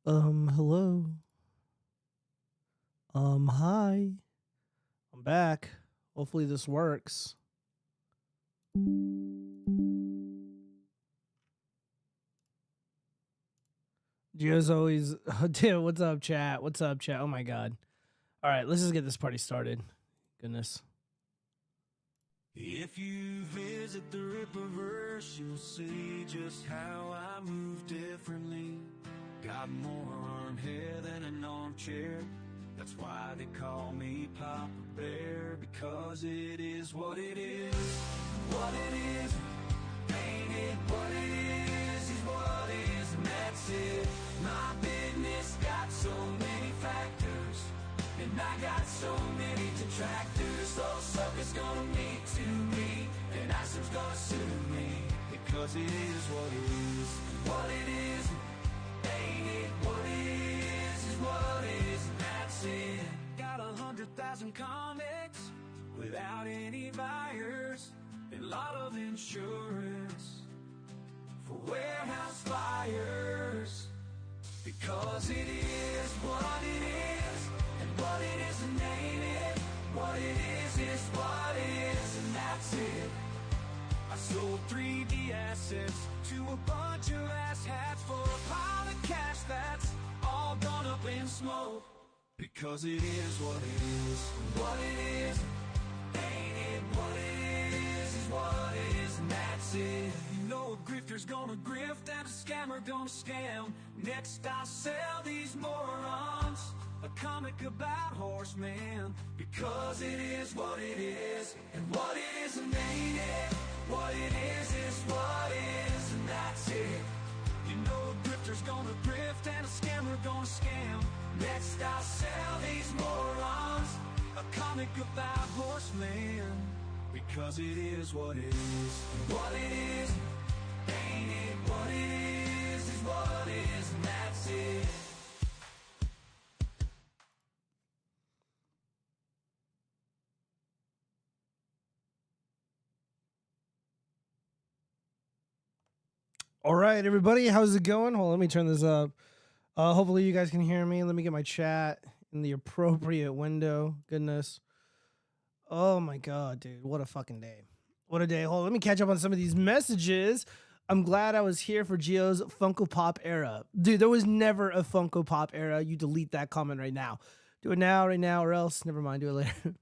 Hello. Hi. I'm back. Hopefully this works. Gio's always, dude, what's up, chat? What's up, chat? Oh my god. All right, let's just get this party started. Goodness. If you visit the Rippaverse, you'll see just how I move differently. Got more arm hair than an armchair. That's why they call me Papa Bear, because it is what it is. What it is, ain't it? What it is what it is, and that's it. My business got so many factors, and I got so many detractors. Those suckers gonna need to me, and Asim's gonna sue me, because it is what it is. What it is, ain't it? What it is what it is, and that's it. Got 100,000 comics without any buyers, and a lot of insurance for warehouse fires, because it is what it is, and what it is and ain't it. What it is what it is, and that's it. I sold 3D assets to a bunch of asshats for a pile of cash that's all gone up in smoke, because it is what it is. What it is, ain't it? What it is what it is, and that's it. You know a grifter's gonna grift and a scammer gonna scam. Next I'll sell these morons a comic about horsemen, because it is what it is, and what it is and ain't it. What it is what it is, and that's it. You know a grifter's gonna grift and a scammer gonna scam. Next I'll sell these morons a comic about horsemen, because it is what it is. What it is, ain't it? What it is what it is, and that's it. All right, everybody, how's it going? Hold on, let me turn this up. Hopefully you guys can hear me. Let me get my chat in the appropriate window. Goodness. Oh my god, dude. What a fucking day. What a day. Hold on, let me catch up on some of these messages. I'm glad I was here for Gio's Funko Pop era. Dude, there was never a Funko Pop era. You delete that comment right now. Do it now, right now, or else. Never mind, do it later.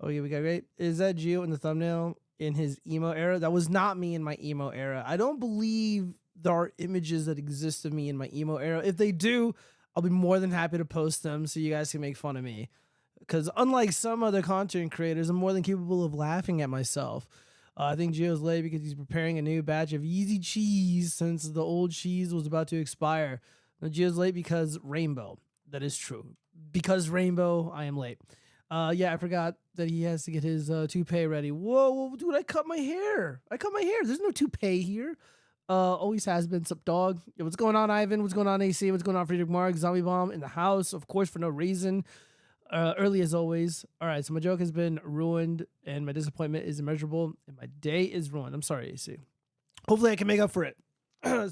Oh, yeah, we got great. Is that Gio in the thumbnail in his emo era? That was not me in my emo era. I don't believe there are images that exist of me in my emo era. If they do, I'll be more than happy to post them so you guys can make fun of me. Because unlike some other content creators, I'm more than capable of laughing at myself. I think Gio's late because he's preparing a new batch of Yeezy cheese since the old cheese was about to expire. Now, Gio's late because rainbow. That is true. Because rainbow, I am late. Yeah, I forgot that he has to get his toupee ready. Whoa, dude, I cut my hair. There's no toupee here. Always has been. Sup, dog? Yo, what's going on, Ivan? What's going on, AC? What's going on, Friedrich Mark? Zombie Bomb in the house, of course, for no reason. Early as always. All right, so my joke has been ruined, and my disappointment is immeasurable, and my day is ruined. I'm sorry, AC. Hopefully, I can make up for it.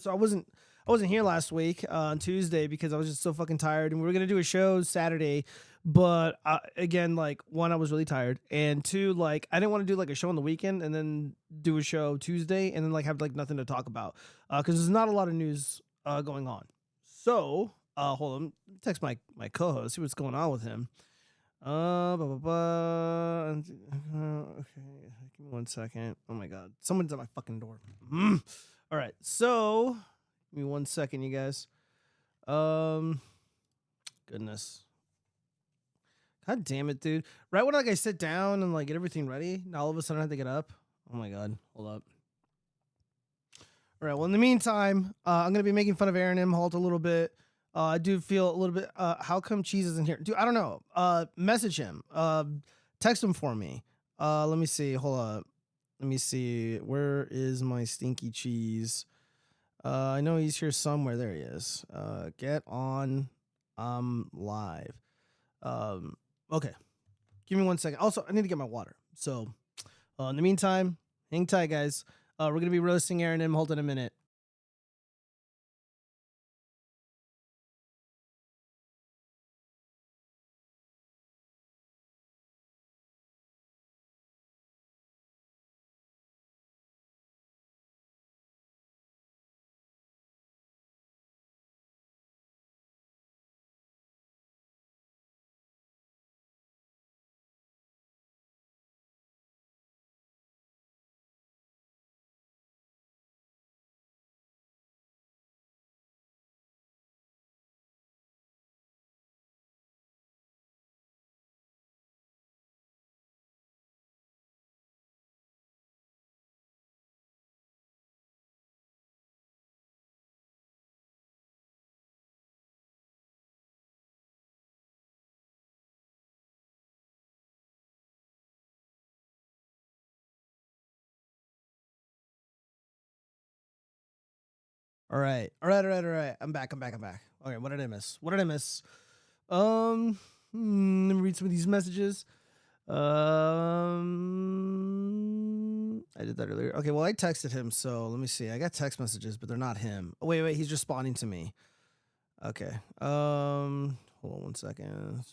So I wasn't here last week on Tuesday because I was just so fucking tired, and we were gonna do a show Saturday, but again, like, one, I was really tired, and two, like, I didn't want to do like a show on the weekend and then do a show Tuesday and then like have like nothing to talk about because there's not a lot of news going on. So hold on, text my co-host, see what's going on with him. Okay, give me 1 second. Oh my god, someone's at my fucking door. All right, so give me 1 second, you guys. Goodness. God damn it, dude. Right when like I sit down and like get everything ready, now all of a sudden I have to get up. Oh my god, hold up. All right, well, in the meantime, I'm gonna be making fun of Aaron M. Halt a little bit. I do feel a little bit. How come Cheese isn't here? Dude, I don't know. Message him. Text him for me. Let me see. Hold up. Let me see. Where is my stinky cheese? I know he's here somewhere. There he is. Get on. Live. Okay. Give me 1 second. Also, I need to get my water. So, in the meantime, hang tight, guys. We're gonna be roasting Aaron M. Holt in a minute. All right. I'm back. Okay, what did I miss? Let me read some of these messages. I did that earlier. Okay, well, I texted him, so let me see. I got text messages, but they're not him. Oh, wait, he's responding to me. Okay. Hold on one second.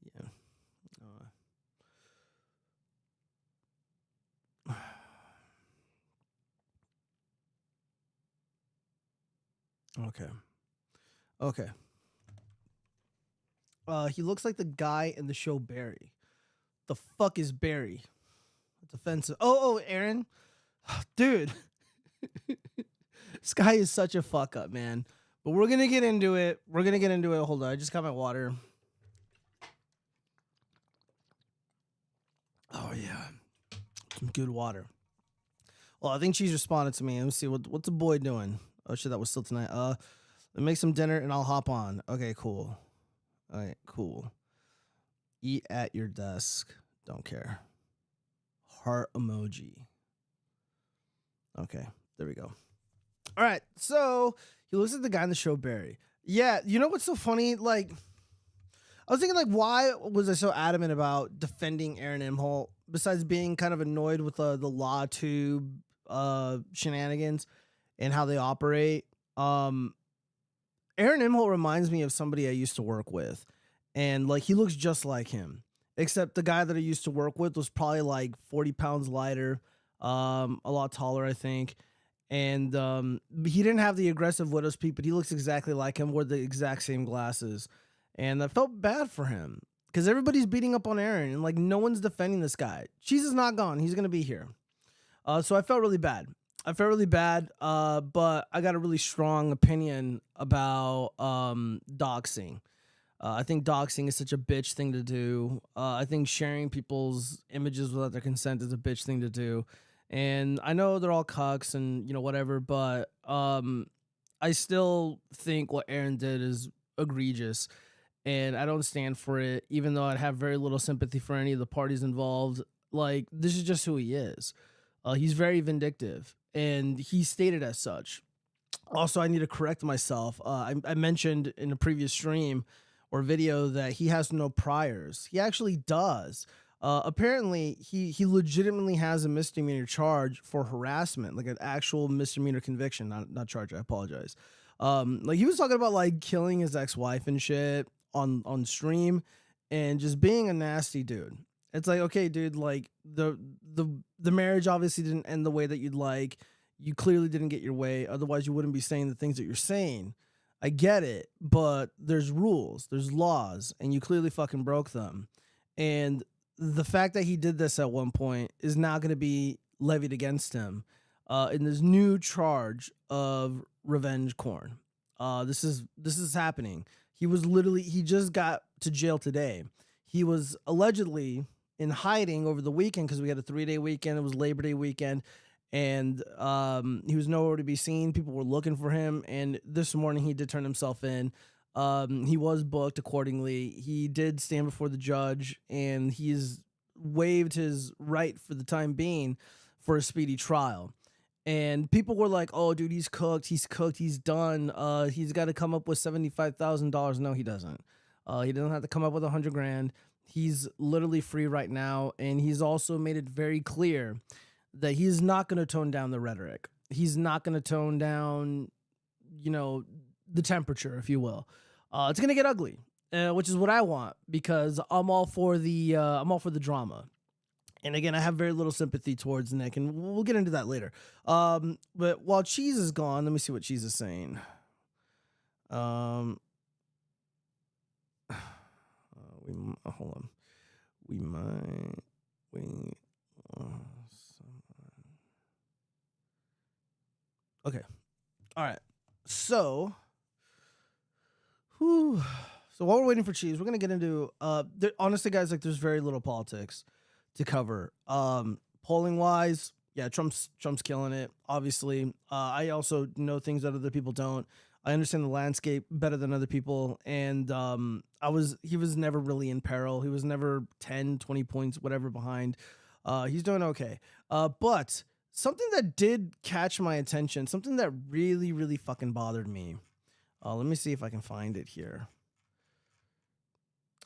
Yeah. Okay. He looks like the guy in the show Barry. The fuck is Barry? It's offensive. Oh, Aaron. Dude. This guy is such a fuck up, man. But we're gonna get into it. Hold on, I just got my water. Oh yeah. Some good water. Well, I think she's responded to me. Let me see what's the boy doing. Oh shit, that was still tonight. Make some dinner and I'll hop on. Okay, cool. All right, cool. Eat at your desk. Don't care. Heart emoji. Okay, there we go. All right, so he looks at the guy in the show Barry. Yeah, you know what's so funny? Like, I was thinking, like, why was I so adamant about defending Aaron Imholt besides being kind of annoyed with the law tube shenanigans and how they operate? Aaron Imholt reminds me of somebody I used to work with, and like he looks just like him, except the guy that I used to work with was probably like 40 pounds lighter, a lot taller, I think. And he didn't have the aggressive widow's peak, but he looks exactly like him, wore the exact same glasses. And I felt bad for him because everybody's beating up on Aaron and like no one's defending this guy. Cheese is not gone. He's going to be here. So I felt really bad. But I got a really strong opinion about doxing. I think doxing is such a bitch thing to do. I think sharing people's images without their consent is a bitch thing to do. And I know they're all cucks and, you know, whatever, but I still think what Aaron did is egregious. And I don't stand for it, even though I'd have very little sympathy for any of the parties involved. Like, this is just who he is. He's very vindictive, and he stated as such. Also, I need to correct myself. I mentioned in a previous stream or video that he has no priors. He actually does. Apparently, he legitimately has a misdemeanor charge for harassment, like an actual misdemeanor conviction, not charge. I apologize. Like he was talking about like killing his ex-wife and shit on stream, and just being a nasty dude. It's like, okay, dude, like the marriage obviously didn't end the way that you'd like. You clearly didn't get your way. Otherwise, you wouldn't be saying the things that you're saying. I get it, but there's rules, there's laws, and you clearly fucking broke them. And the fact that he did this at one point is now going to be levied against him in this new charge of revenge porn. This is happening. He just got to jail today. He was allegedly in hiding over the weekend because we had a 3-day weekend. It was Labor Day weekend. And he was nowhere to be seen. People were looking for him. And this morning he did turn himself in. He was booked accordingly. He did stand before the judge, and he's waived his right for the time being for a speedy trial. And people were like, "Oh, dude, he's cooked. He's done. He's got to come up with $75,000." No, he doesn't. He doesn't have to come up with $100,000. He's literally free right now, and he's also made it very clear that he's not going to tone down the rhetoric. He's not going to tone down, you know, the temperature, if you will. It's going to get ugly, which is what I want, because I'm all for the drama. And again, I have very little sympathy towards Nick, and we'll get into that later. But while Cheese is gone, let me see what Cheese is saying. Hold on. We might wait. Okay. All right. So while we're waiting for Cheese, we're gonna get into honestly, guys, like there's very little politics to cover. Polling wise, yeah, Trump's killing it. Obviously, I also know things that other people don't. I understand the landscape better than other people, and he was never really in peril. He was never 10, 20 points, whatever behind. He's doing okay. But something that did catch my attention, something that really, really fucking bothered me. Let me see if I can find it here.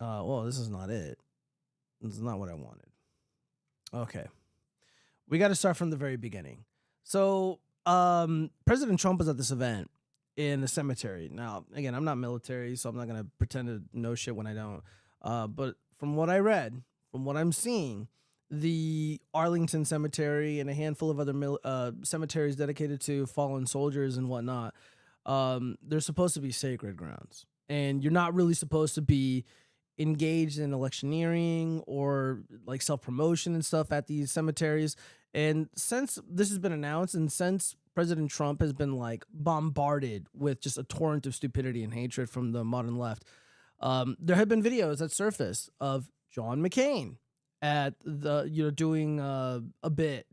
Well, this is not it. This is not what I wanted. Okay. We got to start from the very beginning. So, President Trump was at this event in the cemetery. Now, again, I'm not military, so I'm not going to pretend to know shit when I don't. But from what I read, from what I'm seeing, the Arlington Cemetery and a handful of other cemeteries dedicated to fallen soldiers and whatnot, they're supposed to be sacred grounds. And you're not really supposed to be engaged in electioneering or like self-promotion and stuff at these cemeteries. And since this has been announced, and since President Trump has been like bombarded with just a torrent of stupidity and hatred from the modern left, there have been videos that surfaced of John McCain at the,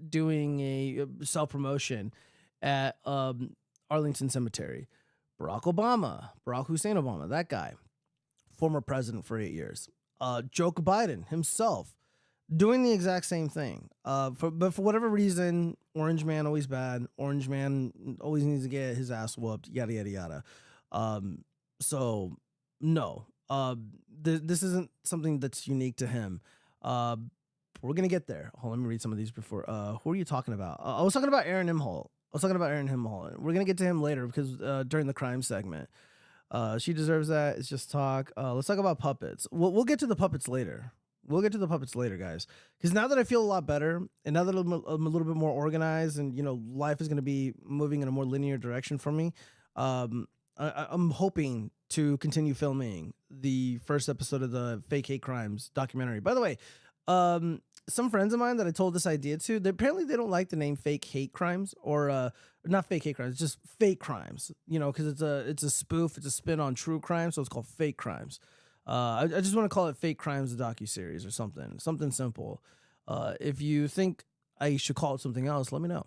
doing a self-promotion at Arlington Cemetery. Barack Hussein Obama, that guy, former president for 8 years. Joe Biden himself doing the exact same thing. But for whatever reason, Orange Man always bad. Orange Man always needs to get his ass whooped. Yada yada yada. So no, this isn't something that's unique to him. We're gonna get there. Hold on, let me read some of these before. Who are you talking about? I was talking about Aaron Imholt. We're gonna get to him later because during the crime segment. She deserves that. It's just talk. Let's talk about puppets. We'll get to the puppets later. Guys. Because now that I feel a lot better, and now that I'm a little bit more organized, and life is going to be moving in a more linear direction for me, I'm hoping to continue filming the first episode of the Fake Hate Crimes documentary. By the way, some friends of mine that I told this idea to, apparently they don't like the name Fake Hate Crimes, or not Fake Hate Crimes, just Fake Crimes, because it's a spoof, it's a spin on true crime, so it's called Fake Crimes. I just want to call it Fake Crimes, the docuseries, or something simple. If you think I should call it something else, let me know.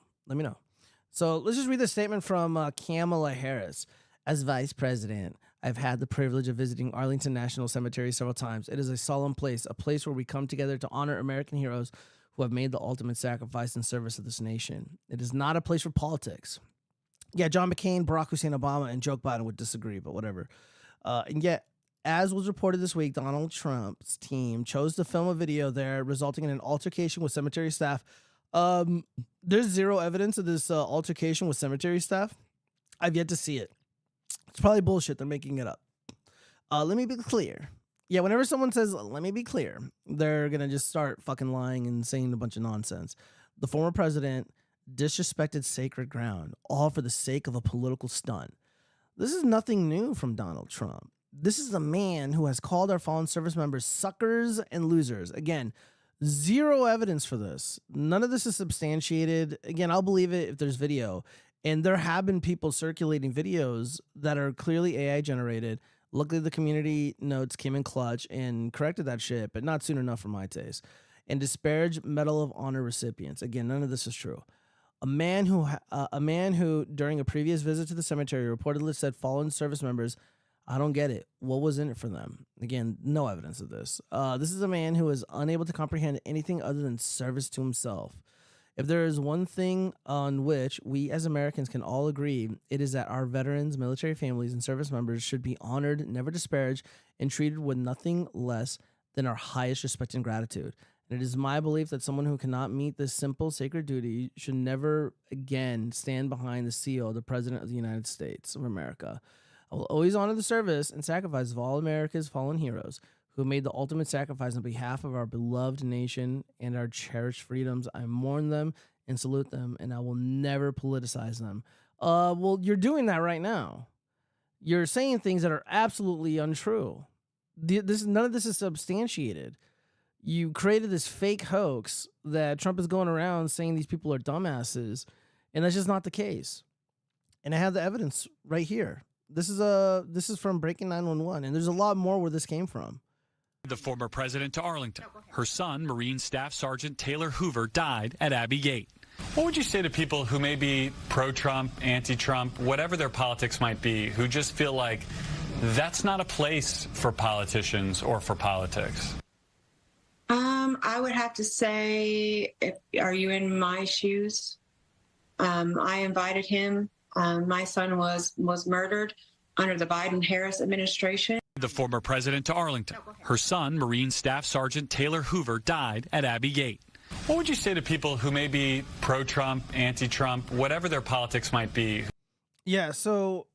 So let's just read this statement from Kamala Harris. As Vice President, I've had the privilege of visiting Arlington National Cemetery several times. It is a solemn place, a place where we come together to honor American heroes who have made the ultimate sacrifice in service of this nation. It is not a place for politics. Yeah, John McCain, Barack Hussein Obama, and Joe Biden would disagree, but whatever. And yet, as was reported this week, Donald Trump's team chose to film a video there, resulting in an altercation with cemetery staff. There's zero evidence of this altercation with cemetery staff. I've yet to see it. It's probably bullshit. They're making it up. Let me be clear. Yeah, whenever someone says, let me be clear, they're going to just start fucking lying and saying a bunch of nonsense. The former president disrespected sacred ground, all for the sake of a political stunt. This is nothing new from Donald Trump. This is a man who has called our fallen service members suckers and losers. Again, zero evidence for this. None of this is substantiated. Again, I'll believe it if there's video. And there have been people circulating videos that are clearly AI generated. Luckily, the community notes came in clutch and corrected that shit, but not soon enough for my taste. And disparage Medal of Honor recipients. Again, none of this is true. A man who, during a previous visit to the cemetery, reportedly said fallen service members, I don't get it. What was in it for them? Again, no evidence of this. This is a man who is unable to comprehend anything other than service to himself. If there is one thing on which we as Americans can all agree, it is that our veterans, military families, and service members should be honored, never disparaged, and treated with nothing less than our highest respect and gratitude. And it is my belief that someone who cannot meet this simple, sacred duty should never again stand behind the seal of the President of the United States of America. I will always honor the service and sacrifice of all America's fallen heroes who made the ultimate sacrifice on behalf of our beloved nation and our cherished freedoms. I mourn them and salute them, and I will never politicize them. Well, you're doing that right now. You're saying things that are absolutely untrue. None of this is substantiated. You created this fake hoax that Trump is going around saying these people are dumbasses, and that's just not the case. And I have the evidence right here. This is from Breaking 911, and there's a lot more where this came from. The former president to Arlington. Her son, Marine Staff Sergeant Taylor Hoover, died at Abbey Gate. What would you say to people who may be pro-Trump, anti-Trump, whatever their politics might be, who just feel like that's not a place for politicians or for politics? I would have to say, are you in my shoes? I invited him. My son was murdered under the Biden-Harris administration. The former president to Arlington. Her son, Marine Staff Sergeant Taylor Hoover, died at Abbey Gate. What would you say to people who may be pro-Trump, anti-Trump, whatever their politics might be? Yeah, so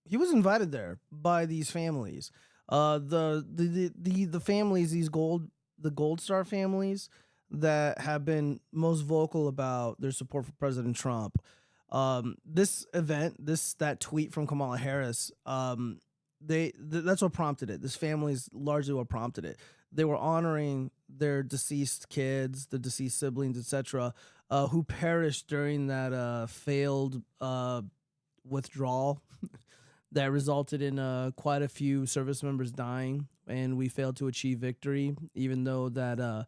he was invited there by these families. The families, the Gold Star families that have been most vocal about their support for President Trump. This event, that tweet from Kamala Harris, that's what prompted it. This family is largely what prompted it. They were honoring their deceased kids, the deceased siblings, etc., who perished during that failed withdrawal that resulted in quite a few service members dying, and we failed to achieve victory, even though that a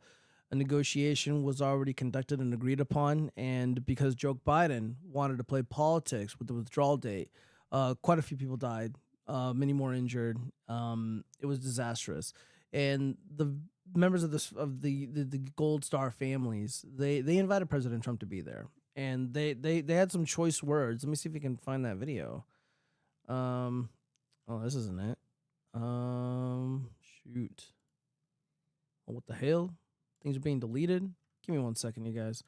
negotiation was already conducted and agreed upon. And because Joe Biden wanted to play politics with the withdrawal date, quite a few people died, many more injured. It was disastrous. And the members of the Gold Star families, they invited President Trump to be there, and they had some choice words. Let me see if we can find that video. Oh, this isn't it. Shoot. Oh, what the hell? Things are being deleted. Give me 1 second, you guys.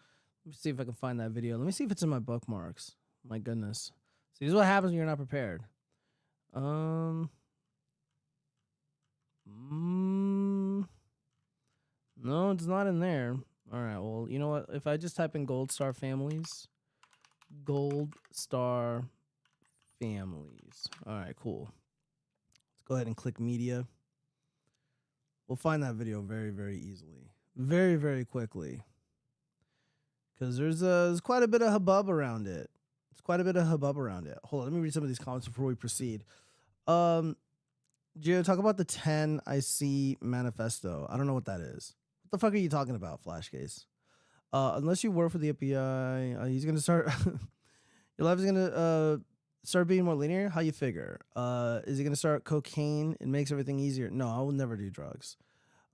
Let me see if I can find that video. Let me see if it's in my bookmarks. My goodness. See, this is what happens when you're not prepared. No, it's not in there. All right, well, you know what? If I just type in Gold Star families. Gold Star families. All right, cool. Let's go ahead and click media. We'll find that video very, very easily. Very, very quickly. Because there's quite a bit of hubbub around it. Hold on, let me read some of these comments before we proceed. Gio, talk about the 10 I see manifesto. I don't know what that is. What the fuck are you talking about, Flashcase? Unless you work for the FBI, he's gonna start. Your life is gonna start being more linear. How you figure? Is he gonna start cocaine? It makes everything easier. No, I will never do drugs.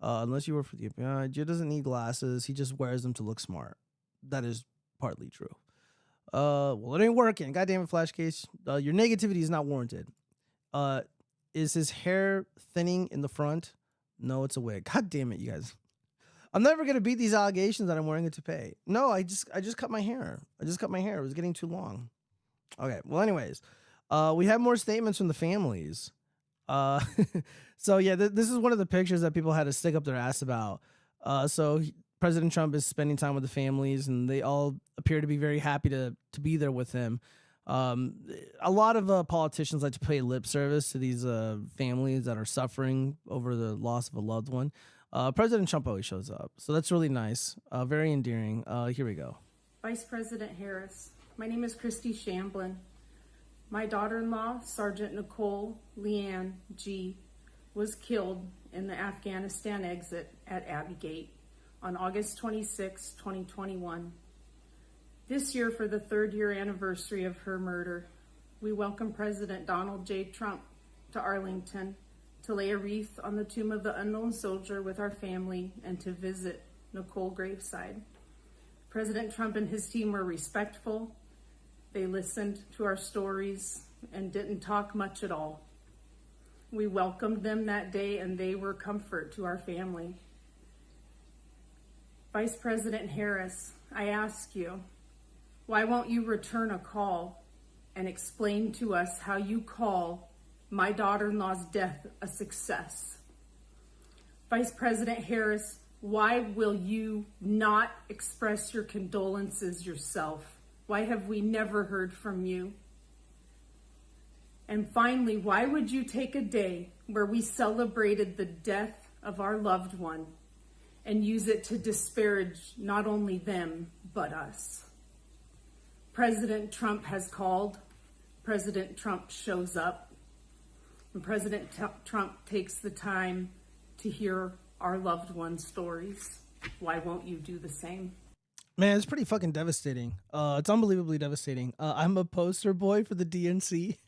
Unless you work for the FBI, Gio doesn't need glasses. He just wears them to look smart. That is partly true. Well, it ain't working. Goddamn it, Flashcase. Your negativity is not warranted. Is his hair thinning in the front? No, it's a wig. God damn it, you guys. I'm never gonna beat these allegations that I'm wearing a toupee. No, I just cut my hair. It was getting too long. Okay. Well, anyways, we have more statements from the families. So yeah, this is one of the pictures that people had to stick up their ass about. President Trump is spending time with the families, and they all appear to be very happy to be there with him. A lot of politicians like to pay lip service to these families that are suffering over the loss of a loved one. President Trump always shows up, so that's really nice. Very endearing. Here we go. Vice President Harris, my name is Christy Shamblin. My daughter-in-law, Sergeant Nicole Leanne G., was killed in the Afghanistan exit at Abbey Gate on August 26, 2021. This year, for the 3rd year anniversary of her murder, we welcome President Donald J. Trump to Arlington to lay a wreath on the tomb of the unknown soldier with our family and to visit Nicole graveside. President Trump and his team were respectful. They listened to our stories and didn't talk much at all. We welcomed them that day, and they were comfort to our family. Vice President Harris, I ask you, why won't you return a call and explain to us how you call my daughter-in-law's death a success? Vice President Harris, why will you not express your condolences yourself? Why have we never heard from you? And finally, why would you take a day where we celebrated the death of our loved one and use it to disparage not only them, but us? President Trump has called, President Trump shows up, and President Trump takes the time to hear our loved ones' stories. Why won't you do the same? Man, it's pretty fucking devastating. It's unbelievably devastating. I'm a poster boy for the DNC.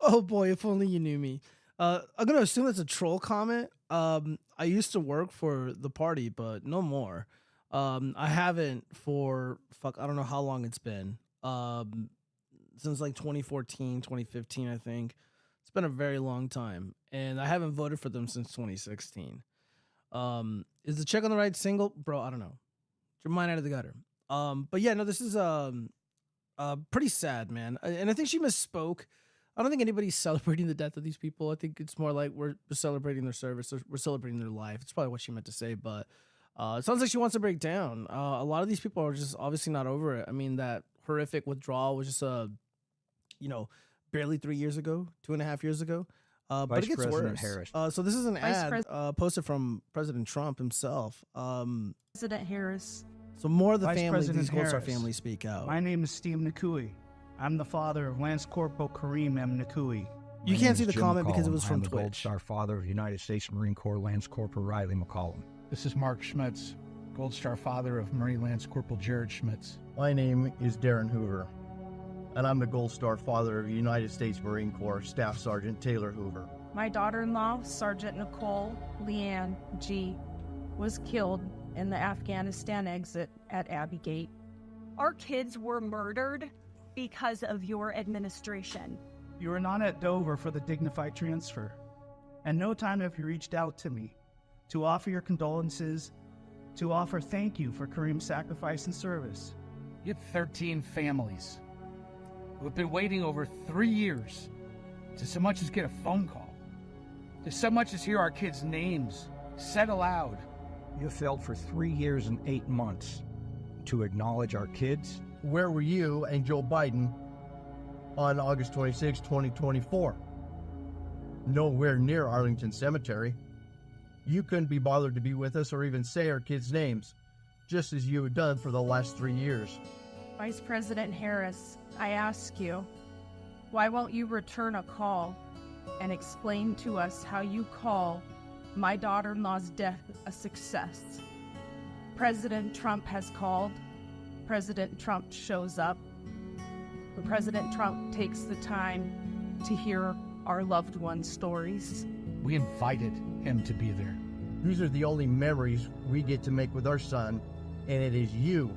Oh boy, if only you knew me. I'm gonna assume it's a troll comment. I used to work for the party, but no more. I haven't for fuck. I don't know how long it's been. Since like 2014, 2015, I think. It's been a very long time, and I haven't voted for them since 2016. Is the check on the right single, bro? I don't know. Get your mind out of the gutter. But yeah, no, this is pretty sad, man. And I think she misspoke. I don't think anybody's celebrating the death of these people. I think it's more like we're celebrating their service. We're celebrating their life. It's probably what she meant to say, but it sounds like she wants to break down. A lot of these people are just obviously not over it. I mean, that horrific withdrawal was just barely 3 years ago, 2.5 years ago. But it gets President worse. Harris. So this is an ad posted from President Trump himself. President Harris. So more of the Vice family, President these Gold Star Harris. families speak out. My name is Steve Nakui. I'm the father of Lance Corporal Kareem M. Nakui. You My can't name see is the Jim comment because it McCollum. was I'm from the Gold Twitch. Star father of United States Marine Corps Lance Corporal Riley McCollum. This is Mark Schmitz, Gold Star father of Marine Lance Corporal Jared Schmitz. My name is Darren Hoover, and I'm the Gold Star father of United States Marine Corps Staff Sergeant Taylor Hoover. My daughter-in-law, Sergeant Nicole Leanne G., was killed in the Afghanistan exit at Abbey Gate. Our kids were murdered because of your administration. You were not at Dover for the dignified transfer, and no time have you reached out to me to offer your condolences, to offer thank you for Kareem's sacrifice and service. You have 13 families who have been waiting over 3 years to so much as get a phone call, to so much as hear our kids' names said aloud. You failed for 3 years and 8 months to acknowledge our kids. Where were you and Joe Biden on August 26, 2024? Nowhere near Arlington Cemetery. You couldn't be bothered to be with us or even say our kids' names, just as you had done for the last 3 years. Vice President Harris, I ask you, why won't you return a call and explain to us how you call my daughter-in-law's death a success? President Trump has called. President Trump shows up. But President Trump takes the time to hear our loved ones' stories. We invited him to be there. These are the only memories we get to make with our son, and it is you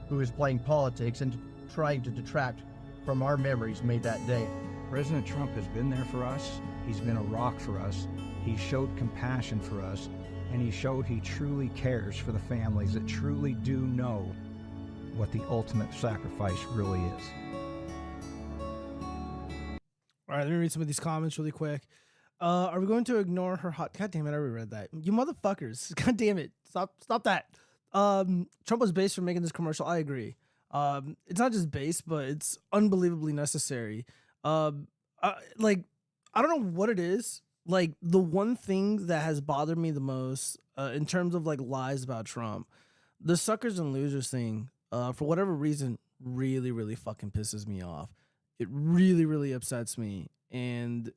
who is playing politics and trying to detract from our memories made that day. President Trump has been there for us. He's been a rock for us. He showed compassion for us, and he showed he truly cares for the families that truly do know what the ultimate sacrifice really is. All right, let me read some of these comments really quick. Are we going to ignore her hot? God damn it, I already read that. You motherfuckers! God damn it! Stop that. Trump was based for making this commercial. I agree. It's not just based, but it's unbelievably necessary. I don't know what it is. Like, the one thing that has bothered me the most, in terms of like lies about Trump, the suckers and losers thing, for whatever reason, really, really fucking pisses me off. It really, really upsets me, and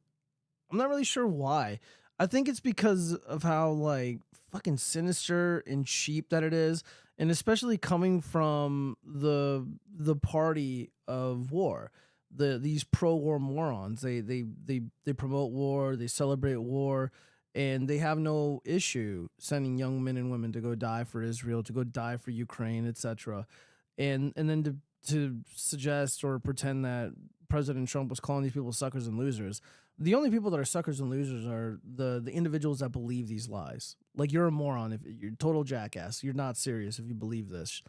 I'm not really sure why. I think it's because of how like fucking sinister and cheap that it is, and especially coming from the party of war. These pro-war morons. They promote war, they celebrate war, and they have no issue sending young men and women to go die for Israel, to go die for Ukraine, etc. And then to suggest or pretend that President Trump was calling these people suckers and losers. The only people that are suckers and losers are the individuals that believe these lies. Like, you're a moron if you're a total jackass. You're not serious if you believe this.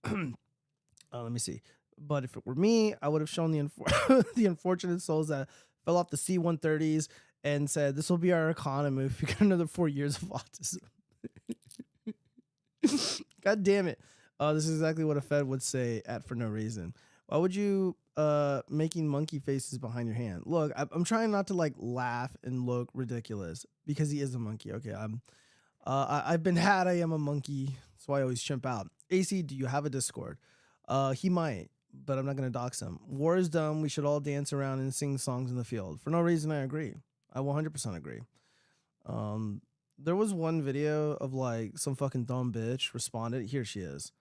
Let me see. But if it were me, I would have shown the unfortunate souls that fell off the C-130s and said, this will be our economy if we get another 4 years of autism. God damn it. This is exactly what a Fed would say for no reason. Why would you making monkey faces behind your hand? Look, I'm trying not to like laugh and look ridiculous because he is a monkey. Okay, I've been had. I am a monkey, so I always chimp out. AC, do you have a Discord? He might, but I'm not gonna dox him. War is dumb. We should all dance around and sing songs in the field. For no reason, I agree. I 100% agree. There was one video of like some fucking dumb bitch responded. Here she is.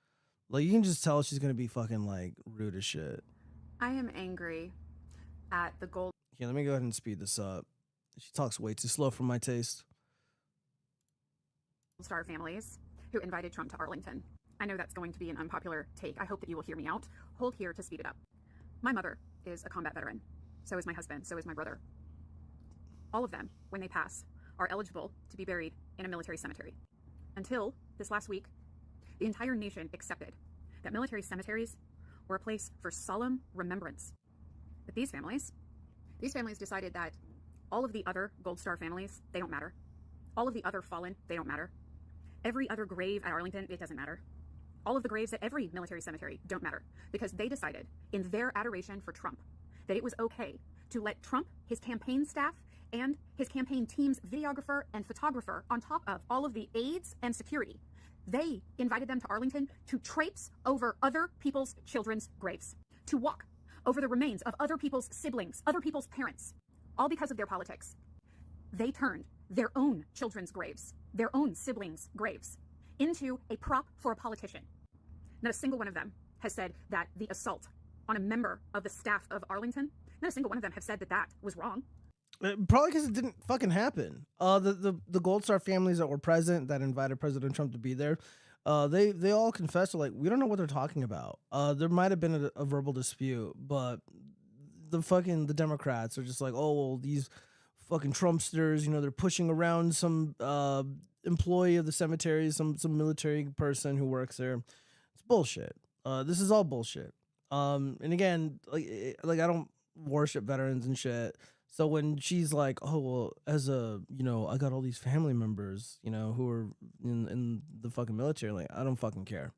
Like, you can just tell she's gonna be fucking like rude as shit. I am angry at the gold. Here, let me go ahead and speed this up. She talks way too slow for my taste. Star families who invited Trump to Arlington. I know that's going to be an unpopular take. I hope that you will hear me out. Hold here to speed it up. My mother is a combat veteran. So is my husband. So is my brother. All of them, when they pass, are eligible to be buried in a military cemetery. Until this last week, the entire nation accepted that military cemeteries were a place for solemn remembrance. But these families decided that all of the other Gold Star families, they don't matter. All of the other fallen, they don't matter. Every other grave at Arlington, it doesn't matter. All of the graves at every military cemetery don't matter, because they decided in their adoration for Trump that it was okay to let Trump, his campaign staff, and his campaign team's videographer and photographer, on top of all of the aides and security, they invited them to Arlington to traipse over other people's children's graves, to walk over the remains of other people's siblings, other people's parents, all because of their politics. They turned their own children's graves, their own siblings' graves, into a prop for a politician. Not a single one of them has said that the assault on a member of the staff of Arlington, not a single one of them have said that that was wrong. Probably because it didn't fucking happen. The Gold Star families that were present that invited President Trump to be there, they all confessed to, like, we don't know what they're talking about. There might have been a verbal dispute, but the Democrats are just like, oh, well, these fucking Trumpsters, you know, they're pushing around some employee of the cemetery, some military person who works there. It's bullshit. This is all bullshit. And again, like I don't worship veterans and shit. So when she's like, oh, well, as a, you know, I got all these family members, you know, who are in the fucking military, like, I don't fucking care.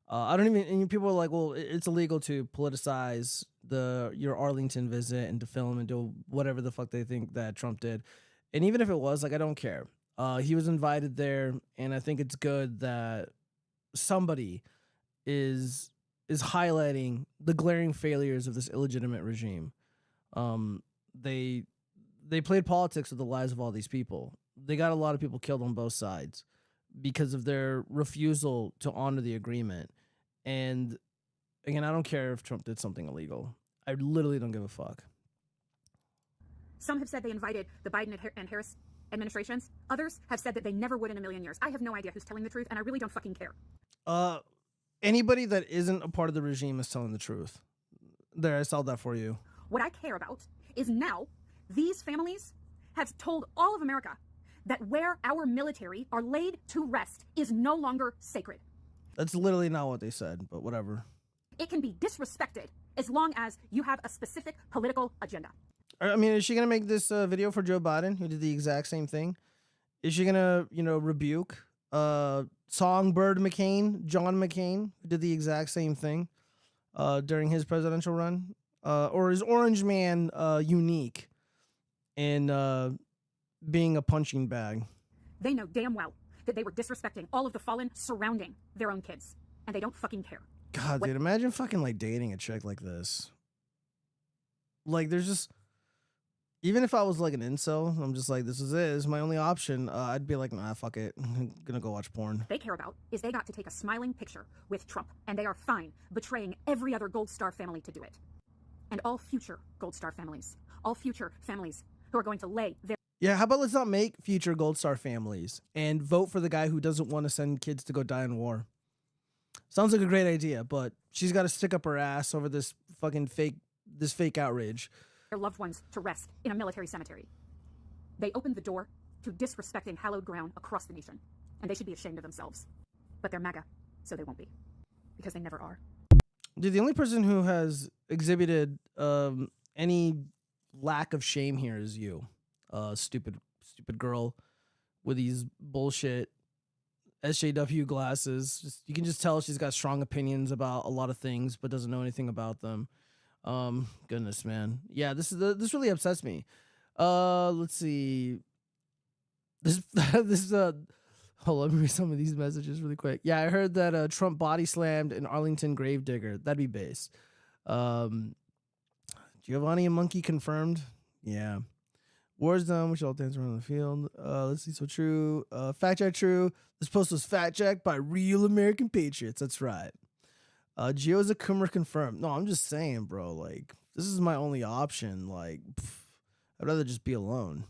I don't even, and people are like, well, it's illegal to politicize your Arlington visit and to film and do whatever the fuck they think that Trump did. And even if it was, like, I don't care. He was invited there, and I think it's good that somebody is highlighting the glaring failures of this illegitimate regime. They played politics with the lives of all these people. They got a lot of people killed on both sides because of their refusal to honor the agreement. And again, I don't care if Trump did something illegal. I literally don't give a fuck. Some have said they invited the Biden and Harris administrations. Others have said that they never would in a million years. I have no idea who's telling the truth, and I really don't fucking care. Anybody that isn't a part of the regime is telling the truth. There, I solved that for you. What I care about is now these families have told all of America that where our military are laid to rest is no longer sacred. That's literally not what they said, but whatever. It can be disrespected as long as you have a specific political agenda. I mean, is she going to make this video for Joe Biden, who did the exact same thing? Is she going to, you know, rebuke Songbird McCain, John McCain, who did the exact same thing during his presidential run? Or is Orange Man unique in being a punching bag? They know damn well that they were disrespecting all of the fallen surrounding their own kids, and they don't fucking care. God, dude, imagine fucking, like, dating a chick like this. Like, there's just, even if I was like an incel, I'm just like, this is my only option. I'd be like, nah, fuck it. I'm gonna go watch porn. They care about is they got to take a smiling picture with Trump, and they are fine betraying every other Gold Star family to do it. And all future Gold Star families, all future families who are going to lay their... Yeah, how about let's not make future Gold Star families and vote for the guy who doesn't want to send kids to go die in war. Sounds like a great idea, but she's got to stick up her ass over this fucking fake outrage. Their loved ones to rest in a military cemetery. They opened the door to disrespecting hallowed ground across the nation, and they should be ashamed of themselves. But they're MAGA, so they won't be, because they never are. Dude, the only person who has exhibited any lack of shame here is you. Stupid girl with these bullshit SJW glasses. You can just tell she's got strong opinions about a lot of things, but doesn't know anything about them. Goodness, man. Yeah, this really upsets me. Let's see. Hold on, let me read some of these messages really quick. Yeah, I heard that Trump body slammed an Arlington gravedigger. That'd be base. Giovanni and Monkey confirmed. Yeah. War's done. We should all dance around the field. Let's see. So true. Fact check true. This post was fact checked by real American patriots. That's right. Gio's a Coomer confirmed. No, I'm just saying, bro. Like, this is my only option. Like, I'd rather just be alone.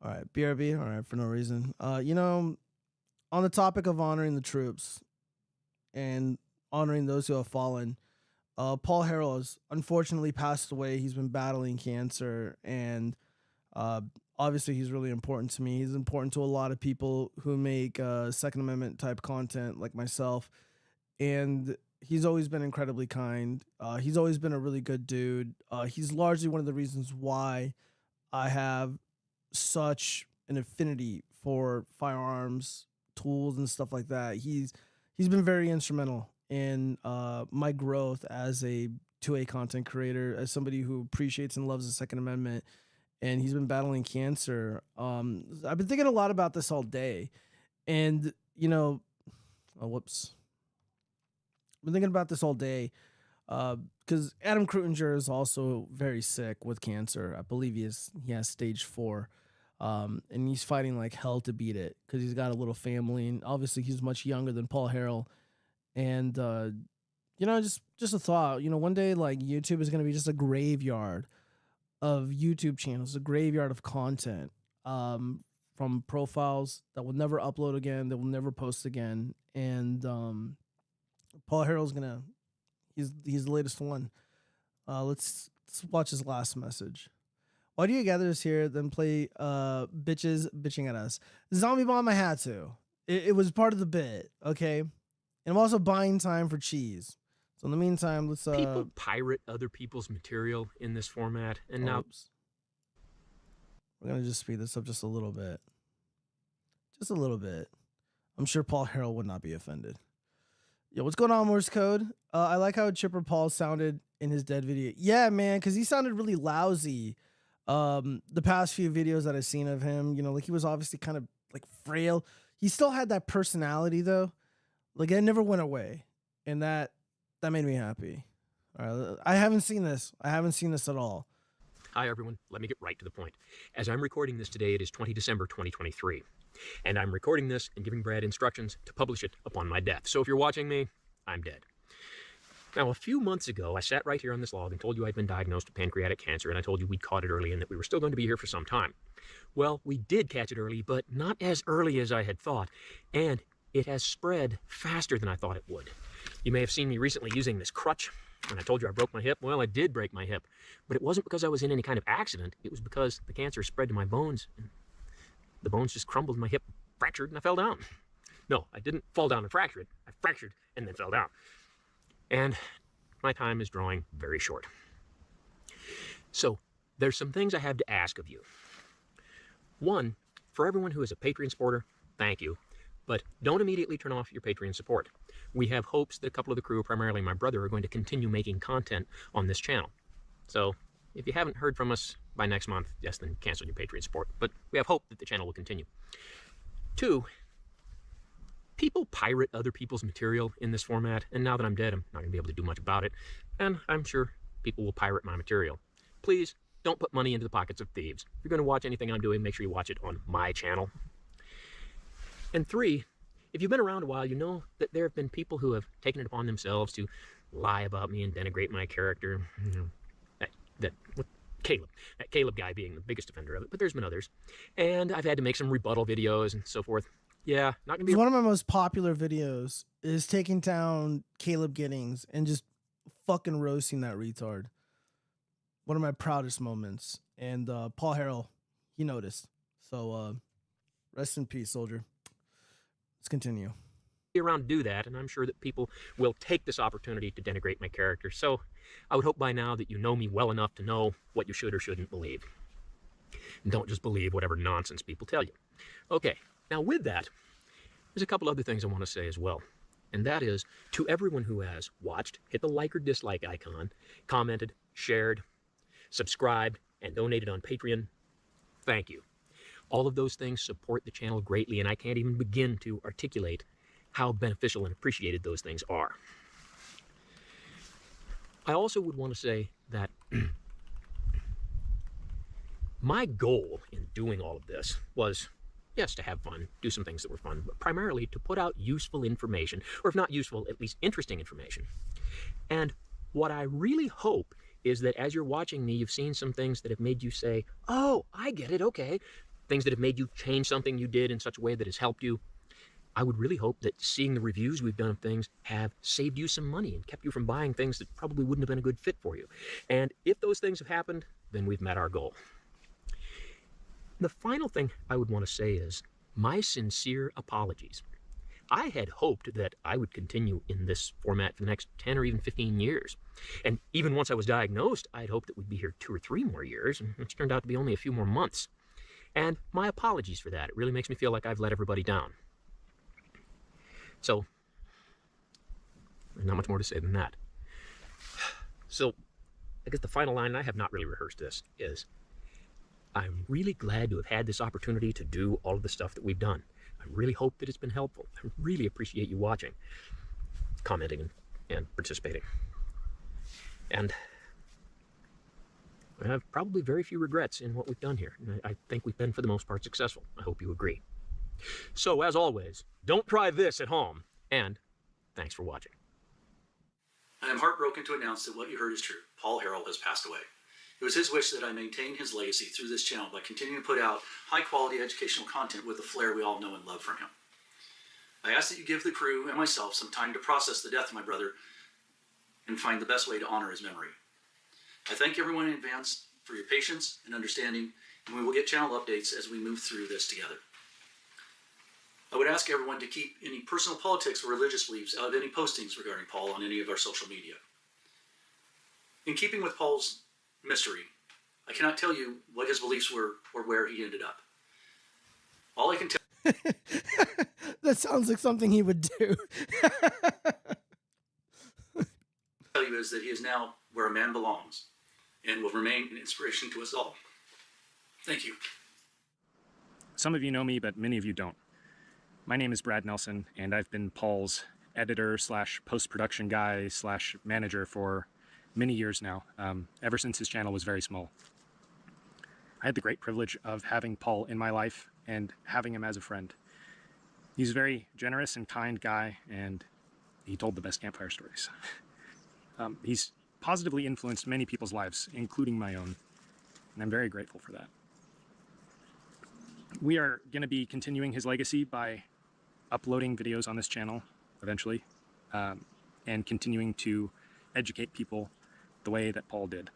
All right, BRB. All right, for no reason. You know, on the topic of honoring the troops and honoring those who have fallen, Paul Harrell has unfortunately passed away. He's been battling cancer, and obviously he's really important to me. He's important to a lot of people who make Second Amendment type content like myself, and he's always been incredibly kind. He's always been a really good dude. He's largely one of the reasons why I have such an affinity for firearms, tools, and stuff like that. He's been very instrumental in my growth as a 2A content creator, as somebody who appreciates and loves the Second Amendment, and he's been battling cancer. I've been thinking a lot about this all day, and whoops. I've been thinking about this all day because Adam Krutinger is also very sick with cancer. I believe he has stage 4, and he's fighting like hell to beat it because he's got a little family, and obviously he's much younger than Paul Harrell. And just a thought. One day like YouTube is gonna be just a graveyard of YouTube channels, a graveyard of content from profiles that will never upload again, that will never post again, and Paul Harrell's he's the latest one. Let's watch his last message. Why do you gather us here, then play bitches bitching at us? Zombie Bomb, I had to. It was part of the bit, okay? And I'm also buying time for cheese. So in the meantime, let's people pirate other people's material in this format, and now we're gonna just speed this up just a little bit. Just a little bit. I'm sure Paul Harrell would not be offended. Yo, what's going on, Morse Code? I like how Chipper Paul sounded in his dead video. Yeah, man, because he sounded really lousy. The past few videos that I've seen of him, like he was obviously kind of like frail. He still had that personality though. Like it never went away. And that made me happy. All right, I haven't seen this. I haven't seen this at all. Hi, everyone. Let me get right to the point. As I'm recording this today, it is 20 December 2023. And I'm recording this and giving Brad instructions to publish it upon my death. So if you're watching me, I'm dead. Now, a few months ago, I sat right here on this log and told you I'd been diagnosed with pancreatic cancer, and I told you we'd caught it early and that we were still going to be here for some time. Well, we did catch it early, but not as early as I had thought. And it has spread faster than I thought it would. You may have seen me recently using this crutch, and I told you I broke my hip. Well, I did break my hip, but it wasn't because I was in any kind of accident. It was because the cancer spread to my bones, and the bones just crumbled, my hip fractured, and I fell down. No, I didn't fall down and fracture it. I fractured and then fell down. And my time is drawing very short. So there's some things I have to ask of you. One, for everyone who is a Patreon supporter, thank you. But don't immediately turn off your Patreon support. We have hopes that a couple of the crew, primarily my brother, are going to continue making content on this channel. So if you haven't heard from us by next month, yes, then cancel your Patreon support. But we have hope that the channel will continue. Two, people pirate other people's material in this format, and now that I'm dead, I'm not going to be able to do much about it, and I'm sure people will pirate my material. Please don't put money into the pockets of thieves. If you're going to watch anything I'm doing, make sure you watch it on my channel. And three, if you've been around a while, you know that there have been people who have taken it upon themselves to lie about me and denigrate my character. That Caleb guy being the biggest offender of it, but there's been others. And I've had to make some rebuttal videos and so forth. Yeah, not gonna be one of my most popular videos is taking down Caleb Giddings and just fucking roasting that retard. One of my proudest moments. And Paul Harrell, he noticed. So rest in peace, soldier. Let's continue. Be around to do that, and I'm sure that people will take this opportunity to denigrate my character. So I would hope by now that you know me well enough to know what you should or shouldn't believe. And don't just believe whatever nonsense people tell you. Okay, now with that, there's a couple other things I want to say as well. And that is, to everyone who has watched, hit the like or dislike icon, commented, shared, subscribed, and donated on Patreon, thank you. All of those things support the channel greatly, and I can't even begin to articulate how beneficial and appreciated those things are. I also would want to say that my goal in doing all of this was, yes, to have fun, do some things that were fun, but primarily to put out useful information, or if not useful, at least interesting information. And what I really hope is that as you're watching me, you've seen some things that have made you say, oh, I get it, okay. Things that have made you change something you did in such a way that has helped you. I would really hope that seeing the reviews we've done of things have saved you some money and kept you from buying things that probably wouldn't have been a good fit for you. And if those things have happened, then we've met our goal. The final thing I would want to say is my sincere apologies. I had hoped that I would continue in this format for the next 10 or even 15 years. And even once I was diagnosed, I'd hoped that we'd be here 2 or 3 more years, and it's turned out to be only a few more months. And my apologies for that. It really makes me feel like I've let everybody down. So, not much more to say than that. So, I guess the final line, and I have not really rehearsed this, is I'm really glad to have had this opportunity to do all of the stuff that we've done. I really hope that it's been helpful. I really appreciate you watching, commenting, and participating. And I have probably very few regrets in what we've done here. I think we've been, for the most part, successful. I hope you agree. So, as always, don't try this at home, and thanks for watching. I am heartbroken to announce that what you heard is true. Paul Harrell has passed away. It was his wish that I maintain his legacy through this channel by continuing to put out high-quality educational content with the flair we all know and love from him. I ask that you give the crew and myself some time to process the death of my brother and find the best way to honor his memory. I thank everyone in advance for your patience and understanding, and we will get channel updates as we move through this together. I would ask everyone to keep any personal politics or religious beliefs out of any postings regarding Paul on any of our social media. In keeping with Paul's mystery, I cannot tell you what his beliefs were or where he ended up. All I can tell That sounds like something he would do. you is that he is now where a man belongs and will remain an inspiration to us all. Thank you. Some of you know me, but many of you don't. My name is Brad Nelson, and I've been Paul's editor slash post-production guy slash manager for many years now, ever since his channel was very small. I had the great privilege of having Paul in my life and having him as a friend. He's a very generous and kind guy, and he told the best campfire stories. He's positively influenced many people's lives, including my own, and I'm very grateful for that. We are going to be continuing his legacy by uploading videos on this channel eventually, and continuing to educate people the way that Paul did.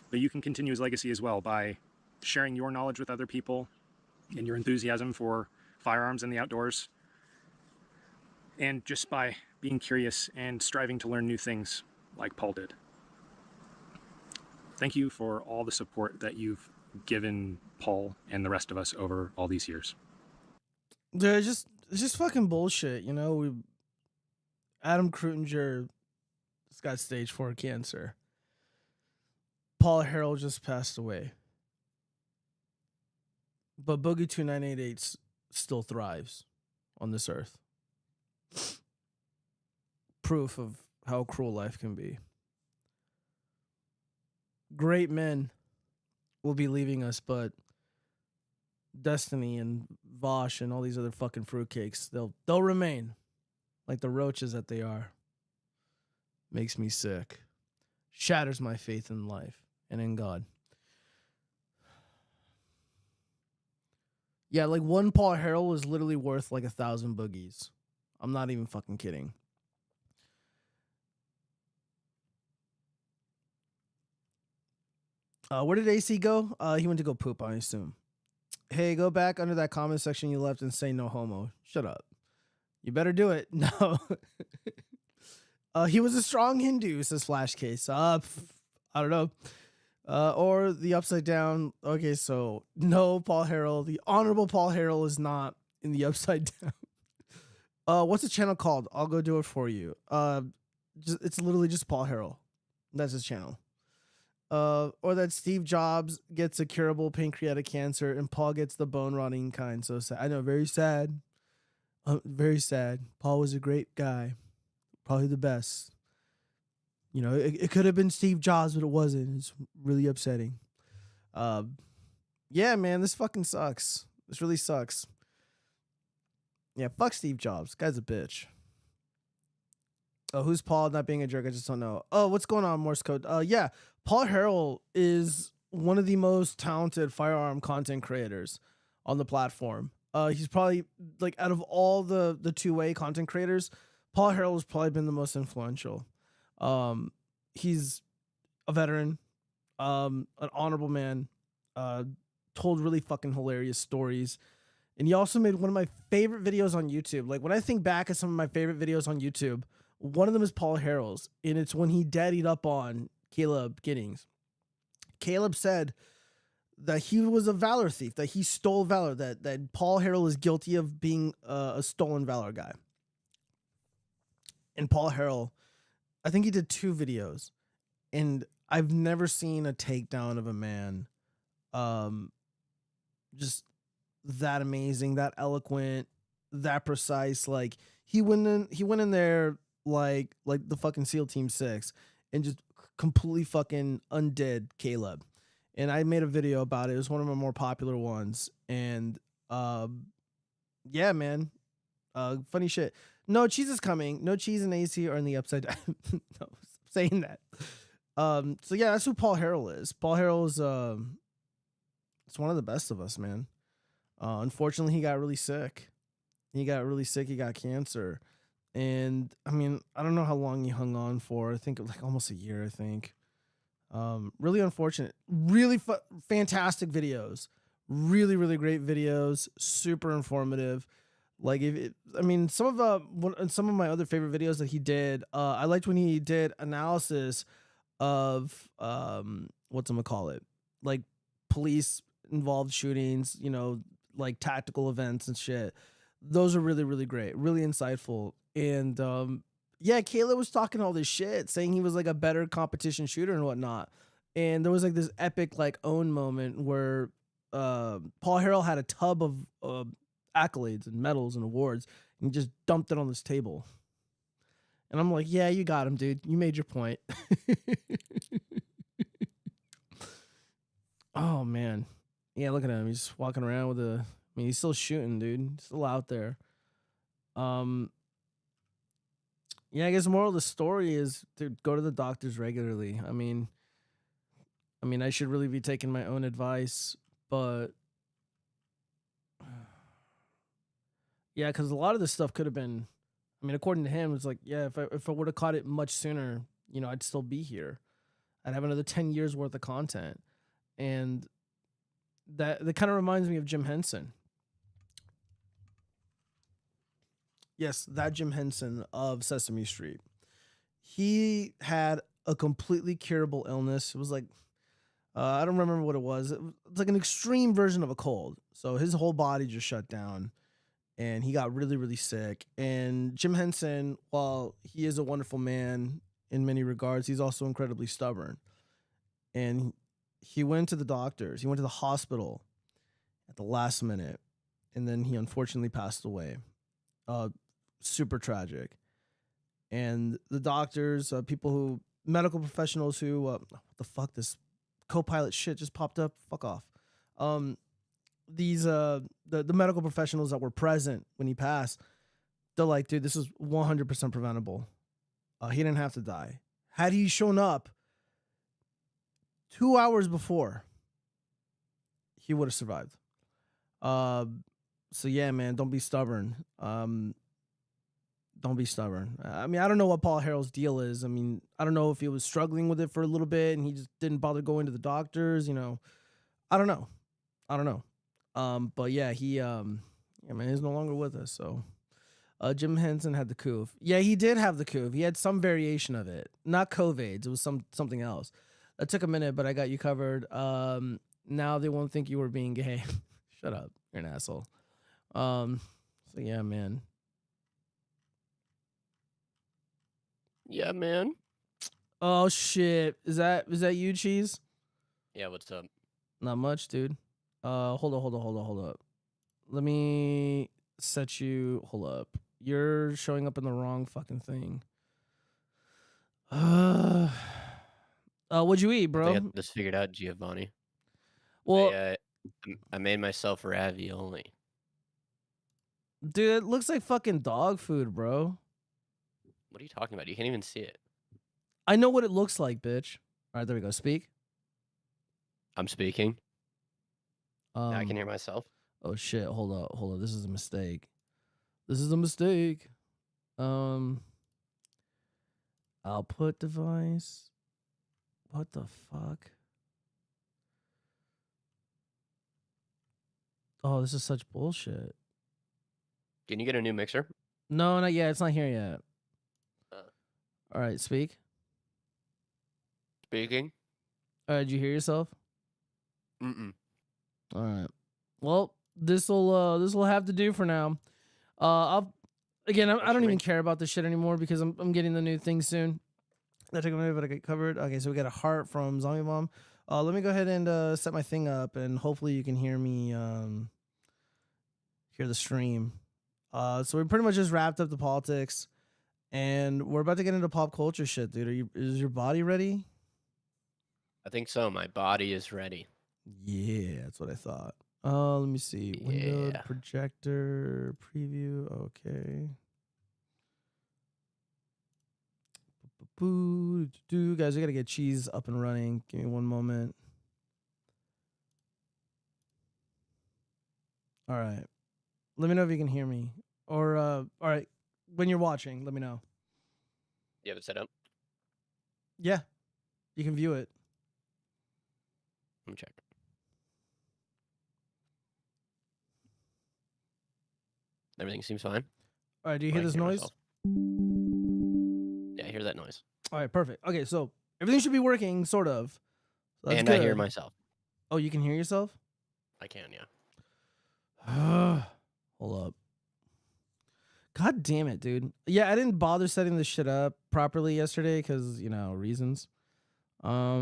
But you can continue his legacy as well by sharing your knowledge with other people and your enthusiasm for firearms and the outdoors, and just by being curious and striving to learn new things like Paul did. Thank you for all the support that you've given Paul and the rest of us over all these years. Dude, it's just fucking bullshit, you know. Adam Krutinger just got stage 4 cancer. Paul Harrell just passed away. But Boogie 2988 still thrives on this earth. Proof of how cruel life can be. Great men will be leaving us, but Destiny and Vosh and all these other fucking fruitcakes, they'll remain like the roaches that they are. Makes me sick. Shatters my faith in life and in God. Yeah, like one Paul Harrell is literally worth like 1,000 boogies. I'm not even fucking kidding. Where did AC go? He went to go poop, I assume. Hey, go back under that comment section you left and say no homo. Shut up. You better do it. No. He was a strong Hindu, says Flashcase. I don't know. Or the upside down. Okay, so no, Paul Harrell. The honorable Paul Harrell is not in the upside down. What's the channel called? I'll go do it for you. It's literally just Paul Harrell. That's his channel. Or that Steve Jobs gets a curable pancreatic cancer and Paul gets the bone rotting kind. So sad. I know, very sad. Very sad. Paul was a great guy. Probably the best. You know, it could have been Steve Jobs, but it wasn't. It's really upsetting. Yeah, man, this fucking sucks. This really sucks. Yeah, fuck Steve Jobs. Guy's a bitch. Oh, who's Paul? Not being a jerk. I just don't know. Oh, what's going on, Morse code? Yeah, Paul Harrell is one of the most talented firearm content creators on the platform. He's probably like out of all the two-way content creators, Paul Harrell has probably been the most influential. He's a veteran, an honorable man, told really fucking hilarious stories. And he also made one of my favorite videos on YouTube. Like when I think back at some of my favorite videos on YouTube, one of them is Paul Harrell's, and it's when he daddied up on Caleb Giddings. Caleb said that he was a valor thief, that he stole valor, that Paul Harrell is guilty of being a stolen valor guy. And Paul Harrell, I think he did 2 videos, and I've never seen a takedown of a man just that amazing, that eloquent, that precise. Like he went in there like the fucking SEAL Team 6 and just completely fucking undid Caleb. And I made a video about it. It was one of my more popular ones. And yeah, man. Funny shit. No cheese is coming. No cheese and AC are in the upside down. No, saying that. So yeah, that's who Paul Harrell is. Paul Harrell is it's one of the best of us, man. Unfortunately, he got really sick. He got cancer. And I mean, I don't know how long he hung on for. I think like almost a year, I think. Really unfortunate. Really fantastic videos. Really, really great videos. Super informative. Like some of my other favorite videos that he did, I liked when he did analysis of whatchamacallit, like police involved shootings, like tactical events and shit. Those are really, really great, really insightful. And yeah, Caleb was talking all this shit, saying he was like a better competition shooter and whatnot. And there was like this epic like own moment where Paul Harrell had a tub of accolades and medals and awards and just dumped it on this table. And I'm like, yeah, you got him, dude. You made your point. Oh man. Yeah, look at him. He's walking around with he's still shooting, dude. Still out there. Yeah, I guess the moral of the story is to go to the doctors regularly. I mean, I should really be taking my own advice, but yeah, because a lot of this stuff could have been, according to him, it's like, yeah, if I would have caught it much sooner, I'd still be here. I'd have another 10 years worth of content. And that kind of reminds me of Jim Henson. Yes, that Jim Henson of Sesame Street. He had a completely curable illness. It was like, I don't remember what it was. It's like an extreme version of a cold. So his whole body just shut down and he got really, really sick. And Jim Henson, while he is a wonderful man in many regards, he's also incredibly stubborn. And he went to the doctors. He went to the hospital at the last minute. And then he unfortunately passed away. Super tragic. And the doctors, medical professionals who, what the fuck, this co-pilot shit just popped up. Fuck off. The medical professionals that were present when he passed, they're like, dude, this is 100% preventable. He didn't have to die. Had he shown up 2 hours before, he would have survived. So yeah, man, don't be stubborn. Don't be stubborn. I don't know what Paul Harrell's deal is. I don't know if he was struggling with it for a little bit and he just didn't bother going to the doctors, I don't know. But yeah, he's no longer with us. So, Jim Henson had the coof. Yeah, he did have the coof. He had some variation of it, not COVID. It was something else. That took a minute, but I got you covered. Now they won't think you were being gay. Shut up. You're an asshole. So yeah, man. Yeah, man. Oh shit. Is that you, Cheese? Yeah, what's up? Not much, dude. Hold up. Let me set you. Hold up. You're showing up in the wrong fucking thing. What'd you eat, bro? I got this figured out, Giovanni. Well, I made myself ravioli. Dude, it looks like fucking dog food, bro. What are you talking about? You can't even see it. I know what it looks like, bitch. All right, there we go. Speak. I'm speaking. Now I can hear myself. Oh shit, hold up. This is a mistake. Output device. What the fuck? Oh, this is such bullshit. Can you get a new mixer? No, not yet. It's not here yet. Uh. All right, speak. Speaking. Did you hear yourself? Mm-mm. All right. Well, this'll have to do for now. I don't even care about this shit anymore because I'm getting the new thing soon. That took a minute, but I get covered. Okay, so we got a heart from Zombie Bomb. Let me go ahead and set my thing up, and hopefully you can hear me hear the stream. So we pretty much just wrapped up the politics, and we're about to get into pop culture shit, dude. Is your body ready? I think so. My body is ready. Yeah, that's what I thought. Let me see. Window, projector, preview. Okay. Guys, we gotta get cheese up and running. Give me one moment. All right. Let me know if you can hear me. Or all right, when you're watching, let me know. You have it set up? Yeah. You can view it. Let me check. Everything seems fine. All right, do you hear this noise? Yeah, I hear that noise. All right, perfect. Okay, so everything should be working, sort of. So that's And good. I hear myself. Oh, you can hear yourself? I can, yeah. Hold up. God damn it, dude. Yeah, I didn't bother setting this shit up properly yesterday because, reasons. Hold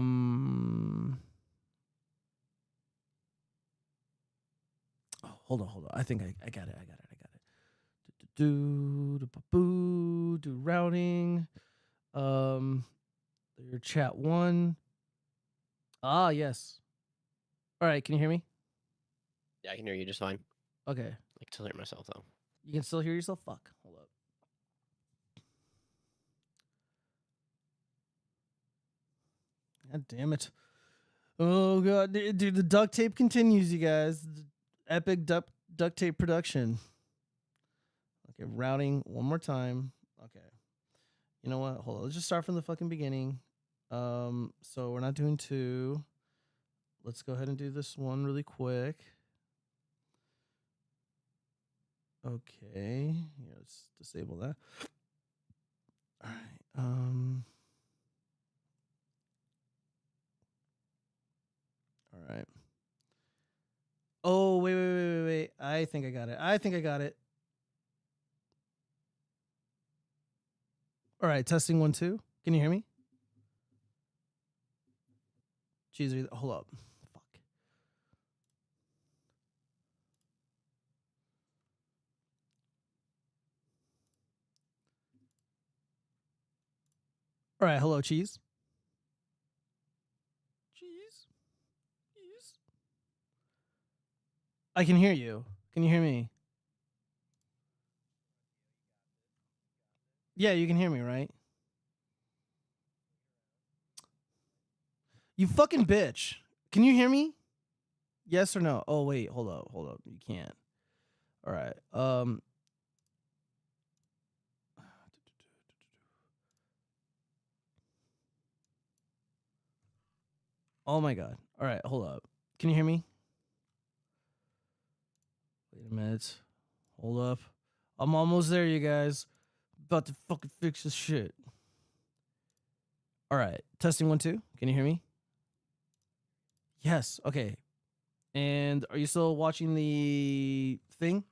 on. I think I got it. Do routing. Your chat 1. Ah, yes. All right, can you hear me? Yeah, I can hear you just fine. Okay. I can still hear myself, though. You can still hear yourself? Fuck. Hold up. God damn it. Oh, God. Dude, the duct tape continues, you guys. The epic duct tape production. Okay, routing one more time. Okay. You know what? Hold on. Let's just start from the fucking beginning. So we're not doing 2. Let's go ahead and do this one really quick. Okay. Yeah, let's disable that. All right. All right. Oh, wait. I think I got it. All right, testing 1, 2. Can you hear me? Jeez, hold up. Fuck. All right, hello, cheese. Cheese. I can hear you. Can you hear me? Yeah, you can hear me, right? You fucking bitch. Can you hear me? Yes or no? Oh, wait, hold up. You can't. All right. Oh my God. All right, hold up. Can you hear me? Wait a minute. Hold up. I'm almost there, you guys. About to fucking fix this shit. All right. Testing 1, 2. Can you hear me? Yes. Okay. And are you still watching the thing?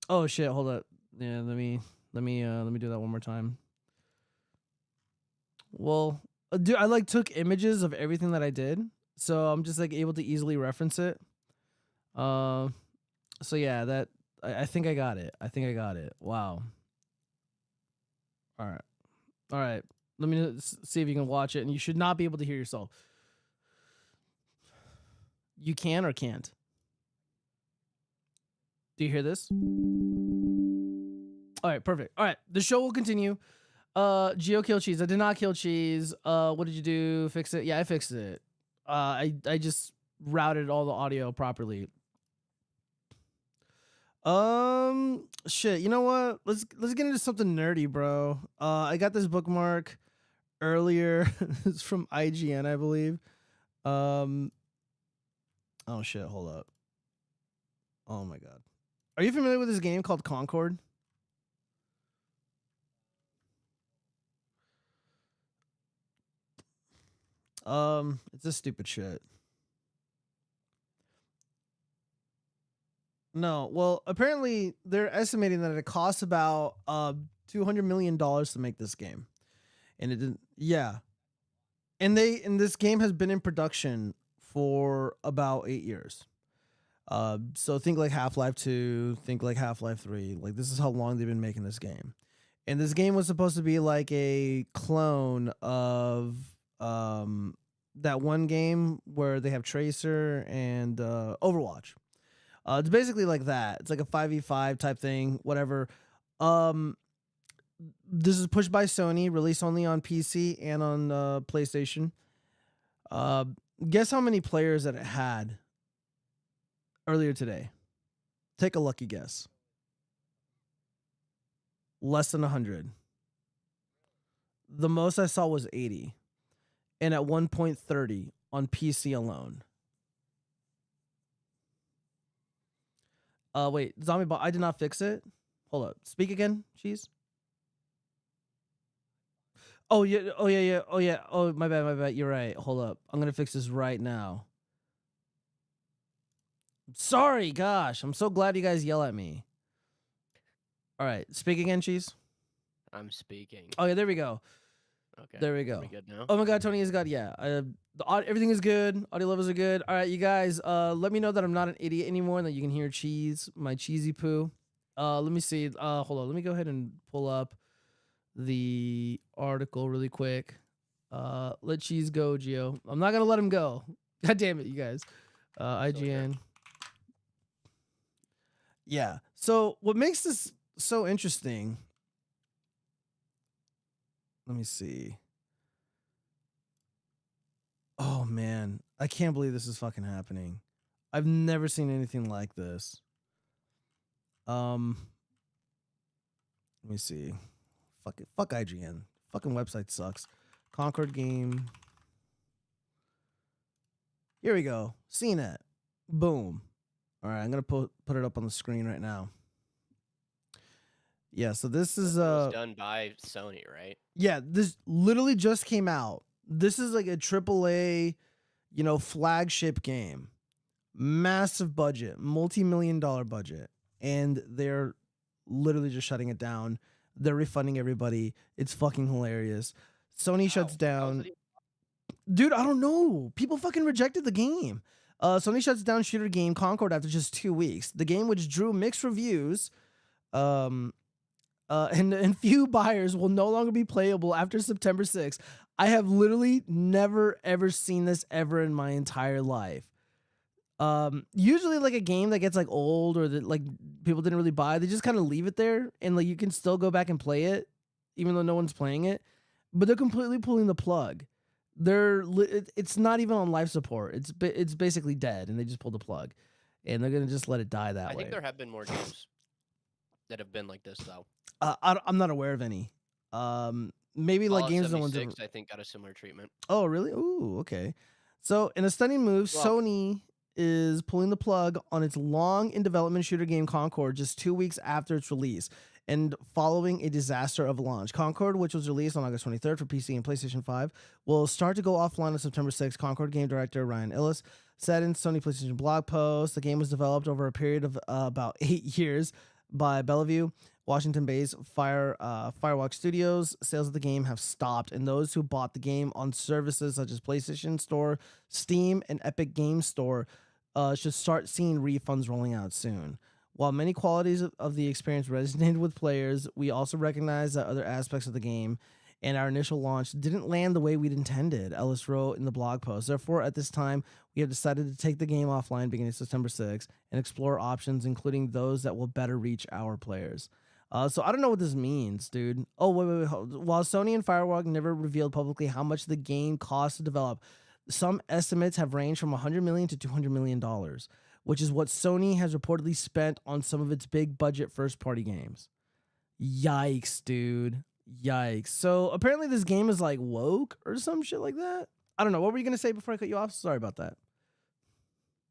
Oh shit, hold up. Yeah, let me do that one more time. Well, dude, I took images of everything that I did, so I'm just able to easily reference it. So yeah, that I think I got it. Wow. All right. Let me see if you can watch it, and you should not be able to hear yourself. You can or can't? Do you hear this? All right, perfect. All right, the show will continue. Geo kill cheese. I did not kill cheese. What did you do? Fix it? Yeah, I fixed it. I just routed all the audio properly. Shit. You know what? Let's get into something nerdy, bro. I got this bookmark earlier. It's from IGN, I believe. Oh shit. Hold up. Oh my god. Are you familiar with this game called Concord? It's this stupid shit. No, well, apparently they're estimating that it costs about $200 million to make this game, and it didn't. Yeah, and this game has been in production for about 8 years. So think like Half-Life 2, think like Half-Life 3. Like this is how long they've been making this game, and this game was supposed to be like a clone of that one game where they have Tracer and Overwatch. It's basically like that. It's like a 5v5 type thing, whatever. This is pushed by Sony, released only on PC and on PlayStation. Guess how many players that it had earlier today? Take a lucky guess. Less than 100. The most I saw was 80. And at one point 30 on PC alone. Wait, Zombie Bot, I did not fix it. Hold up. Speak again, Cheese. Oh yeah, oh yeah. Oh, my bad. You're right. Hold up. I'm gonna fix this right now. Sorry, gosh. I'm so glad you guys yell at me. All right, speak again, Cheese. I'm speaking. Oh yeah, there we go. Okay. There we go. Are we good now? Oh my god, Tony is good. Yeah. Everything is good. Audio levels are good. All right, you guys, let me know that I'm not an idiot anymore and that you can hear Cheese, my cheesy poo. Let me see. Hold on. Let me go ahead and pull up the article really quick. Let Cheese go, Gio. I'm not gonna let him go. God damn it, you guys. IGN. Yeah. So what makes this so interesting? Let me see. Oh man, I can't believe this is fucking happening. I've never seen anything like this. Let me see. Fuck IGN. Fucking website sucks. Concord game. Here we go. CNET. Boom. All right, I'm gonna put it up on the screen right now. Yeah, so this is It was done by Sony, right? Yeah, this literally just came out. This is like a AAA, flagship game. Massive budget, multi-million-dollar budget, and they're literally just shutting it down. They're refunding everybody. It's fucking hilarious. Sony shuts down. Dude, I don't know. People fucking rejected the game. Sony shuts down shooter game Concord after just 2 weeks. The game, which drew mixed reviews, and few buyers, will no longer be playable after September 6th. I have literally never ever seen this ever in my entire life. Usually like a game that gets like old or that like people didn't really buy, they just kind of leave it there and like you can still go back and play it even though no one's playing it. But they're completely pulling the plug. It's not even on life support. It's basically dead, and they just pulled the plug, and they're gonna just let it die that way. I think there have been more games that have been like this though. I'm not aware of any. Maybe like games no one's ever... I think got a similar treatment. Oh really? Ooh, okay. So in a stunning move, Sony is pulling the plug on its long in development shooter game Concord just 2 weeks after its release. And following a disaster of launch. Concord, which was released on August 23rd for PC and PlayStation 5, will start to go offline on September 6th. Concord game director Ryan Ellis said in Sony PlayStation blog post, the game was developed over a period of about 8 years by Bellevue, Washington-based Firewalk Studios. Sales of the game have stopped, and those who bought the game on services such as PlayStation Store, Steam, and Epic Games Store should start seeing refunds rolling out soon. While many qualities of the experience resonated with players, we also recognize that other aspects of the game and our initial launch didn't land the way we'd intended, Ellis wrote in the blog post. Therefore, at this time, we have decided to take the game offline beginning September 6th and explore options, including those that will better reach our players. So I don't know what this means, dude. Oh, wait. While Sony and Firewalk never revealed publicly how much the game cost to develop, Some estimates have ranged from $100 million to $200 million, which is what Sony has reportedly spent on some of its big budget first party games. Yikes, dude. Yikes. So apparently this game is like woke or some shit like that. I don't know. What were you going to say before I cut you off? Sorry about that.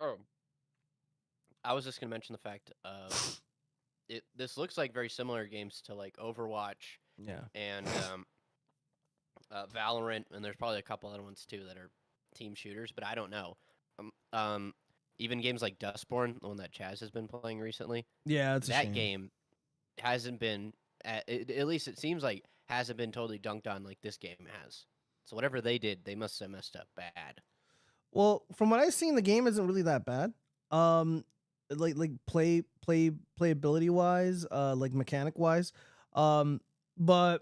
Oh, I was just gonna mention the fact of this looks like very similar games to like Overwatch, Yeah, and Valorant, and there's probably a couple other ones too that are team shooters, but I don't know. Even games like Dustborn, the one that Chaz has been playing recently. Yeah, it's a that shame. game hasn't been at least it seems like hasn't been totally dunked on like this game has. So whatever they did, they must have messed up bad. Well, from what I've seen, the game isn't really that bad. Like playability wise, like mechanic wise. But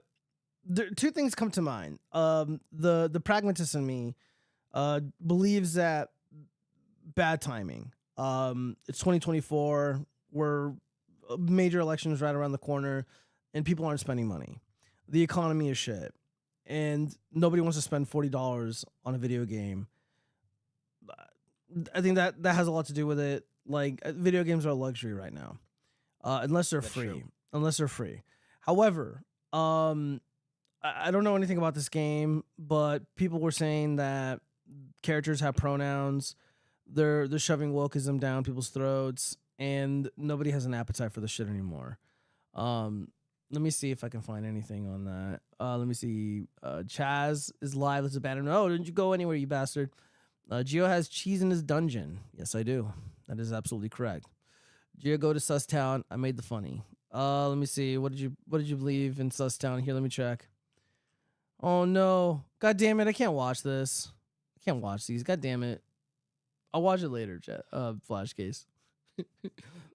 two things come to mind. The pragmatist in me believes that bad timing. It's 2024. We're major elections right around the corner, and people aren't spending money. The economy is shit, and nobody wants to spend $40 on a video game. I think that has a lot to do with it. Like, video games are a luxury right now, unless they're free. True. Unless they're free. However, I don't know anything about this game, but people were saying that characters have pronouns. They're shoving wokeism down people's throats, and nobody has an appetite for the shit anymore. Let me see if I can find anything on that. Let me see. Chaz is live. Let's abandon him. Oh, didn't you go anywhere, you bastard? Gio has cheese in his dungeon. Yes, I do. That is absolutely correct. Gio, go to Susstown. I made the funny. Let me see. What did you believe in Susstown? Here, let me check. Oh no. God damn it. I can't watch this. I can't watch these. God damn it. I'll watch it later, Flash Case.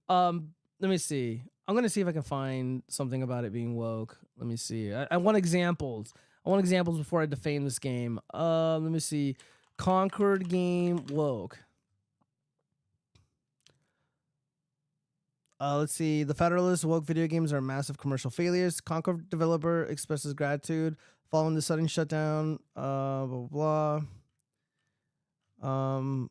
Let me see. I'm gonna see if I can find something about it being woke. Let me see. I want examples. I want examples before I defame this game. Let me see. Concord game woke. Let's see. The Federalist woke video games are massive commercial failures. Concord developer expresses gratitude following the sudden shutdown. Blah blah blah.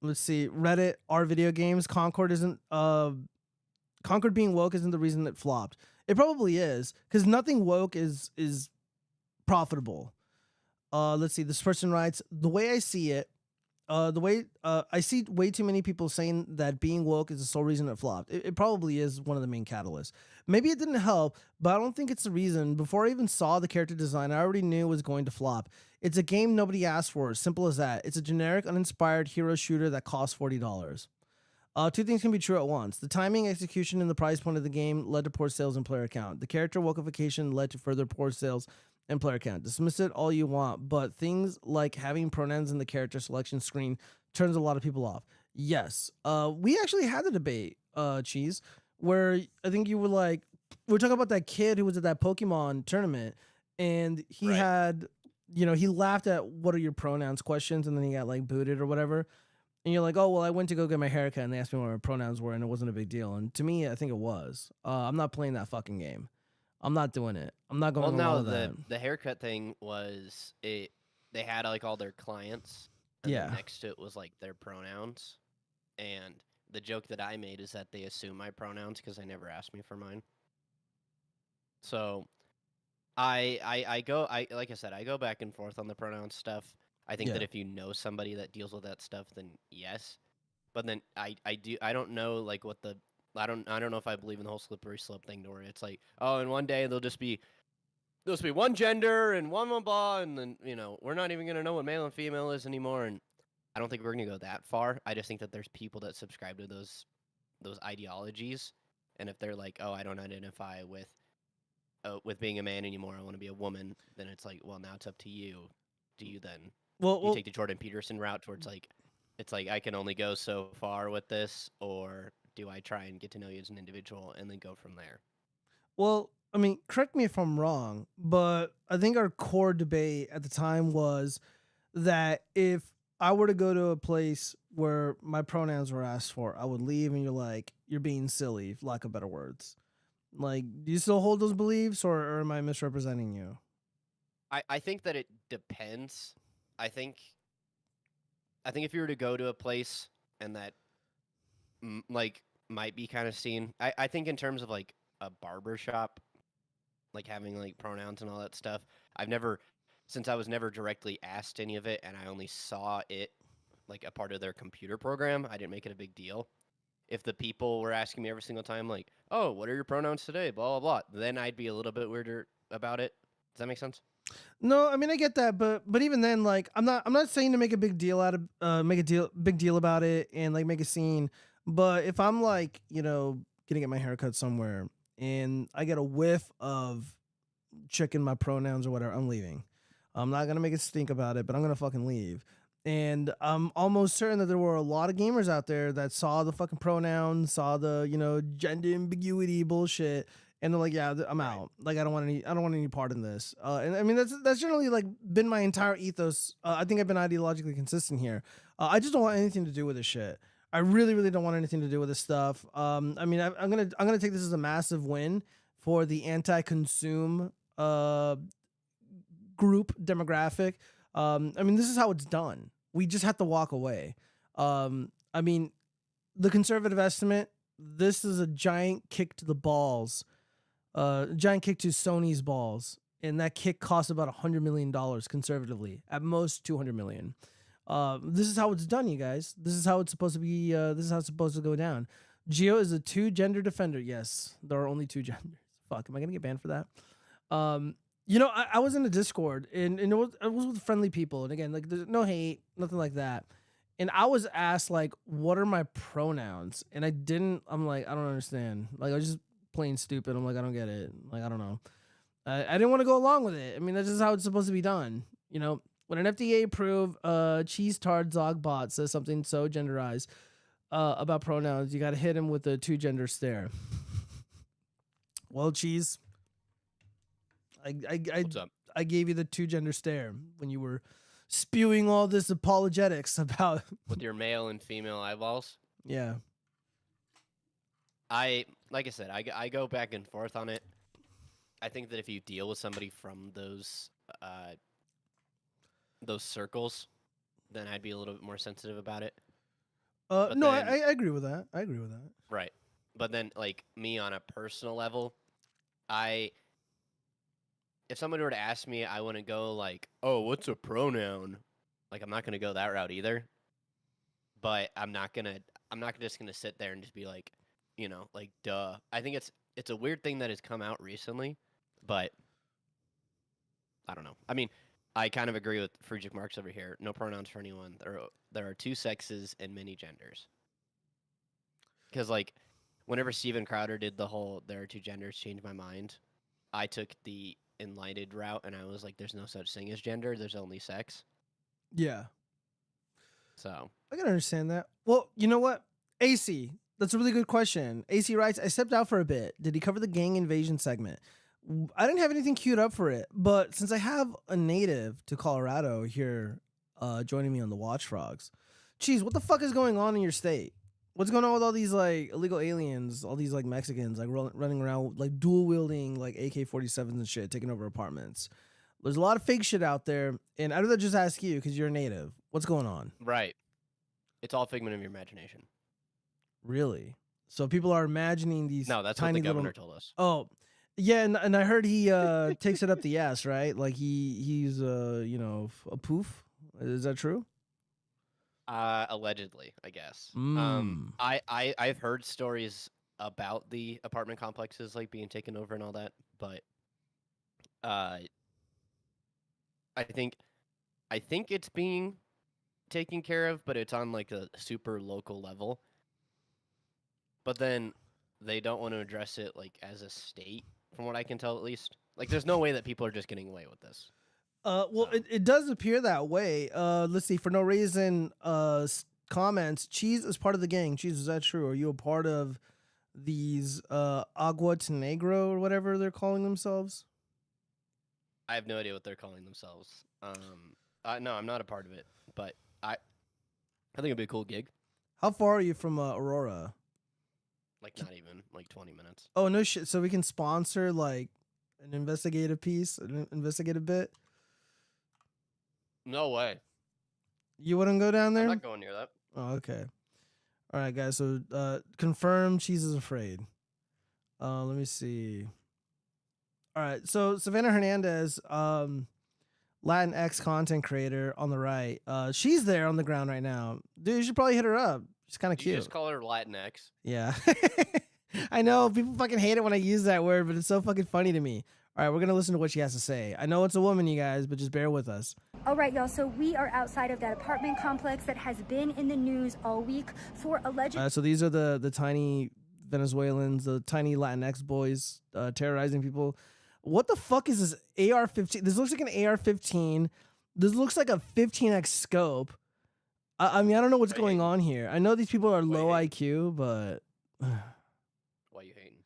Let's see. Reddit are video games. Concord isn't. Concord being woke isn't the reason it flopped. It probably is, because nothing woke is profitable. Let's see. This person writes, the way I see it, I see way too many people saying that being woke is the sole reason it flopped. It probably is one of the main catalysts. Maybe it didn't help, but I don't think it's the reason. Before I even saw the character design, I already knew it was going to flop. It's a game nobody asked for. Simple as that. It's a generic, uninspired hero shooter that costs $40. Two things can be true at once. The timing, execution, and the price point of the game led to poor sales and player count. The character wokeification led to further poor sales and player count. Dismiss it all you want, but things like having pronouns in the character selection screen turns a lot of people off. Yes. We actually had a debate, Cheese, where I think you were like, we were talking about that kid who was at that Pokemon tournament, and he had, he laughed at what are your pronouns questions, and then he got like booted or whatever. And you're like, oh, well, I went to go get my haircut, and they asked me what my pronouns were, and it wasn't a big deal. And to me, I think it was. I'm not playing that fucking game. I'm not doing it. I'm not going. Well, no, the haircut thing was it. They had like all their clients, and then next to it was like their pronouns. And the joke that I made is that they assume my pronouns because they never asked me for mine. So, I go like I said, I go back and forth on the pronoun stuff. I think that if you know somebody that deals with that stuff, then yes. But then I don't know like what the I don't know if I believe in the whole slippery slope thing where it's like, oh, and one day there'll just be one gender and one blah blah, and then we're not even gonna know what male and female is anymore. And I don't think we're gonna go that far. I just think that there's people that subscribe to those ideologies, and if they're like, oh, I don't identify with being a man anymore, I want to be a woman, then it's like, well, now it's up to you. Do you then? You take the Jordan Peterson route towards like, it's like I can only go so far with this, or do I try and get to know you as an individual and then go from there? Well, I mean, correct me if I'm wrong, but I think our core debate at the time was that if I were to go to a place where my pronouns were asked for, I would leave, and you're like, you're being silly, for lack of better words. Like, do you still hold those beliefs, or am I misrepresenting you? I think that it depends. I think if you were to go to a place and that like might be kind of seen. I think in terms of like a barber shop, like having like pronouns and all that stuff. Since I was never directly asked any of it, and I only saw it like a part of their computer program, I didn't make it a big deal. If the people were asking me every single time, like, "Oh, what are your pronouns today?" Blah blah blah, then I'd be a little bit weirder about it. Does that make sense? No, I mean I get that, but even then, like I'm not saying to make a big deal out of big deal about it and like make a scene. But if I'm like gonna get my hair cut somewhere and I get a whiff of checking my pronouns or whatever, I'm leaving. I'm not gonna make a stink about it, but I'm gonna fucking leave. And I'm almost certain that there were a lot of gamers out there that saw the fucking pronouns, saw the gender ambiguity bullshit, and they're like, "Yeah, I'm out. Like, I don't want any part in this." And I mean, that's generally like been my entire ethos. I think I've been ideologically consistent here. I just don't want anything to do with this shit. I really, really don't want anything to do with this stuff. I mean, I'm gonna take this as a massive win for the anti-consume group demographic. I mean, this is how it's done. We just have to walk away. I mean, the conservative estimate, this is a giant kick to the balls, giant kick to Sony's balls, and that kick costs about $100 million conservatively, at most $200 million. This is how it's done, you guys. This is how it's supposed to be. This is how it's supposed to go down. Geo is a 2-gender defender. Yes, there are only 2 genders. Fuck, am I gonna get banned for that? I was in a Discord and it was with friendly people, and again, like there's no hate, nothing like that. And I was asked like, "What are my pronouns?" And I'm like, I don't understand. Like I was just plain stupid. I'm like, I don't get it. Like I don't know. I didn't want to go along with it. I mean, that's just how it's supposed to be done. When an FDA approved cheese tard zog bot says something so genderized about pronouns, you got to hit him with a 2-gender stare. Well, cheese. What's up? I gave you the 2-gender stare when you were spewing all this apologetics about With your male and female eyeballs. Yeah. Like I said, I go back and forth on it. I think that if you deal with somebody from those circles, then I'd be a little bit more sensitive about it. No, I agree with that. I agree with that. Right. But then, like, me on a personal level, if somebody were to ask me, I wouldn't go like, "Oh, what's a pronoun?" Like, I'm not gonna go that route either. But I'm not just gonna sit there and just be like, like, duh. I think it's a weird thing that has come out recently, but I don't know. I mean, I kind of agree with Friedrich Marx over here. No pronouns for anyone. There are 2 sexes and many genders. Because like, whenever Steven Crowder did the whole "there are 2 genders" changed my mind, I took the enlightened route and I was like, there's no such thing as gender, there's only sex. Yeah. So I can understand that. Well, you know what? AC, that's a really good question. AC writes, I stepped out for a bit. Did he cover the gang invasion segment? I didn't have anything queued up for it, but since I have a native to Colorado here joining me on the watchfrogs, geez, what the fuck is going on in your state? What's going on with all these like illegal aliens, all these like Mexicans like running around like dual wielding like AK-47s and shit, taking over apartments? There's a lot of fake shit out there, and I'd rather just ask you because you're a native. What's going on? Right. It's all figment of your imagination. Really? So people are imagining these. No, that's tiny what the governor little... told us. Oh, yeah, and I heard he takes it up the ass, right? Like he's a poof. Is that true? Allegedly, I guess. I've heard stories about the apartment complexes like being taken over and all that, but I think it's being taken care of, but it's on like a super local level. But then they don't want to address it like as a state, from what I can tell at least. Like there's no way that people are just getting away with this. Well, it does appear that way. Let's see. For no reason, comments. Cheese is part of the gang. Cheese, is that true? Are you a part of these Agua Negro or whatever they're calling themselves? I have no idea what they're calling themselves. No, I'm not a part of it, but I think it'd be a cool gig. How far are you from Aurora? Like not even like 20 minutes. Oh no shit! So we can sponsor like an investigative piece, an investigative bit. No way. You wouldn't go down there? I'm not going near that. Oh, okay. All right, guys. So confirm Cheese is afraid. Let me see. All right. So Savannah Hernandez, Latinx content creator on the right. She's there on the ground right now. Dude, you should probably hit her up. She's kind of You cute. just call her Latinx. Yeah. I know people fucking hate it when I use that word, but it's so fucking funny to me. All right, we're going to listen to what she has to say. I know it's a woman, you guys, but just bear with us. All right, y'all. So we are outside of that apartment complex that has been in the news all week for alleged. So these are the tiny Venezuelans, the tiny Latinx boys terrorizing people. What the fuck is this AR-15? This looks like an AR-15. This looks like a 15x scope. I mean, I don't know what's going on here. I know these people are low IQ, but... Why you hating?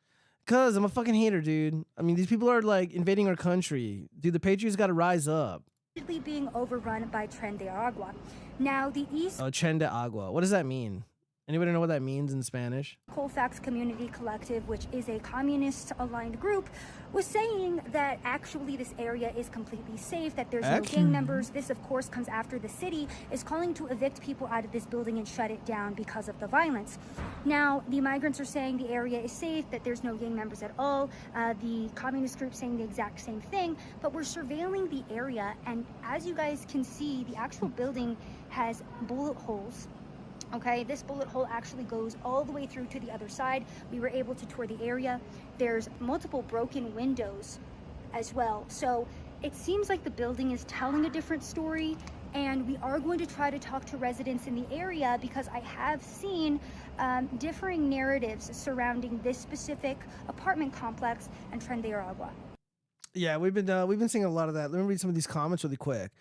Cause I'm a fucking hater, dude. I mean, these people are like invading our country. Dude, the Patriots got to rise up. Being overrun by Tren de Agua. Now, the East Oh, Tren de Agua. What does that mean? Anybody know what that means in Spanish? Colfax Community Collective, which is a communist-aligned group, was saying that actually this area is completely safe, that there's no gang members. This, of course, comes after the city is calling to evict people out of this building and shut it down because of the violence. Now, the migrants are saying the area is safe, that there's no gang members at all. The communist group saying the exact same thing, but we're surveilling the area, and as you guys can see, the actual building has bullet holes. Okay, this bullet hole actually goes all the way through to the other side. We were able to tour the area. There's multiple broken windows as well. So it seems like the building is telling a different story, and we are going to try to talk to residents in the area because I have seen differing narratives surrounding this specific apartment complex and Tren de Aragua. Yeah, we've been seeing a lot of that. Let me read some of these comments really quick.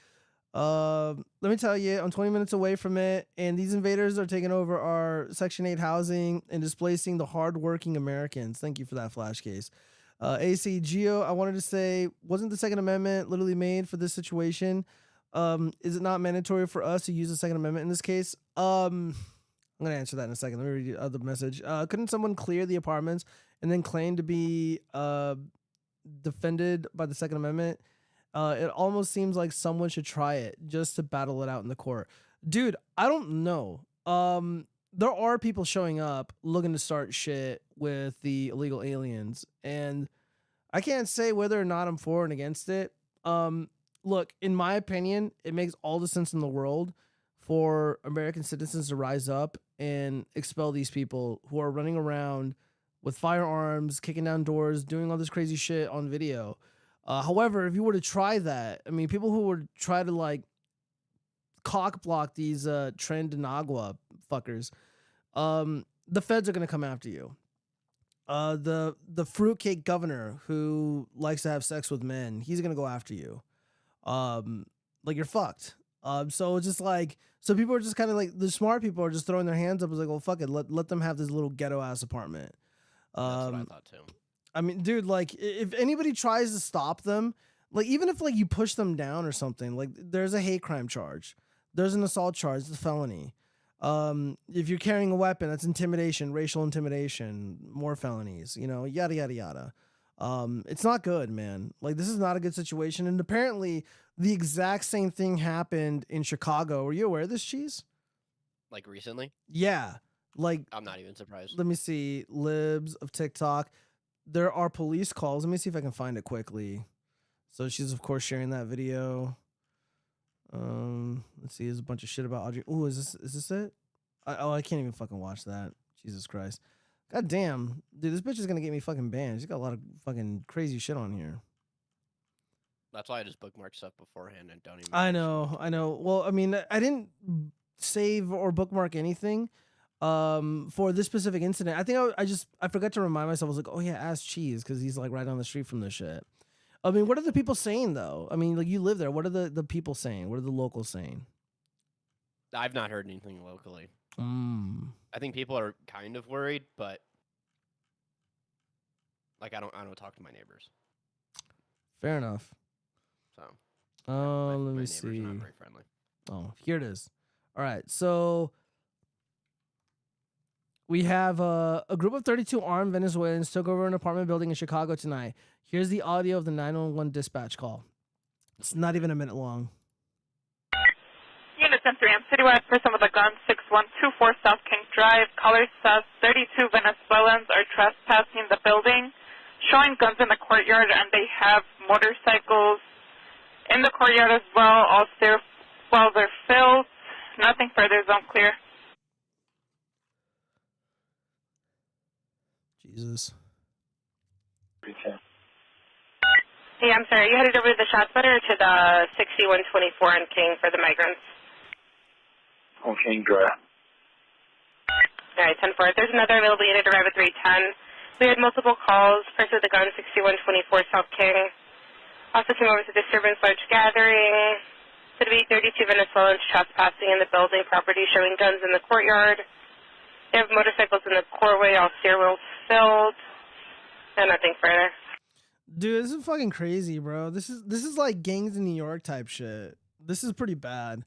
Let me tell you, I'm 20 minutes away from it, and these invaders are taking over our Section 8 housing and displacing the hardworking Americans. Thank you for that flash case. AC Geo, I wanted to say, wasn't the Second Amendment literally made for this situation? Is it not mandatory for us to use the Second Amendment in this case? I'm going to answer that in a second. Let me read the message. Couldn't someone clear the apartments and then claim to be defended by the Second Amendment? It almost seems like someone should try it just to battle it out in the court. Dude, I don't know. There are people showing up looking to start shit with the illegal aliens, and I can't say whether or not I'm for and against it. Look, in my opinion, it makes all the sense in the world for American citizens to rise up and expel these people who are running around with firearms, kicking down doors, doing all this crazy shit on video. However, if you were to try that, I mean, people who would try to like cock block these Tren de Agua fuckers, the feds are gonna come after you. The fruitcake governor who likes to have sex with men, he's gonna go after you. Like you're fucked. So it's just like, so people are just kind of like, the smart people are just throwing their hands up. It's like, well, fuck it, let them have this little ghetto ass apartment. That's what I thought too. I mean, dude, like, if anybody tries to stop them, like, even if, like, you push them down or something, like, there's a hate crime charge. There's an assault charge. It's a felony. If you're carrying a weapon, that's intimidation, racial intimidation, more felonies, you know, yada, yada, yada. It's not good, man. Like, this is not a good situation. And apparently, the exact same thing happened in Chicago. Were you aware of this, Cheese? Like, recently? Yeah. Like, I'm not even surprised. Let me see. Libs of TikTok. There are police calls. Let me see if I can find it quickly. So she's, of course, sharing that video. Let's see. There's a bunch of shit about Audrey. Oh, is this it? I can't even fucking watch that. Jesus Christ. God damn. Dude, this bitch is going to get me fucking banned. She's got a lot of fucking crazy shit on here. That's why I just bookmark stuff beforehand and don't even... I know. Well, I mean, I didn't save or bookmark anything. For this specific incident, I think I forgot to remind myself. I was like, oh yeah, ask Cheese, because he's like right down the street from this shit. I mean, what are the people saying though? I mean, like, you live there. What are the people saying? What are the locals saying? I've not heard anything locally. I think people are kind of worried, but like I don't talk to my neighbors. Fair enough. So, let me see. Not very friendly. Oh, here it is. All right, so we have a group of 32 armed Venezuelans took over an apartment building in Chicago tonight. Here's the audio of the 911 dispatch call. It's not even a minute long. unit 10-3, I'm citywide, person with a gun, 6124 South King Drive, caller says 32 Venezuelans are trespassing the building, showing guns in the courtyard, and they have motorcycles in the courtyard as well. All stairwells are filled. Nothing further, zone clear. Jesus. Hey, I'm sorry, you headed over to the shot spotter or to the 6124 on King for the migrants? On King Drive. All right, 10-4. There's another available unit arrive at 310. We had multiple calls. Person with the gun, 6124 South King. Also came over to disturbance large gathering. Said to be 32 Venezuelans trespassing in the building property, showing guns in the courtyard. They have motorcycles in the courtway, all stairwells filled. And nothing further. Dude, this is fucking crazy, bro. This is like gangs in New York type shit. This is pretty bad.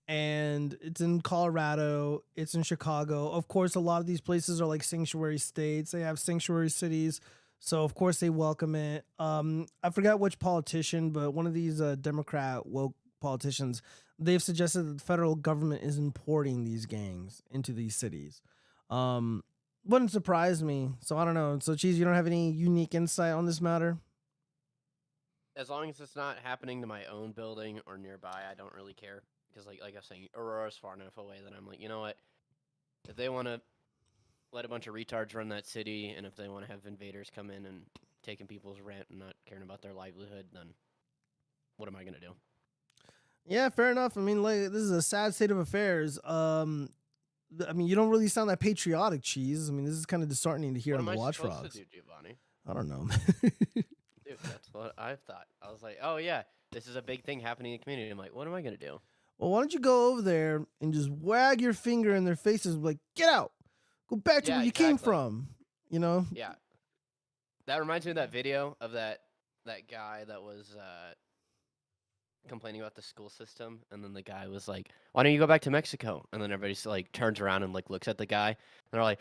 And it's in Colorado, it's in Chicago. Of course, a lot of these places are like sanctuary states. They have sanctuary cities. So of course they welcome it. I forgot which politician, but one of these Democrat woke politicians, they've suggested that the federal government is importing these gangs into these cities. Wouldn't surprise me. So I don't know. So Cheese, you don't have any unique insight on this matter? As long as it's not happening to my own building or nearby, I don't really care. Because like I was saying, Aurora's far enough away that I'm like, you know what? If they want to let a bunch of retards run that city, and if they want to have invaders come in and taking people's rent and not caring about their livelihood, then what am I going to do? Yeah, fair enough. I mean, like, this is a sad state of affairs. I mean, you don't really sound that patriotic, Cheese. I mean, this is kind of disheartening to hear on the watchfrogs. What am I supposed to do, Giovanni? I don't know. Dude, that's what I thought. I was like, oh yeah, this is a big thing happening in the community. I'm like, what am I going to do? Well, why don't you go over there and just wag your finger in their faces and be like, get out. Go back to where you came from. You know? Yeah. That reminds me of that video of that guy that was complaining about the school system, and then the guy was like, why don't you go back to Mexico? And then everybody like turns around and like looks at the guy, and they're like,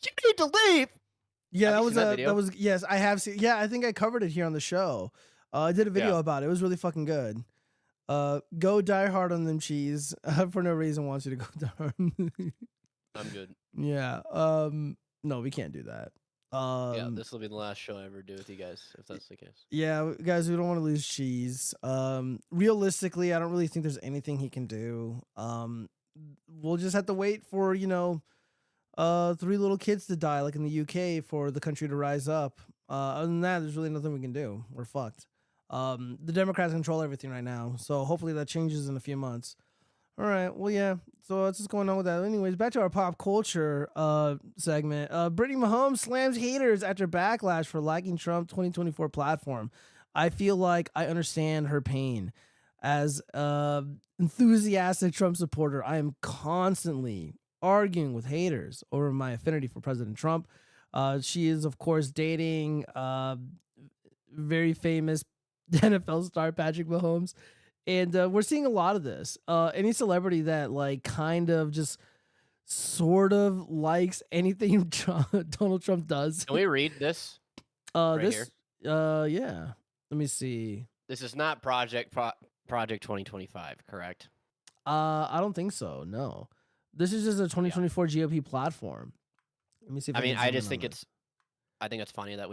you need to leave. Yeah, Have that you was seen that video? yes, I have seen. Yeah, I think I covered it here on the show. I did a video about it. It was really fucking good. Go die hard on them, Cheese. For no reason wants you to go down. I'm good. Yeah. No, we can't do that. Yeah, this will be the last show I ever do with you guys, if that's the case. Yeah, guys, we don't want to lose Cheese. Realistically, I don't really think there's anything he can do. We'll just have to wait for, 3 little kids to die, like in the UK, for the country to rise up. Other than that, there's really nothing we can do. We're fucked. The Democrats control everything right now, so hopefully that changes in a few months. All right, well, yeah, so that's what's going on with that. Anyways, back to our pop culture segment. Brittany Mahomes slams haters after backlash for liking Trump 2024 platform. I feel like I understand her pain. As enthusiastic Trump supporter, I am constantly arguing with haters over my affinity for President Trump. She is, of course, dating very famous NFL star Patrick Mahomes. And we're seeing a lot of this. Any celebrity that like kind of just sort of likes anything Donald Trump does. Can we read this? Here. Yeah. Let me see. This is not Project 2025, correct? I don't think so. No. This is just a 2024 GOP platform. Let me see if I just think I think it's funny that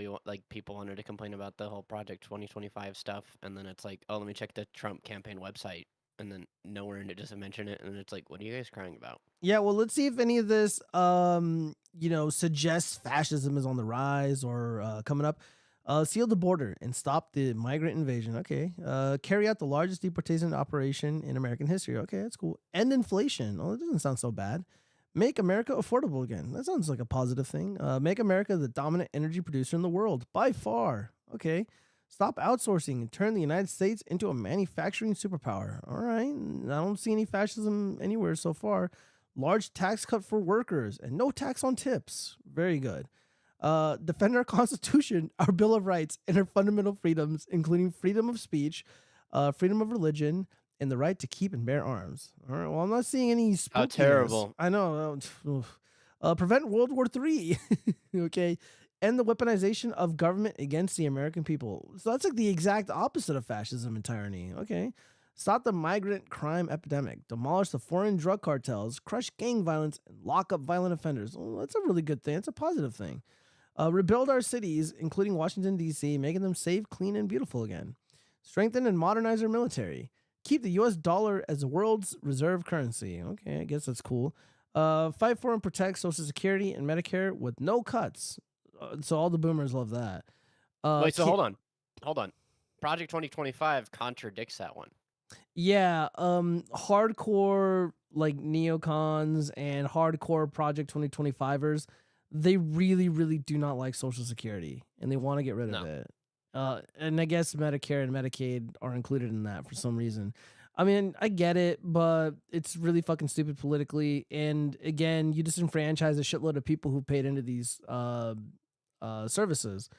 people wanted to complain about the whole Project 2025 stuff, and then it's like, oh, let me check the Trump campaign website, and then nowhere in it doesn't mention it, and it's like, what are you guys crying about? Yeah, well, let's see if any of this, suggests fascism is on the rise or coming up. Seal the border and stop the migrant invasion. Okay. Carry out the largest deportation operation in American history. Okay, that's cool. End inflation. Oh, it doesn't sound so bad. Make America affordable again. That sounds like a positive thing. Make America the dominant energy producer in the world by far. Okay. Stop outsourcing and turn the United States into a manufacturing superpower. All right. I don't see any fascism anywhere so far. Large tax cut for workers and no tax on tips. Very good. Defend our Constitution, our Bill of Rights, and our fundamental freedoms, including freedom of speech, freedom of religion, and the right to keep and bear arms. All right. Well, I'm not seeing any spookiness. How terrible. I know. Prevent World War III. Okay. End the weaponization of government against the American people. So that's like the exact opposite of fascism and tyranny. Okay. stop the migrant crime epidemic, demolish the foreign drug cartels, crush gang violence, and lock up violent offenders. Well, that's a really good thing. It's a positive thing. Rebuild our cities, including Washington, D.C., making them safe, clean, and beautiful again. Strengthen and modernize our military. Keep the U.S. dollar as the world's reserve currency. Okay, I guess that's cool. Fight for and protect Social Security and Medicare with no cuts. So all the boomers love that. Wait, so hold on. Project 2025 contradicts that one. Yeah, hardcore like neocons and hardcore Project 2025ers, they really, really do not like Social Security and they want to get rid of it. And I guess Medicare and Medicaid are included in that for some reason. I mean, I get it, but it's really fucking stupid politically. And again, you disenfranchise a shitload of people who paid into these services.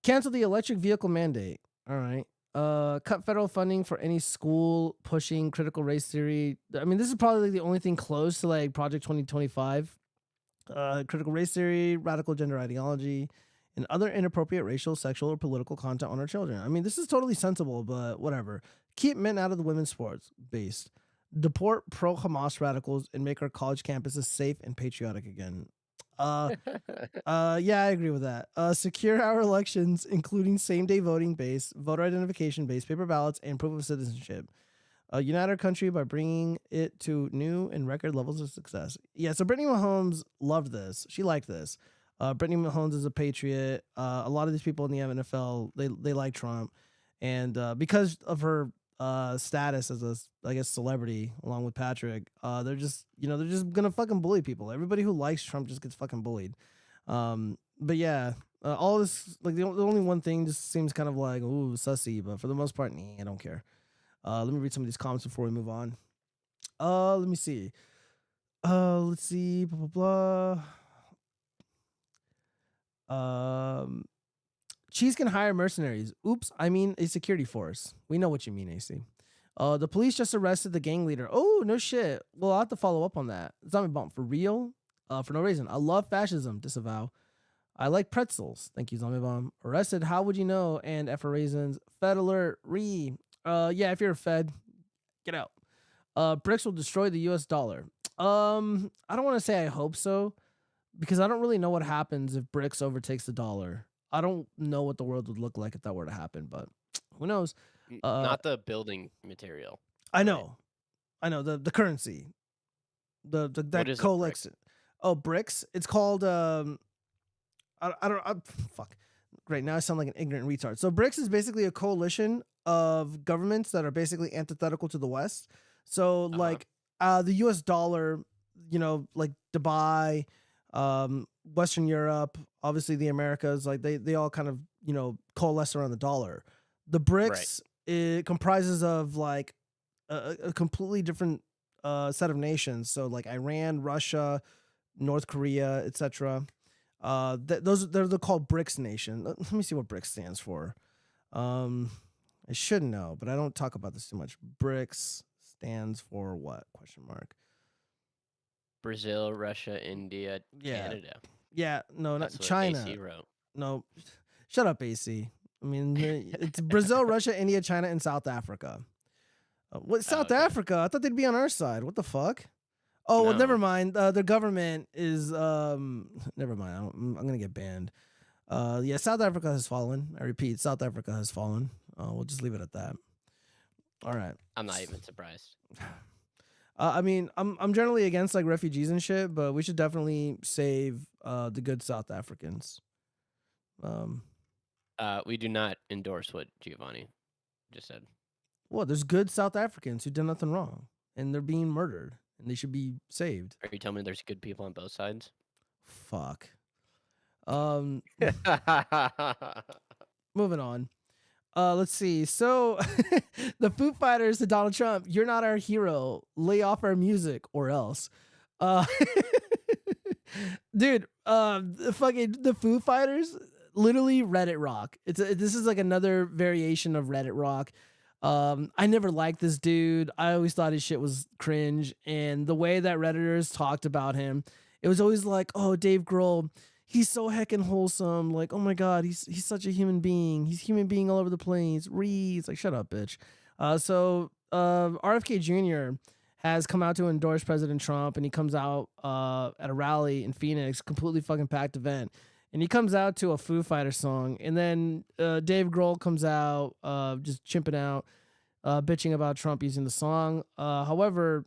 Cancel the electric vehicle mandate. All right. Cut federal funding for any school pushing critical race theory. I mean, this is probably like the only thing close to like Project 2025. Critical race theory, radical gender ideology, and other inappropriate racial, sexual, or political content on our children. I mean, this is totally sensible, but whatever. Keep men out of the women's sports based. Deport pro-Hamas radicals and make our college campuses safe and patriotic again. Yeah, I agree with that. Secure our elections, including same-day voting based, voter identification based, paper ballots, and proof of citizenship. Unite our country by bringing it to new and record levels of success. Yeah, so Brittany Mahomes loved this. She liked this. Brittany Mahomes is a patriot. A lot of these people in the NFL, they like Trump. And because of her status as a, I guess, celebrity, along with Patrick, they're just gonna fucking bully people. Everybody who likes Trump just gets fucking bullied. But yeah, all this, like the only one thing just seems kind of like, ooh, sussy, but for the most part, I don't care. Let me read some of these comments before we move on. Let me see. Let's see, blah, blah, blah. Cheese can hire mercenaries. Oops, I mean a security force. We know what you mean, AC. The police just arrested the gang leader. Oh, no shit. Well, I'll have to follow up on that. Zombie Bomb, for real? For no reason. I love fascism, disavow. I like pretzels. Thank you, Zombie Bomb. Arrested, how would you know? And F for raisins. Fed alert, yeah, if you're a Fed, get out. BRICS will destroy the US dollar. I don't want to say I hope so, because I don't really know what happens if BRICS overtakes the dollar. I don't know what the world would look like if that were to happen, but who knows? Not the building material. I know. The currency. That coalition. Oh, BRICS. It's called fuck. Great. Now I sound like an ignorant retard. So BRICS is basically a coalition of governments that are basically antithetical to the West. So like the US dollar, like Dubai, Western Europe, obviously the Americas, like they all kind of, coalesce around the dollar. The BRICS, it comprises of like a completely different set of nations. So like Iran, Russia, North Korea, etc. They're called BRICS nation. Let me see what BRICS stands for. I should know, but I don't talk about this too much. BRICS stands for what? Question mark. Brazil, Russia, India, Canada. Yeah, no, That's not what China. AC wrote. No, shut up, AC. I mean, it's Brazil, Russia, India, China, and South Africa. What South Africa? I thought they'd be on our side. What the fuck? Oh, well, never mind. Their government is never mind. I'm gonna get banned. Yeah, South Africa has fallen. I repeat, South Africa has fallen. We'll just leave it at that. All right. I'm not even surprised. I mean, I'm generally against like refugees and shit, but we should definitely save the good South Africans. We do not endorse what Giovanni just said. Well, there's good South Africans who did nothing wrong, and they're being murdered, and they should be saved. Are you telling me there's good people on both sides? Fuck. Moving on. Let's see. So the Foo Fighters to Donald Trump, you're not our hero. Lay off our music or else. Dude, the Foo Fighters, literally Reddit rock. This is like another variation of Reddit rock. I never liked this dude. I always thought his shit was cringe. And the way that Redditors talked about him, it was always like, oh, Dave Grohl, he's so heckin' wholesome. Like, oh my God, he's such a human being. He's a human being all over the place. It's like, shut up, bitch. RFK Jr. has come out to endorse President Trump, and he comes out at a rally in Phoenix, completely fucking packed event. And he comes out to a Foo Fighter song, and then Dave Grohl comes out just chimping out, bitching about Trump using the song. However,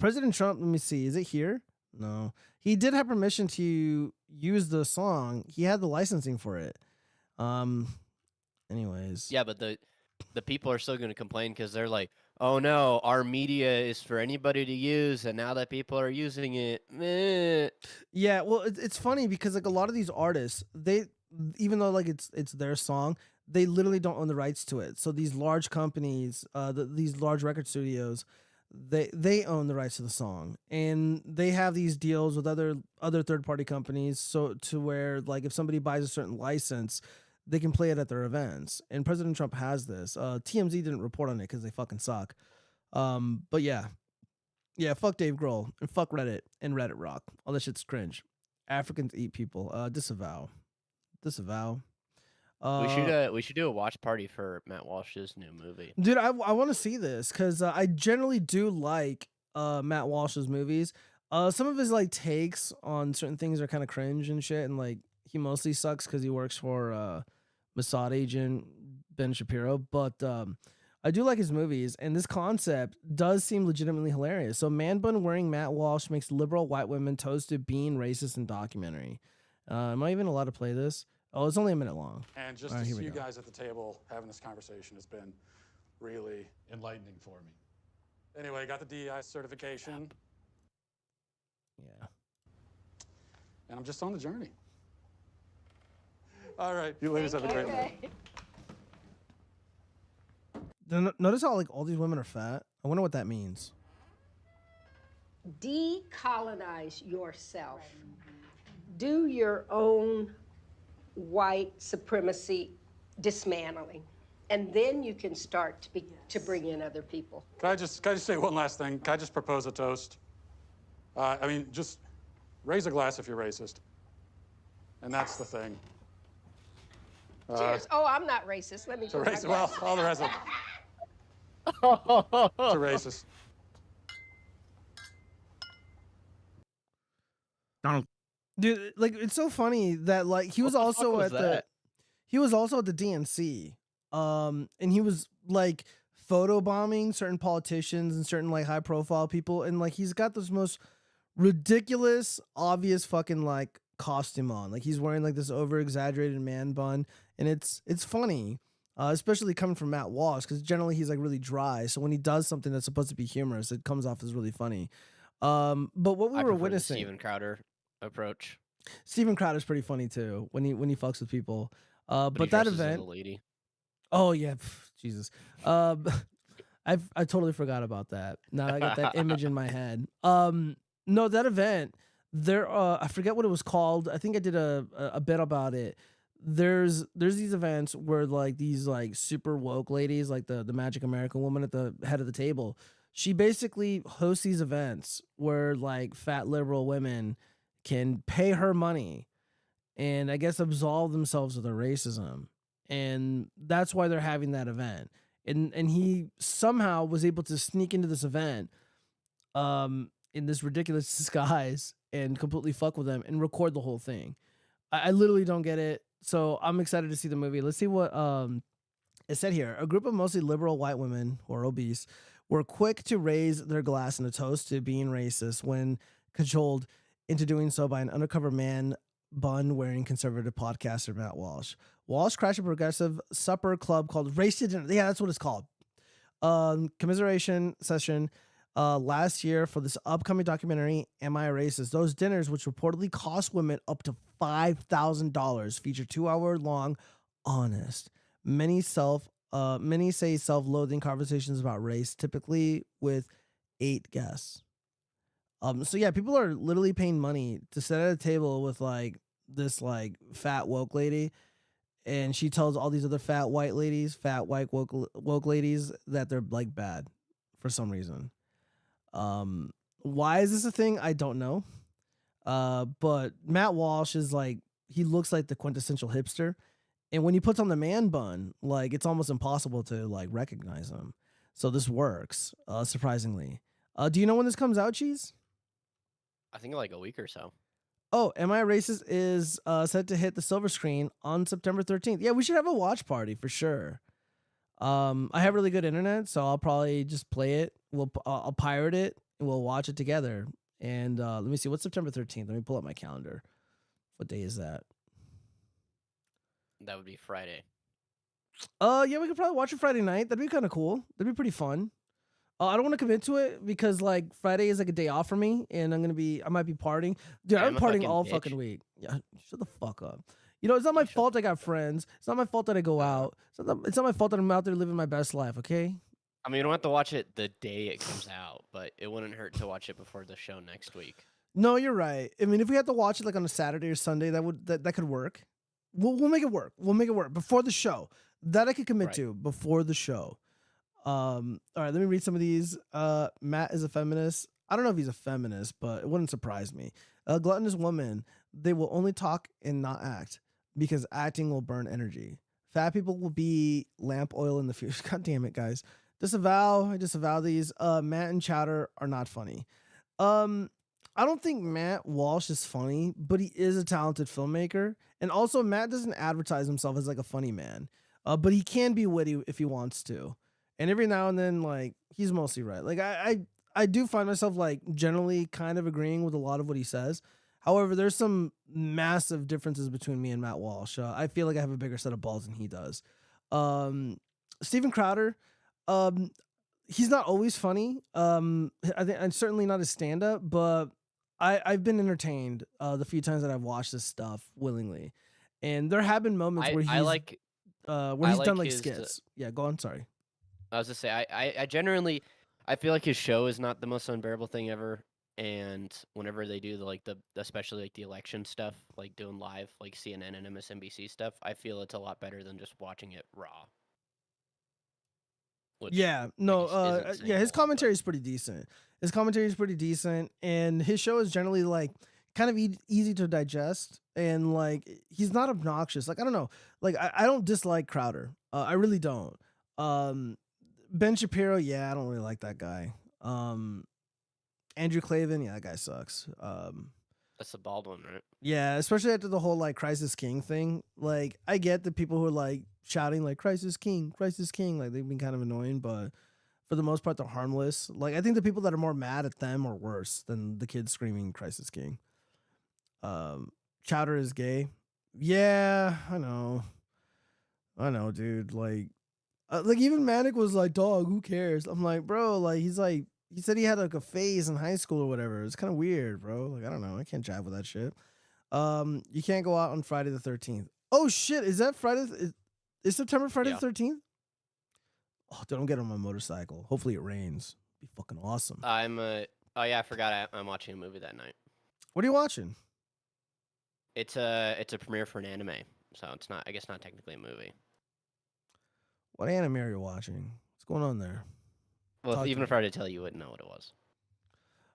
President Trump, let me see, is it here? No. He did have permission to use the song. He had the licensing for it. Anyways. Yeah, but the people are still going to complain because they're like, oh no, our media is for anybody to use, and now that people are using it, meh. Yeah, well, it's funny because like a lot of these artists, they, even though like it's their song, they literally don't own the rights to it. So these large companies, these large record studios, they own the rights to the song, and they have these deals with other third party companies. So to where like if somebody buys a certain license, they can play it at their events. And President Trump has this. TMZ didn't report on it because they fucking suck. But yeah, fuck Dave Grohl and fuck Reddit and Reddit rock. All that shit's cringe. Africans eat people. Disavow. We should do a watch party for Matt Walsh's new movie. Dude, I want to see this because I generally do like Matt Walsh's movies. Some of his like takes on certain things are kind of cringe and shit, and like he mostly sucks because he works for Mossad agent Ben Shapiro. But I do like his movies, and this concept does seem legitimately hilarious. So, man bun wearing Matt Walsh makes liberal white women toast to being racist in documentary. Am I even allowed to play this? Oh, it's only a minute long. And just to see you guys at the table having this conversation has been really enlightening for me. Anyway, got the DEI certification. Yeah. And I'm just on the journey. All right, you ladies have a great night. Notice how like all these women are fat? I wonder what that means. Decolonize yourself. Do your own white supremacy dismantling, and then you can start to bring in other people. Can I just say one last thing? Can I just propose a toast? I mean, just raise a glass if you're racist. And that's the thing. Cheers. Oh, I'm not racist. Let me To drink my racist, well, glass. all the rest of them. To racist. Donald. Dude, like it's so funny that like he was also at the DNC. And he was like photobombing certain politicians and certain like high profile people, and like he's got this most ridiculous, obvious fucking like costume on. Like he's wearing like this over exaggerated man bun, and it's funny. Especially coming from Matt Walsh, because generally he's like really dry. So when he does something that's supposed to be humorous, it comes off as really funny. But what we were witnessing, Steven Crowder approach. Steven Crowder's pretty funny too when he fucks with people. But he that dresses as event, a lady. oh yeah, Jesus. I totally forgot about that. Now I got that image in my head. No, that event, there I forget what it was called. I think I did a bit about it. There's these events where like these like super woke ladies, like the Magic American woman at the head of the table, she basically hosts these events where like fat liberal women can pay her money and I guess absolve themselves of their racism. And that's why they're having that event. And he somehow was able to sneak into this event in this ridiculous disguise and completely fuck with them and record the whole thing. I literally don't get it. So I'm excited to see the movie. Let's see what it said here. A group of mostly liberal white women who are obese were quick to raise their glass in a toast to being racist when cajoled into doing so by an undercover man bun wearing conservative podcaster Matt Walsh. Walsh crashed a progressive supper club called Race to Dinner. Yeah, that's what it's called. Commiseration session last year for this upcoming documentary, Am I Racist? Those dinners, which reportedly cost women up to $5,000, feature 2-hour-long, honest, many say self-loathing conversations about race, typically with 8 guests. So yeah, people are literally paying money to sit at a table with like this like fat woke lady, and she tells all these other fat white woke ladies that they're like bad for some reason. Why is this a thing? I don't know. But Matt Walsh is like, he looks like the quintessential hipster, And when he puts on the man bun, like it's almost impossible to like recognize him. So this works, surprisingly. Do you know when this comes out, Cheese? I think like a week or so. Oh, Am I a Racist is set to hit the silver screen on September 13th. Yeah, we should have a watch party for sure. I have really good internet, so I'll probably just play it. I'll pirate it and we'll watch it together. And let me see, what's September 13th? Let me pull up my calendar. What day is that? That would be Friday. Yeah, we could probably watch it Friday night. That'd be kind of cool. That'd be pretty fun. I don't want to commit to it because like Friday is like a day off for me, and I might be partying. Dude, I'm partying all fucking week. Yeah, shut the fuck up. You know, it's not my fault I got friends. It's not my fault that I go out. It's not my fault that I'm out there living my best life. Okay. I mean, you don't have to watch it the day it comes out, but it wouldn't hurt to watch it before the show next week. No, you're right. I mean, if we had to watch it like on a Saturday or Sunday, that could work. We'll make it work. We'll make it work before the show. That I could commit to before the show. All right, let me read some of these. Matt is a feminist. I don't know if he's a feminist, but it wouldn't surprise me. A gluttonous woman, they will only talk and not act because acting will burn energy. Fat people will be lamp oil in the future. God damn it, guys. I disavow these. Matt and Chowder are not funny. I don't think Matt Walsh is funny, but he is a talented filmmaker. And also, Matt doesn't advertise himself as like a funny man. But he can be witty if he wants to. And every now and then, like, he's mostly right. Like, I do find myself, like, generally kind of agreeing with a lot of what he says. However, there's some massive differences between me and Matt Walsh. I feel like I have a bigger set of balls than he does. Steven Crowder, he's not always funny. I think I'm certainly not a stand-up, but I've been entertained the few times that I've watched this stuff willingly. And there have been moments where he's done like skits. Yeah, go on. Sorry. I was to say, I generally, I feel like his show is not the most unbearable thing ever. And whenever they do especially like the election stuff, like doing live, like CNN and MSNBC stuff, I feel it's a lot better than just watching it raw. His commentary is pretty decent. And his show is generally like kind of easy to digest, and like he's not obnoxious. Like I don't know, like I don't dislike Crowder. I really don't. Ben Shapiro, yeah, I don't really like that guy. Andrew Clavin, yeah, that guy sucks. That's the Baldwin, right? Yeah, especially after the whole like Crisis King thing. Like I get the people who are like shouting like Crisis King, like they've been kind of annoying, but for the most part they're harmless. Like I think the people that are more mad at them are worse than the kids screaming Crisis King. Chowder is gay. Yeah, I know, dude. Like even Manic was like, dog, who cares? I'm like, bro, like he said he had like a phase in high school or whatever. It's kind of weird, bro. Like I don't know, I can't jive with that shit. You can't go out on Friday the 13th. Oh shit, is that Friday? Is September Friday the 13th? Oh, don't get on my motorcycle. Hopefully it rains. It'd be fucking awesome. Oh yeah, I forgot I'm watching a movie that night. What are you watching? It's a premiere for an anime, so it's not, I guess, not technically a movie. What anime are you watching? What's going on there? Well, even if I were to tell you, you wouldn't know what it was.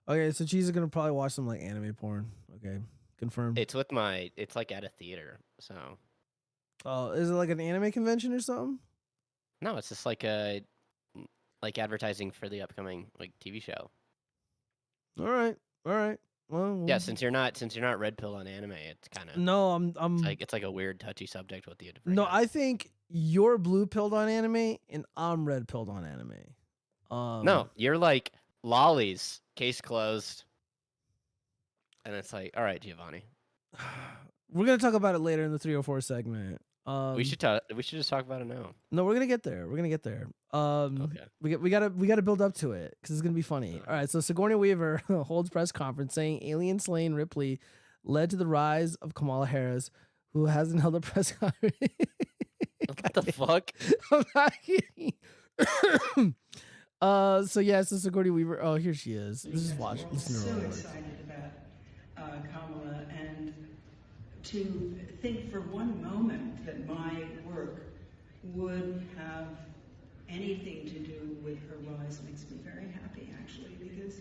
Okay, so Cheese is gonna probably watch some like anime porn. Okay, confirmed. It's like at a theater, so. Oh, is it like an anime convention or something? No, it's just like advertising for the upcoming like TV show. All right. Well, yeah, since you're not red pill on anime, it's kind of it's like a weird touchy subject with you. No, I think you're blue pilled on anime and I'm red pilled on anime. No, you're like lollies, case closed. And it's like, all right, Giovanni. We're gonna talk about it later in the 304 segment. We should just talk about it now. No, we're gonna get there. Okay. We gotta build up to it because it's gonna be funny. All right. So Sigourney Weaver holds press conference saying alien slaying Ripley led to the rise of Kamala Harris, who hasn't held a press conference. What the fuck? I'm not kidding. So Sigourney Weaver. Oh, here she is. Listen to her words. Excited about Kamala, and to think for one moment that my work would have anything to do with her rise makes me very happy, actually, because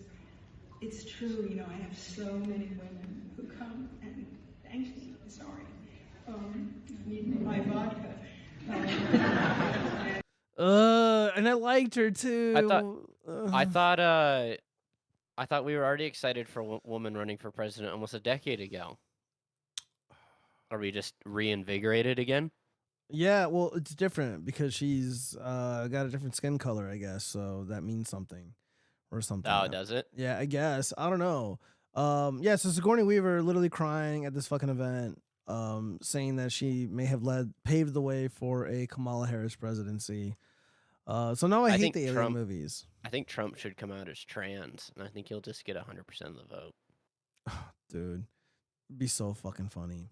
it's true. You know, I have so many women who come and thank me. Sorry, I need my vodka. And I liked her too. I thought we were already excited for a woman running for president almost a decade ago. Are we just reinvigorated again? Yeah, well, it's different because she's got a different skin color, I guess. So that means something or something. Oh, does it? Yeah, I guess. I don't know. Yeah, so Sigourney Weaver literally crying at this fucking event, saying that she may have paved the way for a Kamala Harris presidency. So now I hate think the alien Trump- movies. I think Trump should come out as trans, and I think he'll just get 100% of the vote. Dude, it'd be so fucking funny.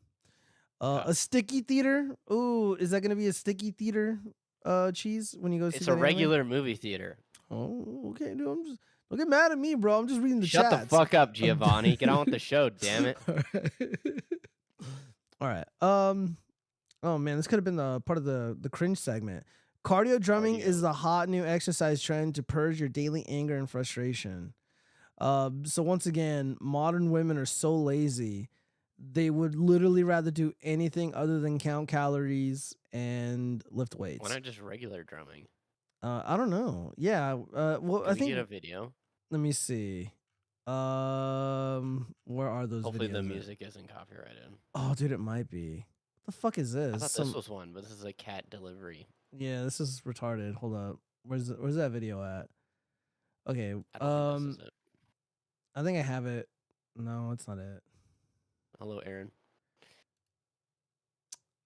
A sticky theater? Ooh, is that gonna be a sticky theater? Cheese when you go see It's that a anime? regular movie theater. Oh, okay, dude. Don't get mad at me, bro. I'm just reading the Shut chats. the fuck up, Giovanni. Get on with the show, damn it. All right. Oh man, this could have been the part of the cringe segment. Cardio drumming is the hot new exercise trend to purge your daily anger and frustration. So once again, modern women are so lazy. They would literally rather do anything other than count calories and lift weights. Why not just regular drumming? I don't know. Yeah. Well, Can I we think get a video? Let me see. Where are those Hopefully videos the at? music isn't copyrighted. Oh, dude, it might be. What the fuck is this? I thought this was one, but this is a cat delivery. Yeah, this is retarded. Hold up. Where's that video at? Okay. I don't think this is it. I think I have it. No, it's not it. Hello, Aaron.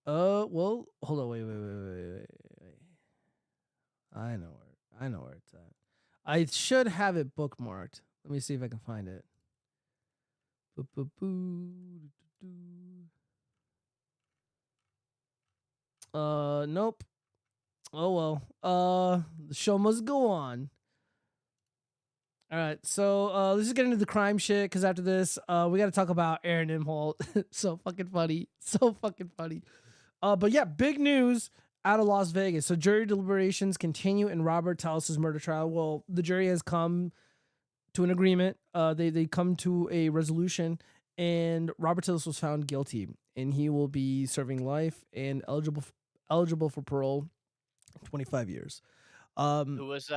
Well, hold on. Wait. I know where it's at. I should have it bookmarked. Let me see if I can find it. Nope. Oh well. The show must go on. All right, so let's just get into the crime shit, because after this, we got to talk about Aaron Imholt. So fucking funny. But yeah, big news out of Las Vegas. So jury deliberations continue in Robert Tellis' murder trial. Well, the jury has come to an agreement. They come to a resolution, and Robert Tellis was found guilty, and he will be serving life and eligible for parole, 25 years. Who was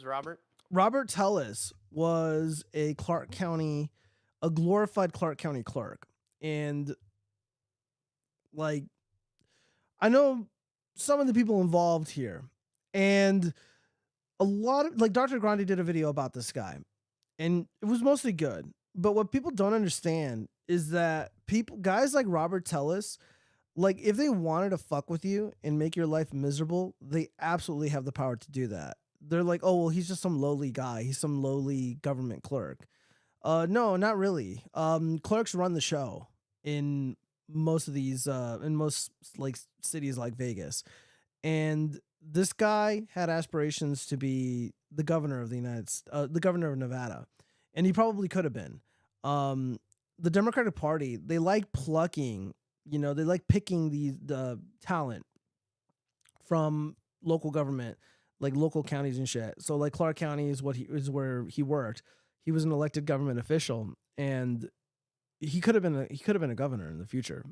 Robert? Robert Tellis was a glorified Clark County clerk. And like, I know some of the people involved here, and a lot of, like, Dr. Grandi did a video about this guy, and it was mostly good. But what people don't understand is that guys like Robert Tellis, like, if they wanted to fuck with you and make your life miserable, they absolutely have the power to do that. They're like, oh, well, he's just some lowly guy. He's some lowly government clerk. No, not really. Clerks run the show in most of these, in most like cities like Vegas. And this guy had aspirations to be the governor of the governor of Nevada. And he probably could have been. The Democratic Party, they like plucking, they like picking the talent from local government, like local counties and shit. So like Clark County is where he worked. He was an elected government official, and he could have been a governor in the future.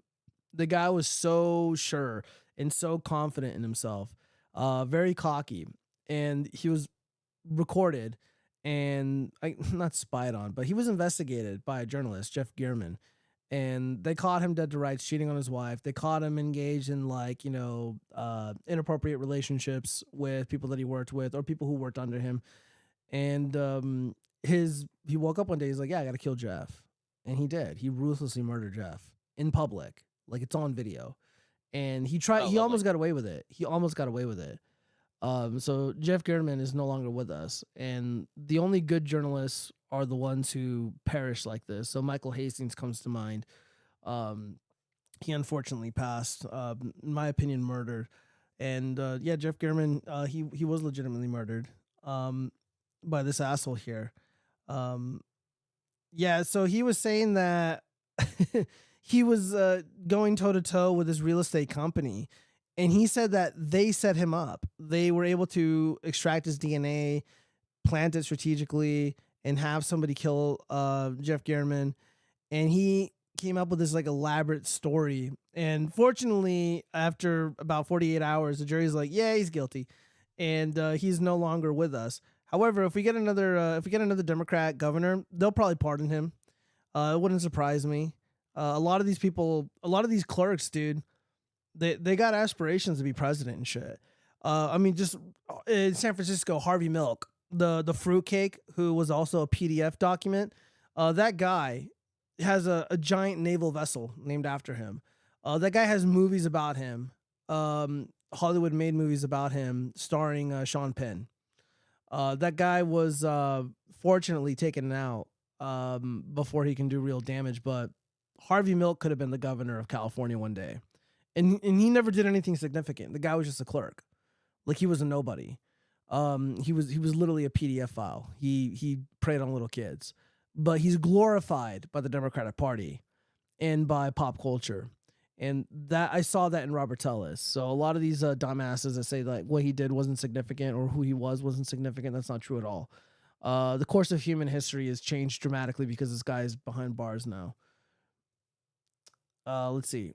The guy was so sure and so confident in himself, very cocky, and he was recorded and not spied on, but he was investigated by a journalist, Jeff Gehrman. And they caught him dead to rights, cheating on his wife. They caught him engaged in inappropriate relationships with people that he worked with or people who worked under him. And he woke up one day, he's like, yeah, I got to kill Jeff. And he did. He ruthlessly murdered Jeff in public. Like, it's on video. And he almost got away with it. So Jeff Gehrman is no longer with us. And the only good journalists are the ones who perish like this. So Michael Hastings comes to mind. He unfortunately passed, in my opinion, murdered. And Jeff Gehrman, he was legitimately murdered by this asshole here. So he was saying that he was going toe-to-toe with his real estate company. And he said that they set him up. They were able to extract his DNA, plant it strategically, and have somebody kill Jeff Gehrman. And he came up with this like elaborate story. And fortunately, after about 48 hours, the jury's like, yeah, he's guilty, and he's no longer with us. However, if we get another Democrat governor, they'll probably pardon him. It wouldn't surprise me. A lot of these people, a lot of these clerks, dude, they got aspirations to be president and shit. I mean, just in San Francisco, Harvey Milk, the fruitcake, who was also a PDF document. That guy has a giant naval vessel named after him. That guy has movies about him. Hollywood made movies about him, starring Sean Penn. That guy was fortunately taken out before he can do real damage. But Harvey Milk could have been the governor of California one day, and he never did anything significant. The guy was just a clerk, like he was a nobody. He was literally a PDF file. He preyed on little kids, but he's glorified by the Democratic Party and by pop culture. And that I saw that in Robert Tellis. So a lot of these dumbasses that say like what he did wasn't significant or who he wasn't significant, that's not true at all. The course of human history has changed dramatically because this guy is behind bars now. Let's see.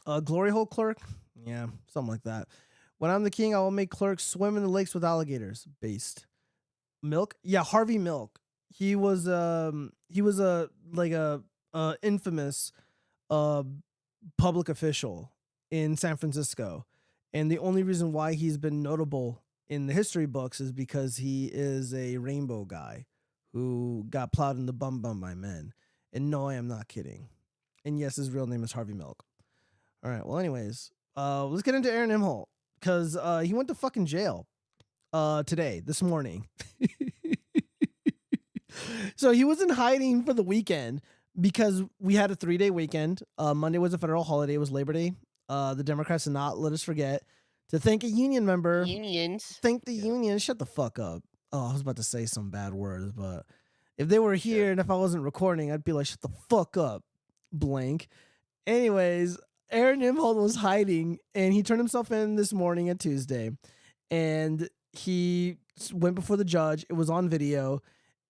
Glory hole clerk? Yeah, something like that. When I'm the king, I will make clerks swim in the lakes with alligators. Based. Milk? Yeah, Harvey Milk. He was a infamous public official in San Francisco. And the only reason why he's been notable in the history books is because he is a rainbow guy who got plowed in the bum by men. And no, I am not kidding. And yes, his real name is Harvey Milk. All right, well, anyways, let's get into Aaron Imholt, because he went to fucking jail this morning. So he was in hiding for the weekend because we had a 3-day weekend. Monday was a federal holiday. It was Labor Day. The Democrats did not let us forget to thank a union member. Unions. Thank the union. Shut the fuck up. Oh, I was about to say some bad words, but if they were here and if I wasn't recording, I'd be like, shut the fuck up, blank. Anyways, Aaron Imholt was hiding, and he turned himself in this morning at Tuesday, and he went before the judge. It was on video,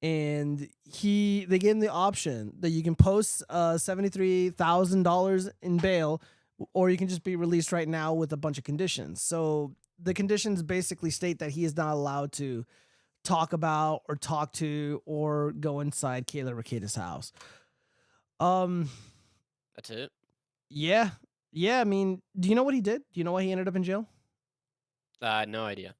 and they gave him the option that you can post $73,000 in bail, or you can just be released right now with a bunch of conditions. So the conditions basically state that he is not allowed to talk about or talk to or go inside Kayla Ricketa's house. That's it? Yeah. I mean, do you know what he did? Do you know why he ended up in jail? No idea.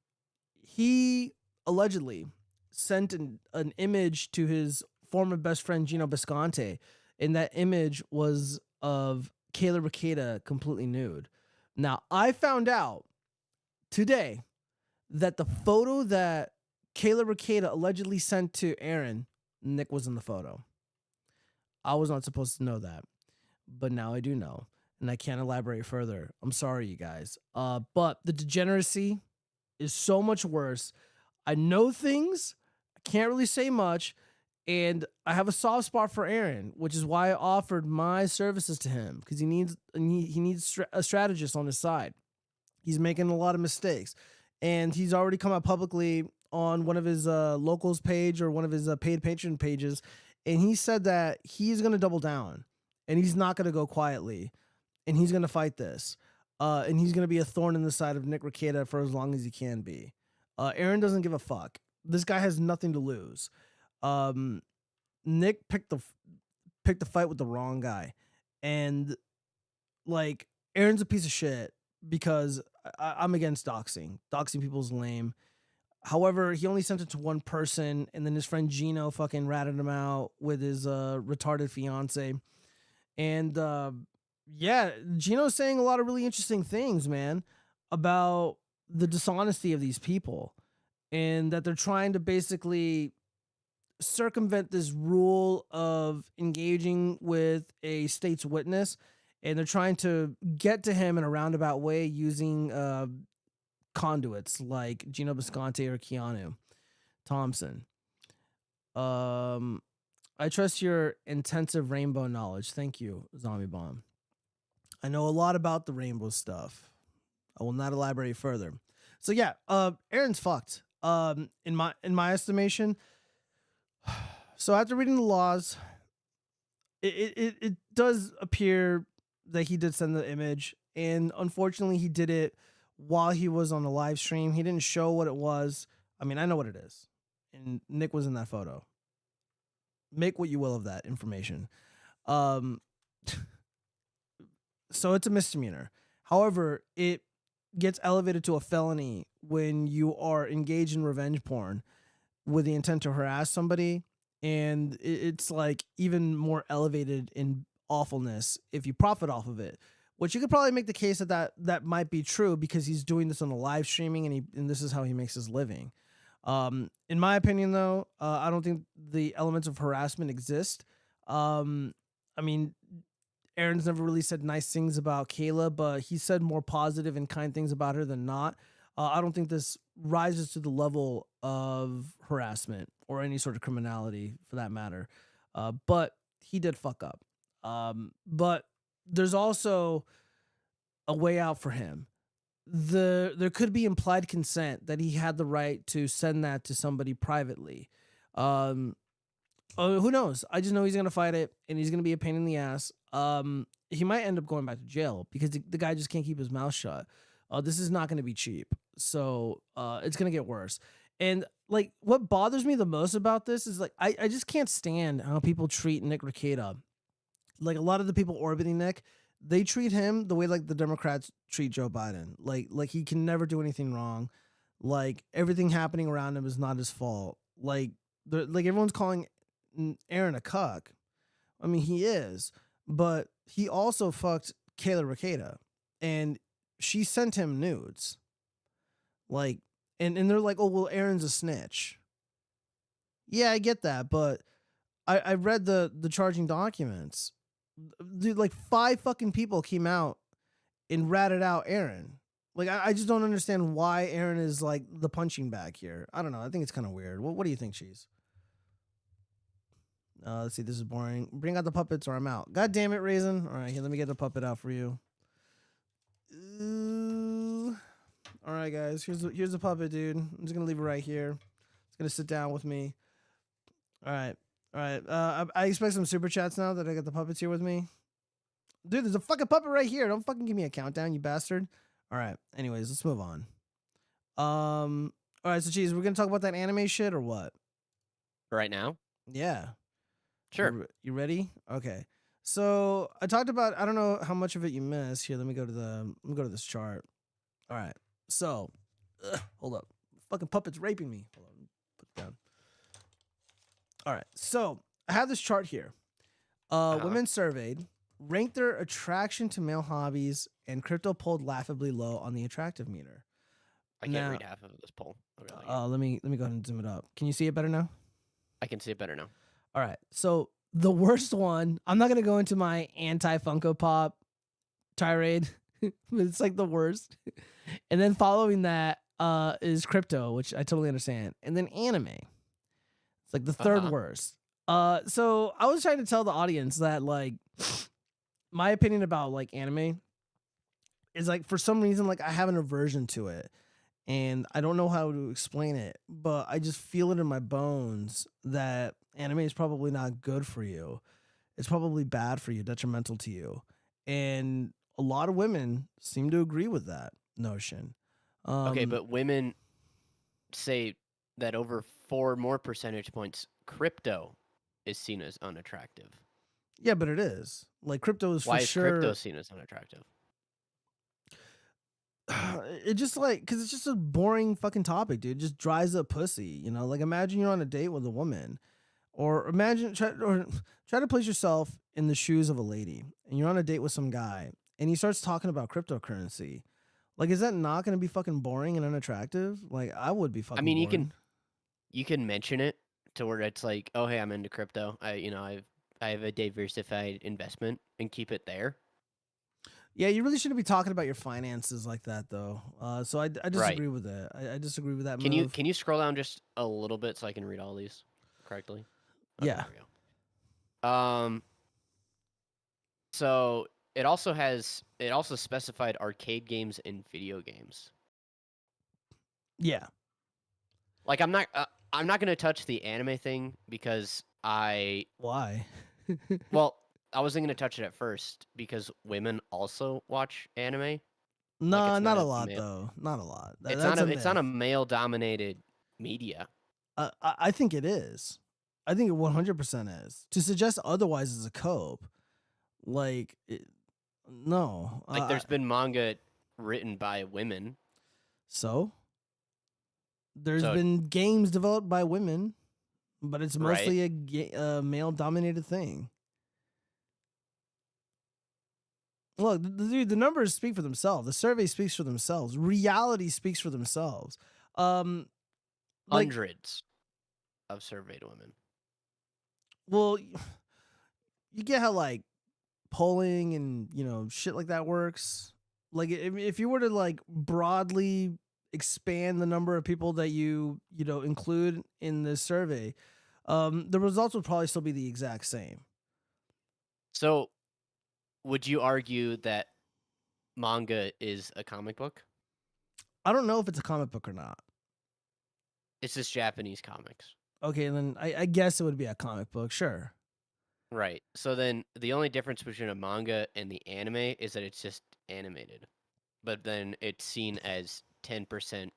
He allegedly sent an image to his former best friend, Gino Bisconte, and that image was of Kayla Ricketa completely nude. Now, I found out today that the photo that Kayla Ricketa allegedly sent to Aaron, Nick was in the photo. I was not supposed to know that, but now I do know, and I can't elaborate further. I'm sorry, you guys. But the degeneracy is so much worse. I know things, I can't really say much, and I have a soft spot for Aaron, which is why I offered my services to him, because he needs a strategist on his side. He's making a lot of mistakes, and he's already come out publicly on one of his locals page or one of his paid patron pages, and he said that he's going to double down, and he's not going to go quietly, and he's going to fight this, and he's going to be a thorn in the side of Nick Ricketa for as long as he can be. Aaron doesn't give a fuck. This guy has nothing to lose. Nick picked the fight with the wrong guy, and like Aaron's a piece of shit because I'm against doxing. Doxing people's lame. However, he only sent it to one person, and then his friend Gino fucking ratted him out with his retarded fiance. And yeah, Gino's saying a lot of really interesting things, man, about the dishonesty of these people, and that they're trying to basically circumvent this rule of engaging with a state's witness, and they're trying to get to him in a roundabout way using conduits like Gino Bisconte or Keanu Thompson. I trust your intensive rainbow knowledge. Thank you, Zombie Bomb. I know a lot about the rainbow stuff. I will not elaborate further. So yeah, Aaron's fucked. In my estimation. So after reading the laws, it does appear that he did send the image, and unfortunately he did it while he was on the live stream. He didn't show what it was. I mean, I know what it is, and Nick was in that photo. Make what you will of that information. So it's a misdemeanor. However, it gets elevated to a felony when you are engaged in revenge porn with the intent to harass somebody, and it's like even more elevated in awfulness if you profit off of it. Which you could probably make the case that might be true because he's doing this on the live streaming, and this is how he makes his living. In my opinion, though, I don't think the elements of harassment exist. I mean, Aaron's never really said nice things about Kayla, but he said more positive and kind things about her than not. I don't think this rises to the level of harassment or any sort of criminality for that matter. But he did fuck up. But there's also a way out for him. There could be implied consent that he had the right to send that to somebody privately. Who knows? I just know he's gonna fight it, and he's gonna be a pain in the ass. He might end up going back to jail because the guy just can't keep his mouth shut. This is not gonna be cheap, so it's gonna get worse. And like, what bothers me the most about this is like, I just can't stand how people treat Nick Rekieta. Like, a lot of the people orbiting Nick, they treat him the way like the Democrats treat Joe Biden. Like he can never do anything wrong. Like, everything happening around him is not his fault. Like everyone's calling Aaron a cuck. I mean, he is, but he also fucked Kayla Rekieta, and she sent him nudes. Like, and they're like, oh well, Aaron's a snitch. Yeah, I get that, but I read the charging documents. Dude, like 5 fucking people came out and ratted out Aaron. Like, I just don't understand why Aaron is like the punching bag here. I don't know. I think it's kind of weird. What do you think, Cheese? Let's see. This is boring. Bring out the puppets or I'm out. God damn it, Raisin. All right, here, let me get the puppet out for you. All right, guys. Here's the puppet, dude. I'm just gonna leave it right here. It's gonna sit down with me. All right. I expect some super chats now that I got the puppets here with me. Dude, there's a fucking puppet right here. Don't fucking give me a countdown, you bastard. All right. Anyways, let's move on. All right. So, Cheese, we're gonna talk about that anime shit or what? Right now? Yeah. Sure. You ready? Okay. So I talked about. I don't know how much of it you missed. Here, let me go to this chart. All right. So, hold up. Fucking puppet's raping me. Hold on. Put it down. All right, so I have this chart here. Women surveyed ranked their attraction to male hobbies, and crypto pulled laughably low on the attractive meter. I can't read half of this poll. Let me go ahead and zoom it up. Can you see it better now? I can see it better now. All right, so the worst one. I'm not gonna go into my anti-FunkoPOP tirade, but it's like the worst. And then following that is crypto, which I totally understand, and then anime. Like the third worst. So I was trying to tell the audience that like my opinion about like anime is like, for some reason, like I have an aversion to it, and I don't know how to explain it, but I just feel it in my bones that anime is probably not good for you. It's probably bad for you, detrimental to you, and a lot of women seem to agree with that notion. Okay, but women say that over 4 more percentage points, crypto is seen as unattractive. Yeah, but it is. Like, crypto is Why for is sure. crypto seen as unattractive? It just like, because it's just a boring fucking topic, dude. It just dries up pussy, you know? Like, imagine you're on a date with a woman, or try to place yourself in the shoes of a lady, and you're on a date with some guy, and he starts talking about cryptocurrency. Like, is that not going to be fucking boring and unattractive? Like, I would be fucking. I mean, boring. you can mention it to where it's like, oh hey, I'm into crypto. I have a diversified investment, and keep it there. Yeah, you really shouldn't be talking about your finances like that, though. So I disagree with it. I disagree with that. Can you scroll down just a little bit so I can read all these correctly? Okay, Yeah. there we go. So it also specified arcade games and video games. Yeah. Like, I'm not going to touch the anime thing because Why? well, I wasn't gonna touch it at first because women also watch anime. No, it's not a a lot male. though. Not a lot. It's That's not a a it's not myth. a male dominated media. I think it is. I think it 100% is. To suggest otherwise is a cope. Like, no. Like there's been manga written by women. So there's So- been games developed by women, but it's Right. mostly a male dominated thing. Look, dude, the numbers speak for themselves. The survey speaks for themselves. Reality speaks for themselves. Like, Hundreds of surveyed women. well, you get how like polling and shit like that works. Like if you were to like broadly expand the number of people that you include in this survey, the results would probably still be the exact same. So, would you argue that manga is a comic book? I don't know if it's a comic book or not. It's just Japanese comics. Okay, then I guess it would be a comic book, sure. Right. So then the only difference between a manga and the anime is that it's just animated. But then it's seen as 10%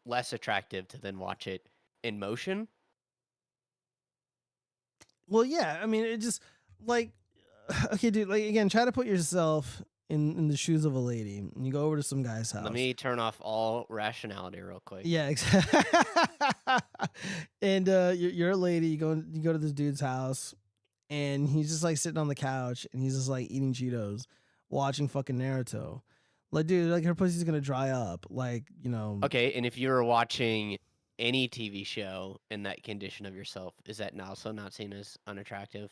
less attractive to then watch it in motion. Well, yeah, I mean, it just like okay, dude, like again, try to put yourself in the shoes of a lady. And you go over to some guy's house. Let me turn off all rationality real quick. Yeah, exactly. And you're a lady. You go to this dude's house, and he's just like sitting on the couch, and he's just like eating Cheetos, watching fucking Naruto. Like, dude, like her pussy's gonna dry up. Like, Okay, and if you were watching any TV show in that condition of yourself, is that also not seen as unattractive?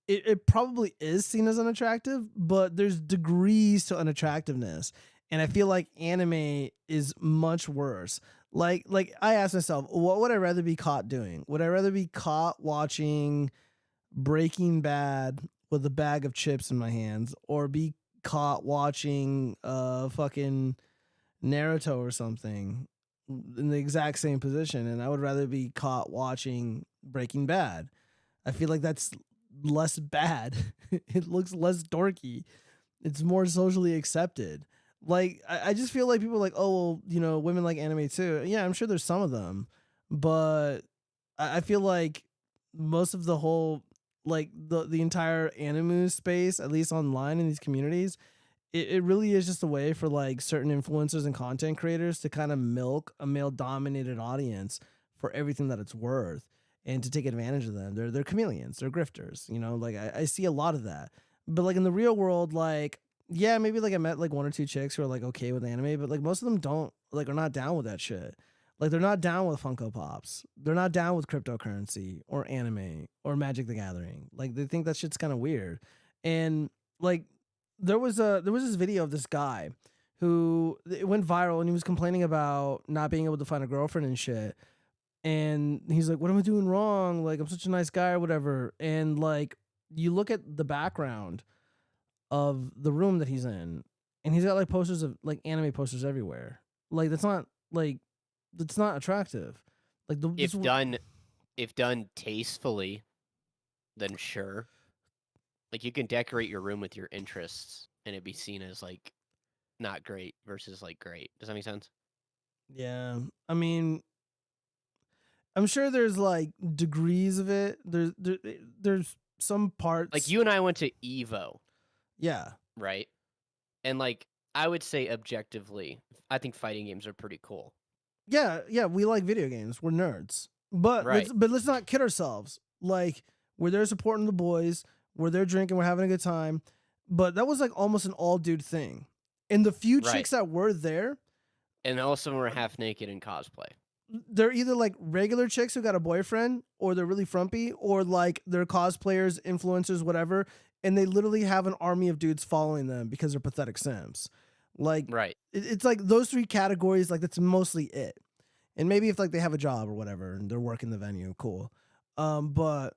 It probably is seen as unattractive, but there's degrees to unattractiveness, and I feel like anime is much worse. Like I asked myself, what would I rather be caught doing? Would I rather be caught watching Breaking Bad with a bag of chips in my hands, or be caught watching fucking Naruto or something in the exact same position? And I would rather be caught watching Breaking Bad. I feel like that's less bad. It looks less dorky. It's more socially accepted. Like, I just feel like people are like, oh, well, women like anime too. Yeah, I'm sure there's some of them, but I feel like most of the whole, like the entire anime space, at least online in these communities, it really is just a way for like certain influencers and content creators to kind of milk a male dominated audience for everything that it's worth, and to take advantage of them. They're chameleons, they're grifters, like I see a lot of that. But like in the real world, like, yeah, maybe like I met like one or two chicks who are like okay with anime, but like most of them don't, like, are not down with that shit. Like they're not down with FunkoPOPs. They're not down with cryptocurrency or anime or Magic the Gathering. Like they think that shit's kind of weird. And like there was this video of this guy who, it went viral, and he was complaining about not being able to find a girlfriend and shit. And he's like, what am I doing wrong? Like, I'm such a nice guy or whatever. And like, you look at the background of the room that he's in, and he's got like posters of like anime posters everywhere. Like that's not attractive. Like if done tastefully, then sure. Like you can decorate your room with your interests and it'd be seen as like not great versus like great. Does that make sense? Yeah. I mean, I'm sure there's like degrees of it. There's some parts. Like you and I went to Evo. Yeah. Right? And like I would say objectively, I think fighting games are pretty cool. Yeah, we like video games. We're nerds. But Right. let's not kid ourselves. Like, we're there supporting the boys, we're there drinking, we're having a good time. But that was like almost an all dude thing. And the few Right. chicks that were there, And all of them were half naked in cosplay. they're either like regular chicks who got a boyfriend, or they're really frumpy, or like they're cosplayers, influencers, whatever, and they literally have an army of dudes following them because they're pathetic simps. Like, right. It's like those three categories, like that's mostly it. And maybe if like they have a job or whatever and they're working the venue, cool. But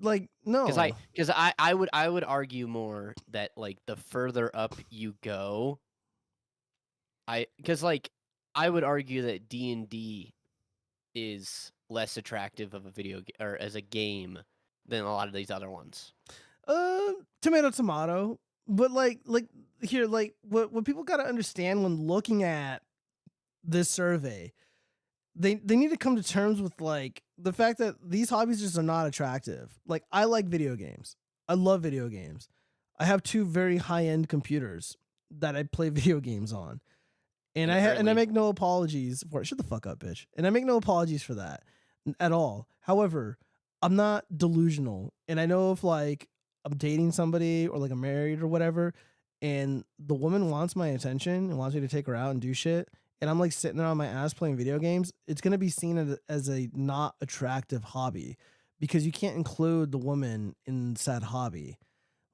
like no, because I would argue more that like the further up you go, because like I would argue that D&D is less attractive of a video or as a game than a lot of these other ones? Tomato, tomato. But like here, like what people got to understand when looking at this survey, they need to come to terms with like the fact that these hobbies just are not attractive. Like I like video games. I love video games. I have 2 very high-end computers that I play video games on. And I make no apologies for it. Shut the fuck up, bitch. And I make no apologies for that at all. However, I'm not delusional. And I know if like I'm dating somebody or like I'm married or whatever, and the woman wants my attention and wants me to take her out and do shit, and I'm like sitting there on my ass playing video games, it's going to be seen as a not attractive hobby because you can't include the woman in said hobby.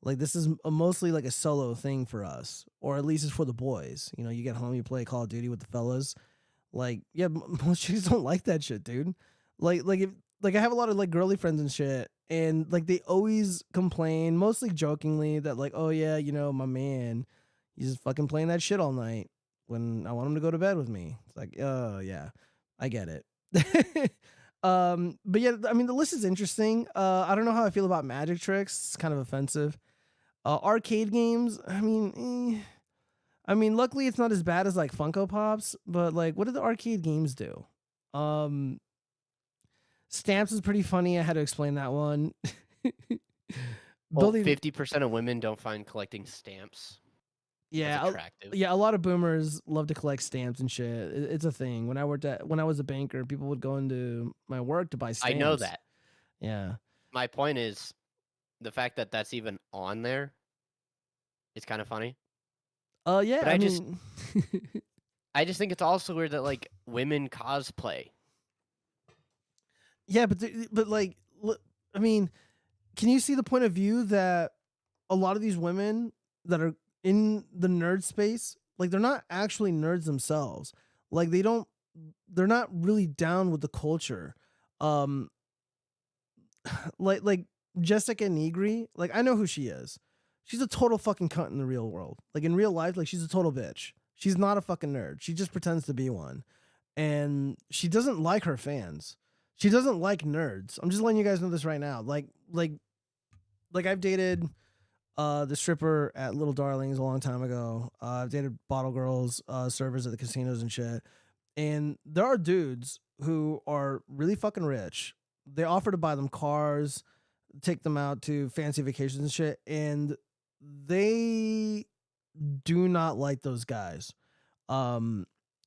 Like this is mostly like a solo thing for us, or at least it's for the boys. You know, you get home, you play Call of Duty with the fellas. Like, yeah, most chicks don't like that shit, dude. Like I have a lot of like girly friends and shit, and like they always complain, mostly jokingly, that like, oh yeah, you know, my man, he's just fucking playing that shit all night when I want him to go to bed with me. It's like, oh yeah, I get it. But yeah, I mean, the list is interesting. I don't know how I feel about magic tricks. It's kind of offensive. Arcade games, I mean, luckily it's not as bad as like Funko Pops, but like, what do the arcade games do? Stamps is pretty funny. I had to explain that one. Well, 50% of women don't find collecting stamps attractive. Yeah, a lot of boomers love to collect stamps and shit. It's a thing. When I was a banker, people would go into my work to buy stamps. I know that. Yeah. My point is, the fact that that's even on there is kind of funny. Yeah, but I just think it's also weird that like women cosplay. Yeah, but like, I mean, can you see the point of view that a lot of these women that are in the nerd space, like they're not actually nerds themselves. Like they're not really down with the culture. Like Jessica Negri, like I know who she is. She's a total fucking cunt in the real world. Like in real life, like she's a total bitch. She's not a fucking nerd. She just pretends to be one. And she doesn't like her fans. She doesn't like nerds. I'm just letting you guys know this right now. Like I've dated the stripper at Little Darlings a long time ago. I've dated bottle girls, servers at the casinos and shit. And there are dudes who are really fucking rich. They offer to buy them cars, take them out to fancy vacations and shit, and they do not like those guys.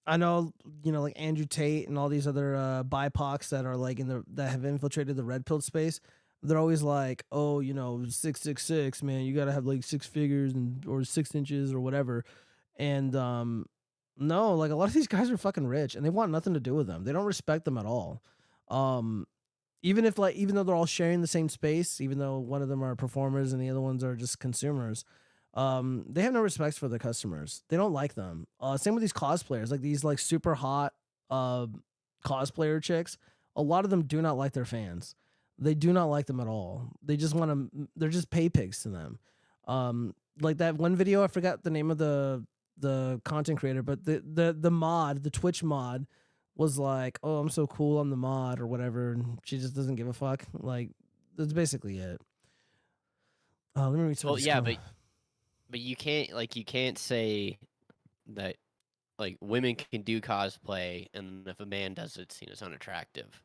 I know, you know, like Andrew Tate and all these other BIPOCs that are like that have infiltrated the red pill space. They're always like, oh, you know, 666, man, you gotta have like 6 figures or 6 inches or whatever. And no, like a lot of these guys are fucking rich and they want nothing to do with them. They don't respect them at all. Even though they're all sharing the same space, even though one of them are performers and the other ones are just consumers, they have no respect for their customers. They don't like them. Same with these cosplayers, like these like super hot cosplayer chicks. A lot of them do not like their fans. They do not like them at all. They just want to. They're just pay pigs to them. Like that one video, I forgot the name of the content creator, but the mod, the Twitch mod, was like, oh, I'm so cool, I'm the mod or whatever, and she just doesn't give a fuck. Like that's basically it. Let me read. Well, yeah, but you can't say that like women can do cosplay, and if a man does it, it's seen as unattractive.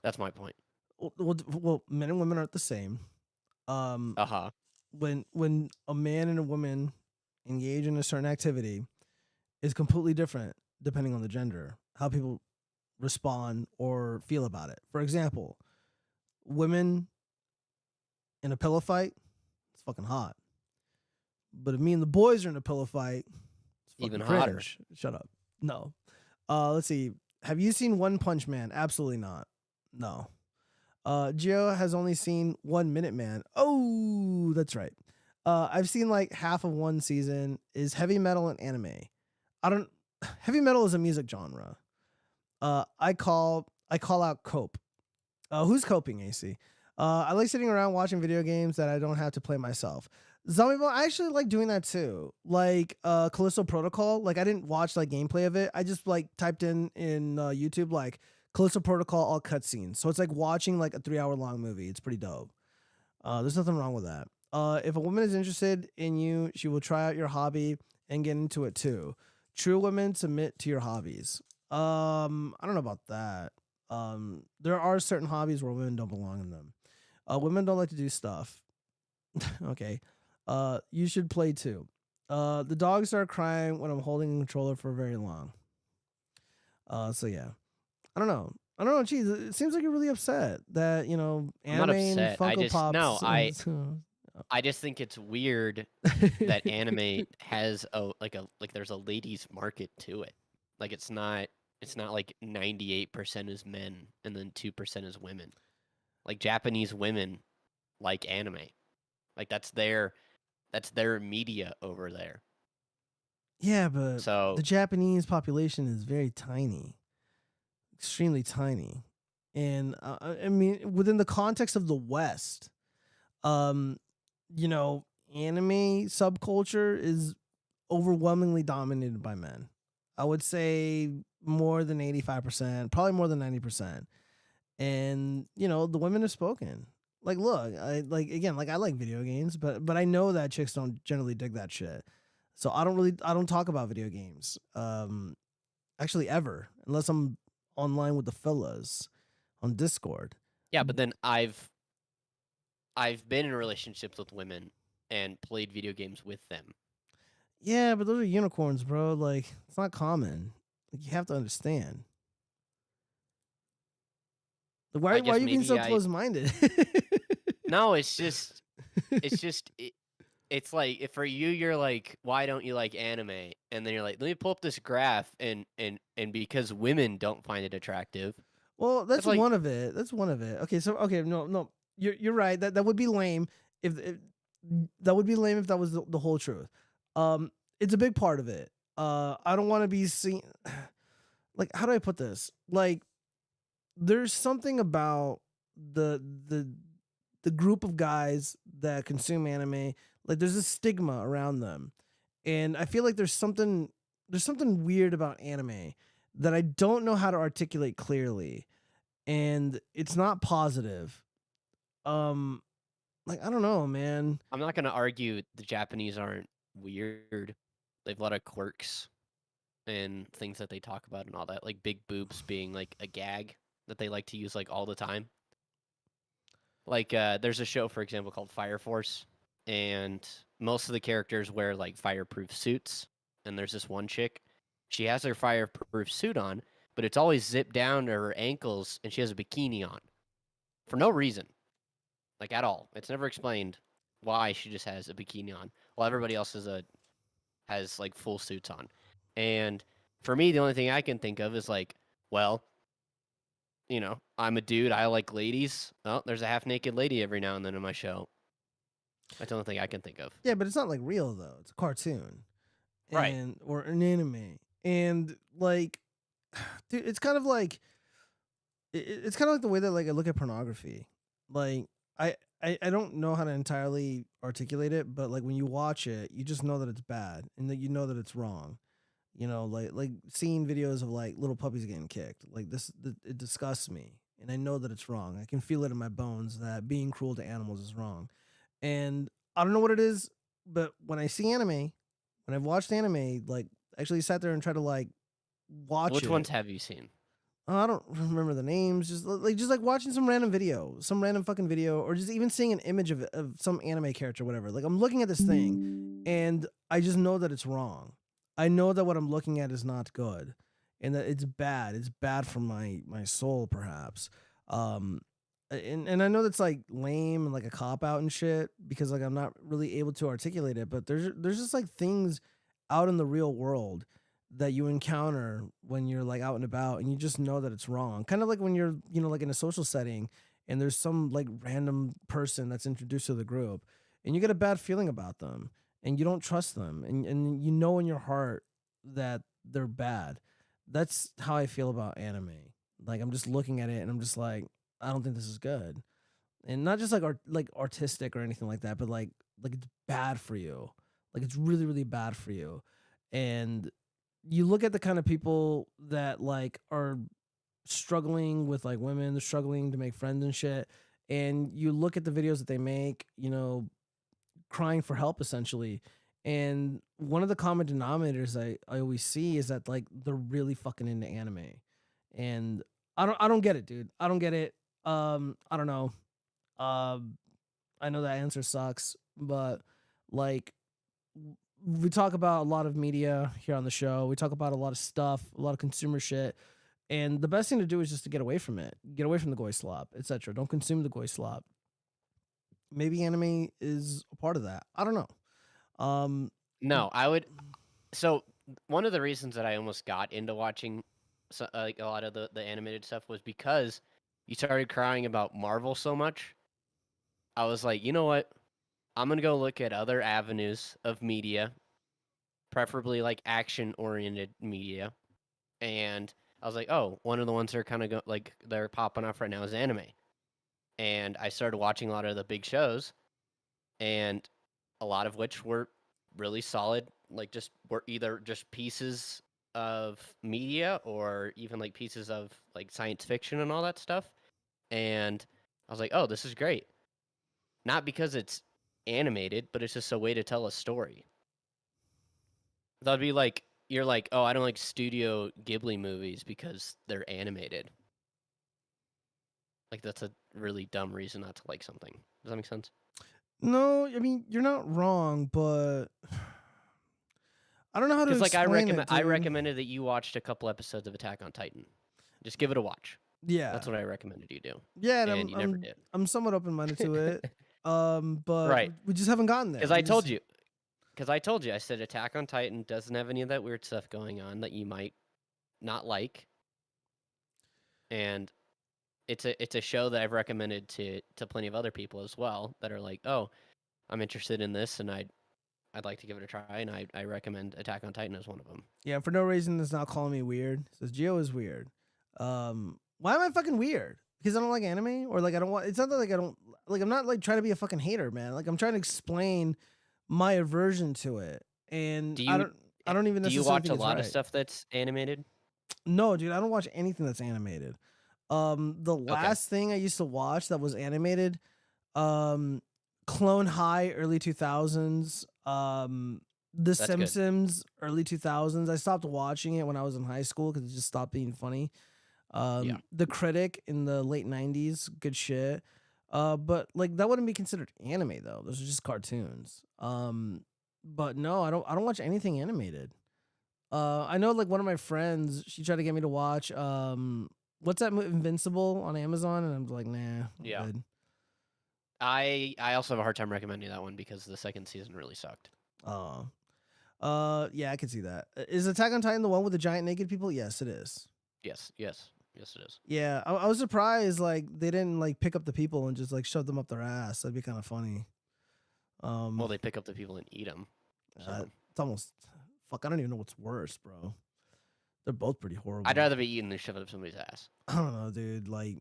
That's my point. Well, men and women aren't the same. When a man and a woman engage in a certain activity, is completely different depending on the gender, how people respond or feel about it. For example, women in a pillow fight, it's fucking hot. But if me and the boys are in a pillow fight, it's fucking even cringe. hotter. Shut up. No. Let's see. Have you seen One Punch Man? Absolutely not. No. Gio has only seen 1 Minute Man. Oh, that's right. I've seen like half of one season. Is heavy metal an anime? Heavy metal is a music genre. I call out cope. Who's coping, AC? I like sitting around watching video games that I don't have to play myself. Zombie Ball, I actually like doing that too. Like Callisto Protocol. Like I didn't watch like gameplay of it. I just like typed in YouTube like Callisto Protocol, all cutscenes. So it's like watching like a 3-hour long movie. It's pretty dope. There's nothing wrong with that. If a woman is interested in you, she will try out your hobby and get into it too. True women submit to your hobbies. I don't know about that. There are certain hobbies where women don't belong in them. Women don't like to do stuff. Okay. You should play too. The dogs start crying when I'm holding a controller for very long. So yeah. I don't know. Geez, it seems like you're really upset that, you know, I'm not anime and upset. FunkoPOP. I just think it's weird that anime has there's a ladies market to it. Like it's not like 98% is men and then 2% is women. Like Japanese women like anime. Like that's their media over there. Yeah, but So the Japanese population is very tiny. Extremely tiny. And I mean, within the context of the West, you know, anime subculture is overwhelmingly dominated by men. I would say more than 85%, probably more than 90%. And, you know, the women have spoken. Like, look, I like video games, but I know that chicks don't generally dig that shit. So I don't talk about video games. Actually ever, unless I'm online with the fellas on Discord. yeah, but then I've been in relationships with women and played video games with them. Yeah, but those are unicorns, bro. Like, it's not common. Like, you have to understand. Like, why are you being so close-minded? No, it's like for you, you're like, why don't you like anime? And then you're like, let me pull up this graph, and because women don't find it attractive. Well, that's like, one of it. That's one of it. Okay, no, you're right. That would be lame if that would be lame if that was the whole truth. It's a big part of it. I don't want to be seen. Like, how do I put this? Like, there's something about the group of guys that consume anime. Like, there's a stigma around them, and I feel like there's something weird about anime that I don't know how to articulate clearly, and it's not positive. Like, I don't know, man. I'm not gonna argue the Japanese aren't weird. They've a lot of quirks and things that they talk about and all that, like big boobs being like a gag that they like to use like all the time. Like there's a show, for example, called Fire Force, and most of the characters wear like fireproof suits, and there's this one chick, she has her fireproof suit on, but it's always zipped down to her ankles, and she has a bikini on for no reason, like at all. It's never explained why she just has a bikini on while everybody else has like full suits on. And for me, the only thing I can think of is like, well, you know, I'm a dude, I like ladies. Oh, there's a half-naked lady every now and then in my show. That's the only thing I can think of. Yeah, but it's not like real though. It's a cartoon, right? Or an anime, and like, dude, it's kind of like it's kind of like the way that like I look at pornography. Like, I don't know how to entirely articulate it, but like when you watch it, you just know that it's bad and that you know that it's wrong. You know, like seeing videos of like little puppies getting kicked, like it disgusts me, and I know that it's wrong. I can feel it in my bones that being cruel to animals is wrong. And I don't know what it is, but when I see anime, when I've watched anime, like actually sat there and tried to like watch Which ones have you seen? I don't remember the names. Just like watching some random fucking video, or just even seeing an image of some anime character, or whatever. Like, I'm looking at this thing, and I just know that it's wrong. I know that what I'm looking at is not good, and that it's bad. It's bad for my soul, perhaps. And I know that's like lame and like a cop out and shit, because like I'm not really able to articulate it. But there's just like things out in the real world that you encounter when you're like out and about, and you just know that it's wrong. Kind of like when you're, you know, like in a social setting, and there's some like random person that's introduced to the group, and you get a bad feeling about them, and you don't trust them, and you know in your heart that they're bad. That's how I feel about anime. Like, I'm just looking at it, and I'm just like, I don't think this is good. And not just like artistic or anything like that, but like it's bad for you. Like, it's really, really bad for you. And you look at the kind of people that like are struggling with like women, they're struggling to make friends and shit. And you look at the videos that they make, you know, crying for help essentially. And one of the common denominators I always see is that like they're really fucking into anime. And I don't get it, dude. I don't get it. I don't know. I know that answer sucks, but like we talk about a lot of media here on the show. We talk about a lot of stuff, a lot of consumer shit. And the best thing to do is just to get away from it. Get away from the goy slop, etc. Don't consume the goy slop. Maybe anime is a part of that. I don't know. No, I would. So one of the reasons that I almost got into watching like a lot of the animated stuff was because you started crying about Marvel so much. I was like, you know what? I'm gonna go look at other avenues of media, preferably like action-oriented media. And I was like, oh, one of the ones that are kind of like they're popping off right now is anime. And I started watching a lot of the big shows, and a lot of which were really solid, like were either just pieces of media or even like pieces of like science fiction and all that stuff. And I was like, oh, this is great. Not because it's animated, but it's just a way to tell a story. That'd be like, you're like, oh, I don't like Studio Ghibli movies because they're animated. Like, that's a really dumb reason not to like something. Does that make sense? No, I mean, you're not wrong, but I don't know how to explain it, I dude. recommended that you watched a couple episodes of Attack on Titan. Just give it a watch. Yeah. That's what I recommended you do. Yeah, and you never did. I'm somewhat open-minded to it. But Right. we just haven't gotten there. Because I told you. I said Attack on Titan doesn't have any of that weird stuff going on that you might not like. And it's a show that I've recommended to plenty of other people as well that are like, oh, I'm interested in this and I'd like to give it a try, and I recommend Attack on Titan as one of them. Yeah, for no reason it's not calling me weird. It says Gio is weird. Why am I fucking weird? Because I don't like anime? Or like I don't want, it's not that like I don't, like I'm not like trying to be a fucking hater, man. Like I'm trying to explain my aversion to it. And I don't even necessarily Do you watch think a it's lot right. of stuff that's animated? No, dude, I don't watch anything that's animated. The last thing I used to watch that was animated, Clone High, early 2000s. The Simpsons, early 2000s. I stopped watching it when I was in high school because it just stopped being funny. The Critic in the late 90s, good shit. But like that wouldn't be considered anime though. Those are just cartoons. But no, I don't watch anything animated. I know like one of my friends, she tried to get me to watch what's that movie, Invincible on Amazon, and I'm like, nah, I'm good. I also have a hard time recommending that one because the second season really sucked. Oh. Yeah, I can see that. Is Attack on Titan the one with the giant naked people? Yes, it is. Yes, it is. Yeah, I was surprised like they didn't like pick up the people and just like shove them up their ass. That'd be kind of funny. Well, they pick up the people and eat them. So. It's almost fuck. I don't even know what's worse, bro. They're both pretty horrible. I'd rather be eaten than shove it up somebody's ass. I don't know, dude. Like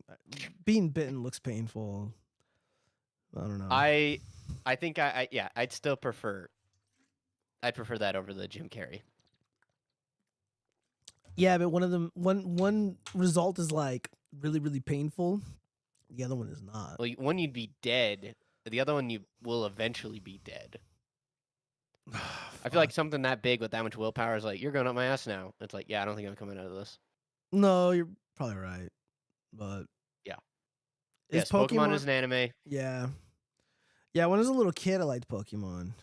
being bitten looks painful. I don't know. I think I'd still prefer. I'd prefer that over the Jim Carrey. Yeah, but one result is like really, really painful. The other one is not. Well, one you'd be dead. The other one you will eventually be dead. I feel like something that big with that much willpower is like, you're going up my ass now. It's like, yeah, I don't think I'm coming out of this. No, you're probably right. But yeah. Yes, Pokemon is an anime. Yeah. Yeah, when I was a little kid, I liked Pokemon.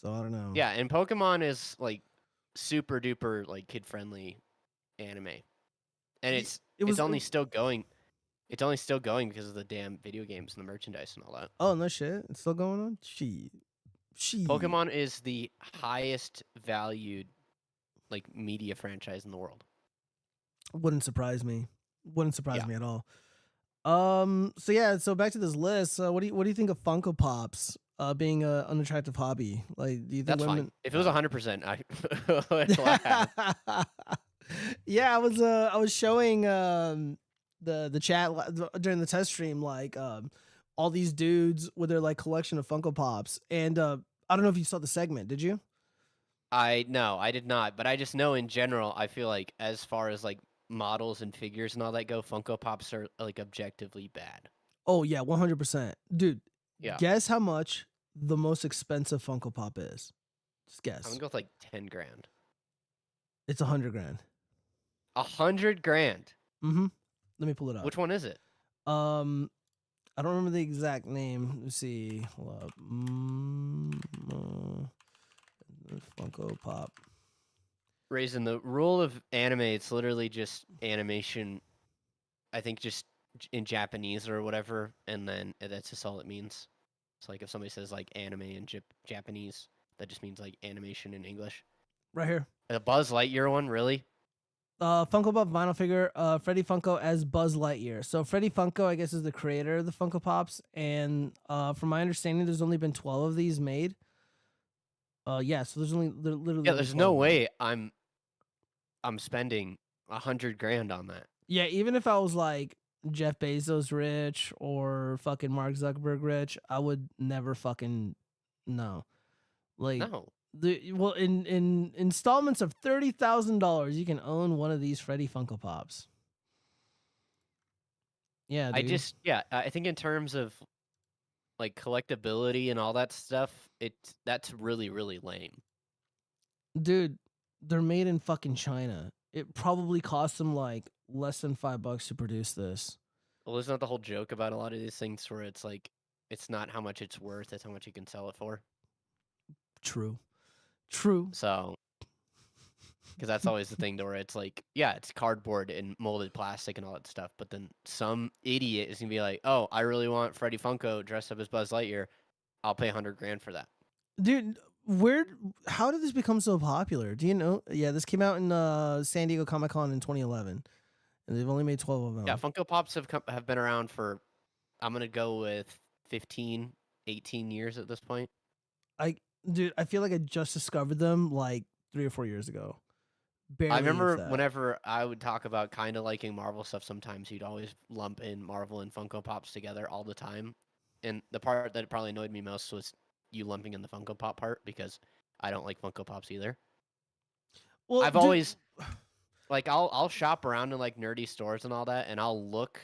So I don't know. Yeah, and Pokemon is like super duper like kid friendly anime. And it's only still going. It's only still going because of the damn video games and the merchandise and all that. Oh, no shit. It's still going on? Shit. Pokemon is the highest valued like media franchise in the world. Wouldn't surprise me. Wouldn't surprise me at all. So back to this list. What do you think of Funko Pops being an unattractive hobby? Like, do you think that's women? Fine. If it was 100%, I would laugh. Yeah, I was showing the chat during the test stream like all these dudes with their like collection of Funko Pops, and I don't know if you saw the segment. Did you? No, I did not. But I just know in general, I feel like as far as like models and figures and all that go, Funko Pops are like objectively bad. Oh yeah, 100%, dude. Yeah. Guess how much the most expensive Funko Pop is? Just I'm guess. gonna go with like 10 grand. It's 100 grand. 100 grand. Mm-hmm. Let me pull it up. Which one is it? I don't remember the exact name. Let's see. Hold up. Funko Pop. Raisin, the rule of anime, it's literally just animation, I think just in Japanese or whatever, and then that's just all it means. It's like if somebody says like anime in Japanese, that just means like animation in English. Right here. The Buzz Lightyear one, really? Funko Pop vinyl figure, Freddy Funko as Buzz Lightyear. So Freddy Funko, I guess, is the creator of the Funko Pops, and from my understanding, there's only been 12 of these made. Yeah, so there's only literally. Yeah, there's no way I'm spending 100 grand on that. Yeah, even if I was like Jeff Bezos rich or fucking Mark Zuckerberg rich, I would never fucking no. Like no. Well, in installments of $30,000, you can own one of these Freddy Funko Pops. Yeah, dude. I think in terms of like collectability and all that stuff, that's really, really lame. Dude, they're made in fucking China. It probably cost them like less than $5 to produce this. Well, isn't that the whole joke about a lot of these things where it's like, it's not how much it's worth, it's how much you can sell it for? True. So, because that's always the thing where it's like, yeah, it's cardboard and molded plastic and all that stuff, but then some idiot is going to be like, oh, I really want Freddy Funko dressed up as Buzz Lightyear. I'll pay 100 grand for that. Dude, how did this become so popular? Do you know? Yeah, this came out in San Diego Comic-Con in 2011, and they've only made 12 of them. Yeah, Funko Pops have been around for, I'm going to go with 15, 18 years at this point. Dude, I feel like I just discovered them like 3 or 4 years ago. Barely. I remember whenever I would talk about kind of liking Marvel stuff, sometimes you'd always lump in Marvel and Funko Pops together all the time. And the part that probably annoyed me most was you lumping in the Funko Pop part, because I don't like Funko Pops either. Well, I've always like I'll shop around in like nerdy stores and all that, and I'll look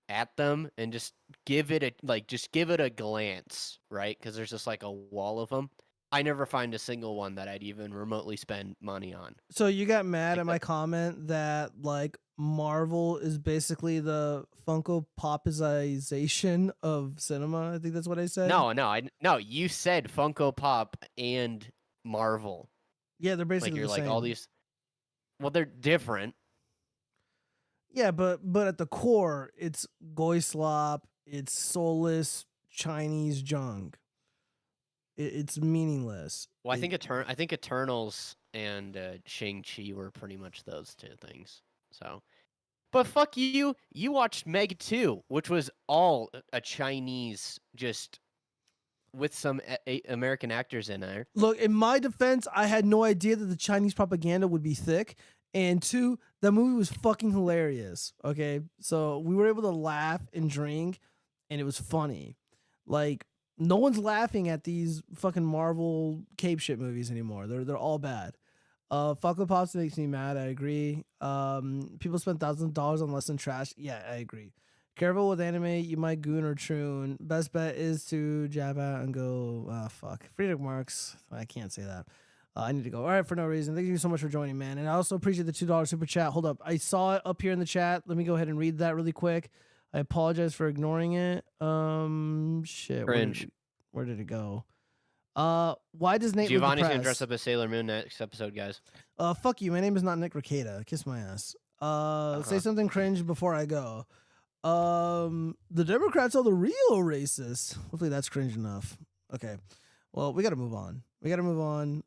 at them and just give it a glance, right? Because there's just like a wall of them. I never find a single one that I'd even remotely spend money on. So you got mad at my comment that like Marvel is basically the Funko Popization of cinema. I think that's what I said. No. You said Funko Pop and Marvel. Yeah, they're basically like you're the like same. all these. Well, they're different. Yeah, but at the core, it's goy slop. It's soulless Chinese junk. It's meaningless. Well, I think Eternals and Shang-Chi were pretty much those two things. So, but fuck you. You watched Meg 2, which was all a Chinese, just with some American actors in there. Look, in my defense, I had no idea that the Chinese propaganda would be thick. And 2, that movie was fucking hilarious. Okay, so we were able to laugh and drink, and it was funny. Like, no one's laughing at these fucking Marvel cape shit movies anymore. They're all bad. Funko Pops makes me mad. I agree. People spend thousands of dollars on less than trash. Yeah, I agree. Careful with anime. You might goon or troon. Best bet is to jab out and go. Fuck. Friedrich Marx. I can't say that. I need to go. All right, for no reason. Thank you so much for joining, man. And I also appreciate the $2 super chat. Hold up. I saw it up here in the chat. Let me go ahead and read that really quick. I apologize for ignoring it. Shit. Cringe. Where did it go? Why does Nate Giovanni's look gonna depressed? dress up as Sailor Moon next episode, guys. Fuck you. My name is not Nick Ricada. Kiss my ass. Say something cringe before I go. The Democrats are the real racists. Hopefully that's cringe enough. Okay. Well, we gotta move on. We got some.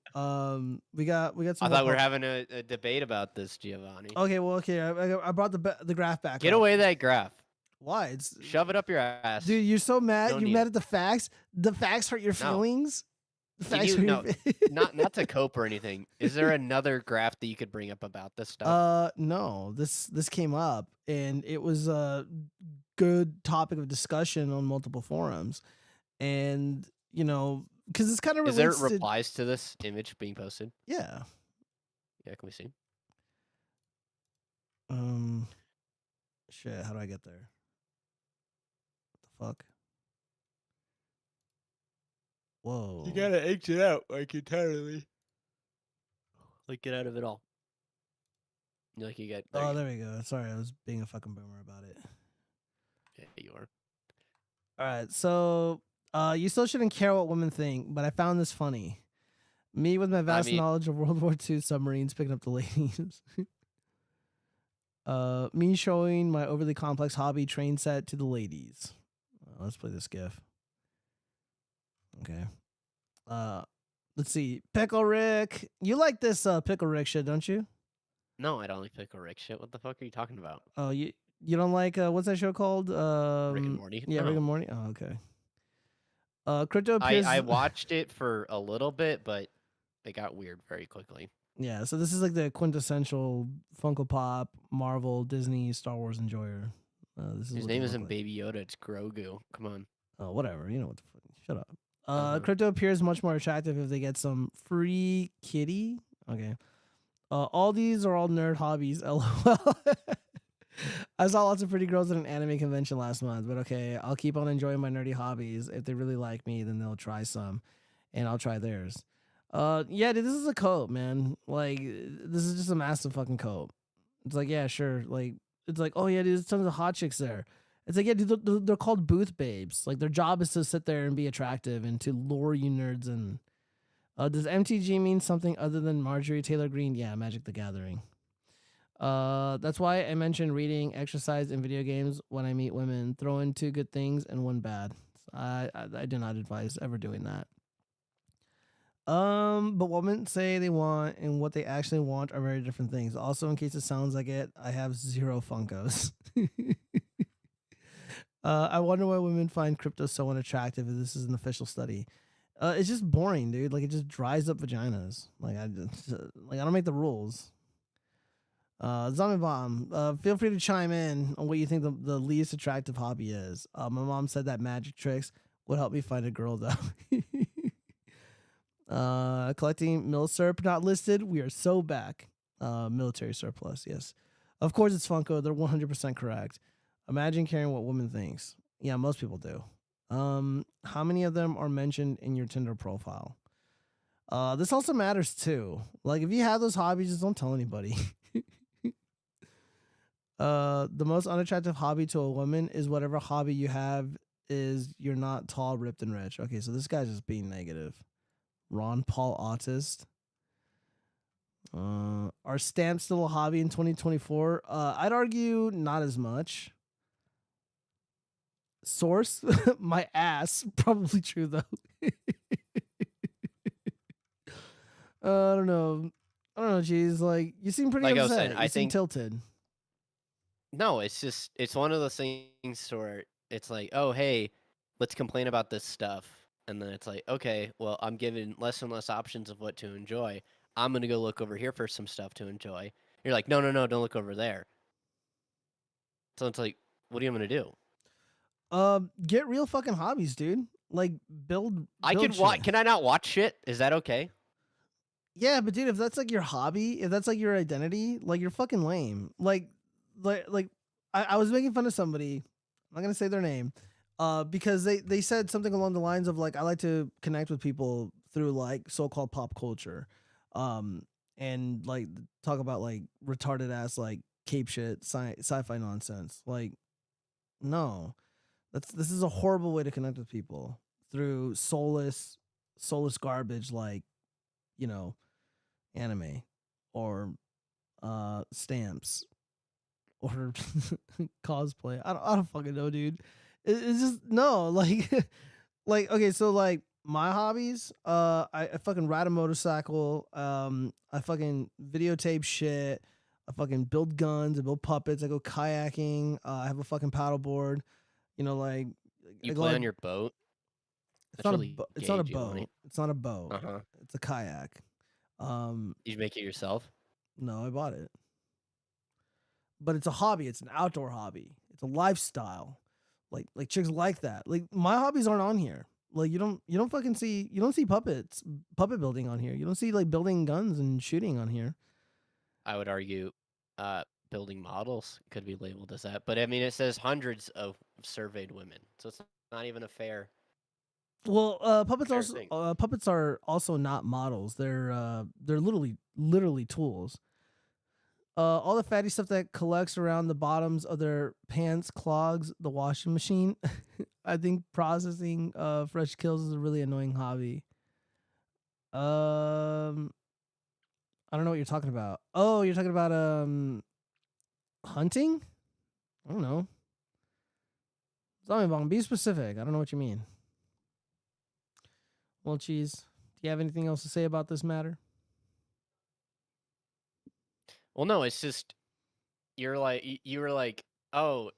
I thought we were having a debate about this, Giovanni. Okay. Well, okay. I brought the graph back. Get up. away that graph. Why? It's shove it up your ass, dude. You're so mad. Don't You're need mad it. at the facts. The facts hurt your feelings. The Can facts you, hurt no, your not to cope or anything. Is there another graph that you could bring up about this stuff? No. This came up, and it was a good topic of discussion on multiple forums, and you know, because it's kind of Is there replies to this image being posted? Yeah. Yeah, can we see? Shit, how do I get there? What the fuck? Whoa. You gotta exit out like entirely. Like get out of it all. Like you get. Oh, there we go. Sorry, I was being a fucking boomer about it. Yeah, you are. All right, so you still shouldn't care what women think, but I found this funny. Me with my vast knowledge of World War II submarines picking up the ladies. Me showing my overly complex hobby train set to the ladies. Let's play this GIF. Okay. Let's see. Pickle Rick. You like this Pickle Rick shit, don't you? No, I don't like Pickle Rick shit. What the fuck are you talking about? Oh, you don't like what's that show called? Rick and Morty? Yeah, No. Rick and Morty. Oh, okay. Crypto appears. I watched it for a little bit, but it got weird very quickly. Yeah, so this is like the quintessential FunkoPOP, Marvel, Disney, Star Wars enjoyer. His name isn't Baby Yoda, it's Grogu. Come on. Oh, whatever. You know what the fuck. Shut up. Crypto appears much more attractive if they get some free kitty. Okay. All these are all nerd hobbies. LOL. I saw lots of pretty girls at an anime convention last month, but okay, I'll keep on enjoying my nerdy hobbies. If they really like me, then they'll try some, and I'll try theirs. Yeah, dude, this is a cope, man. Like, this is just a massive fucking cope. It's like, yeah, sure. Like, it's like, oh yeah, dude, there's tons of hot chicks there. It's like, yeah, dude, they're called booth babes. Like, their job is to sit there and be attractive and to lure you nerds in. Does MTG mean something other than Marjorie Taylor Greene? Yeah, Magic the Gathering. That's why I mentioned reading, exercise, and video games when I meet women. Throw in 2 good things and 1 bad. I do not advise ever doing that. But what women say they want and what they actually want are very different things. Also, in case it sounds like it, I have 0 Funkos. I wonder why women find crypto so unattractive if this is an official study. It's just boring, dude. Like, it just dries up vaginas. Like, I don't make the rules. Zombie Bomb, feel free to chime in on what you think the least attractive hobby is. My mom said that magic tricks would help me find a girl, though. Collecting milsurp not listed. We are so back. Military surplus, yes. Of course it's Funko. They're 100% correct. Imagine caring what women thinks. Yeah, most people do. How many of them are mentioned in your Tinder profile? This also matters too. Like, if you have those hobbies, just don't tell anybody. The most unattractive hobby to a woman is whatever hobby you have is you're not tall, ripped, and rich. Okay, so this guy's just being negative. Ron Paul autist. Are stamps still a hobby in 2024? I'd argue not as much. Source, my ass. Probably true though. I don't know. Geez, like, you seem pretty upset. Said, I think tilted. No, it's one of those things where it's like, oh hey, let's complain about this stuff. And then it's like, okay, well, I'm given less and less options of what to enjoy. I'm going to go look over here for some stuff to enjoy. You're like, no, don't look over there. So it's like, what are you going to do? Get real fucking hobbies, dude. Like, build I can watch. Can I not watch shit? Is that okay? Yeah, but dude, if that's like your hobby, if that's like your identity, like, you're fucking lame. Like I was making fun of somebody. I'm not going to say their name. Because they said something along the lines of, like, I like to connect with people through, like, so-called pop culture, and, like, talk about, like, retarded ass, like, cape shit, sci-fi nonsense. Like, no, this is a horrible way to connect with people, through soulless garbage like, you know, anime or stamps or cosplay. I don't fucking know, dude. It's just, no, like, okay, so, like, my hobbies, I fucking ride a motorcycle, I fucking videotape shit, I fucking build guns, I build puppets, I go kayaking, I have a fucking paddleboard, you know, like, you play on your boat? It's not a boat. It's not a boat. It's not a boat. It's a kayak. You make it yourself? No, I bought it. But it's a hobby. It's an outdoor hobby. It's a lifestyle. Like chicks like that. Like, my hobbies aren't on here. Like, you don't fucking see, you don't see puppet building on here. You don't see, like, building guns and shooting on here. I would argue building models could be labeled as that. But I mean, it says hundreds of surveyed women, so it's not even a fair. Well, puppets Fair also thing. puppets are also not models. They're literally tools. All the fatty stuff that collects around the bottoms of their pants clogs the washing machine. I think processing fresh kills is a really annoying hobby. I don't know what you're talking about. Oh, you're talking about hunting? I don't know. Zombie Bong, be specific. I don't know what you mean. Well, Cheese, do you have anything else to say about this matter? Well, no, it's just you were like, oh,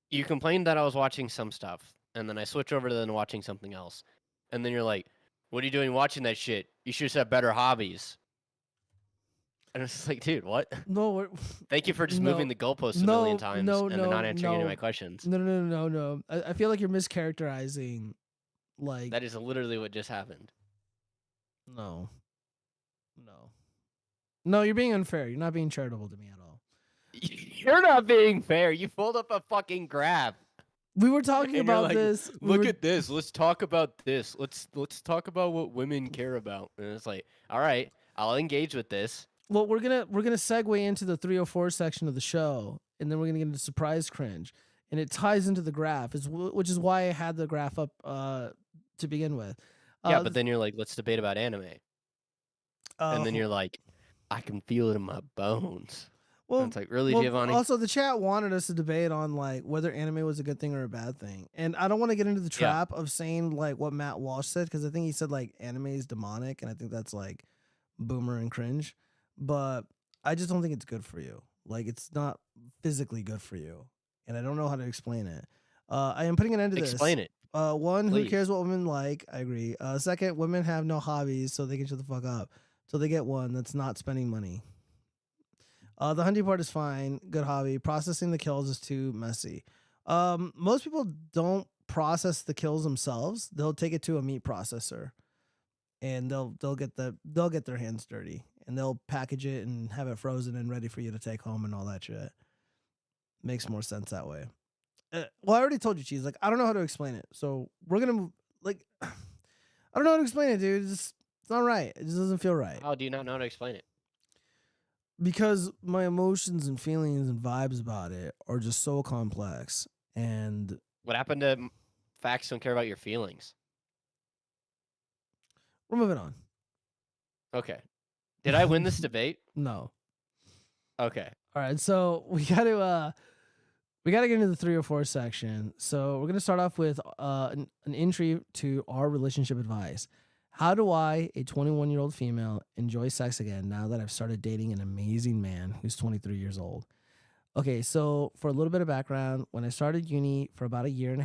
you complained that I was watching some stuff, and then I switch over to then watching something else, and then you're like, what are you doing watching that shit? You should have better hobbies. And it's like, dude, what? No. Thank you for just no, moving the goalposts a no, million times no, and then not answering any of my questions. No. I feel like you're mischaracterizing. Like That is literally what just happened. no, no. You're being unfair. You're not being charitable to me at all. You're not being fair. You pulled up a fucking graph. We were talking And you're about like, this. Look at this. Let's talk about this. Let's talk about what women care about. And it's like, all right, I'll engage with this. Well, we're gonna segue into the 304 section of the show, and then we're gonna get into surprise cringe, and it ties into the graph, which is why I had the graph up to begin with. Yeah, but then you're like, let's debate about anime. And then you're like, I can feel it in my bones. Well, and it's like, really, Giovanni? Also, the chat wanted us to debate on like whether anime was a good thing or a bad thing, and I don't want to get into the trap of saying like what Matt Walsh said, because I think he said like anime is demonic, and I think that's like boomer and cringe. But I just don't think it's good for you. Like, it's not physically good for you, and I don't know how to explain it. I am putting an end to this. Explain it. One, Please. who cares what women like? I agree. Second, women have no hobbies, so they can shut the fuck up till they get one that's not spending money. The hunting part is fine. Good hobby. Processing the kills is too messy. Most people don't process the kills themselves. They'll take it to a meat processor, and they'll get their hands dirty, and they'll package it and have it frozen and ready for you to take home and all that shit. Makes more sense that way. Well, I already told you, Cheese. Like, I don't know how to explain it, so we're gonna like. I don't know how to explain it, dude. It's not right. It just doesn't feel right. How do you not know how to explain it? Because my emotions and feelings and vibes about it are just so complex. And what happened to facts don't care about your feelings? We're moving on. Okay. Did I win this debate? No. Okay. All right. So we got to get into the 304 section. So we're gonna start off with an entry to our relationship advice. How do I, a 21-year-old female, enjoy sex again now that I've started dating an amazing man who's 23 years old? Okay, so for a little bit of background, when I started uni for about 1.5 years,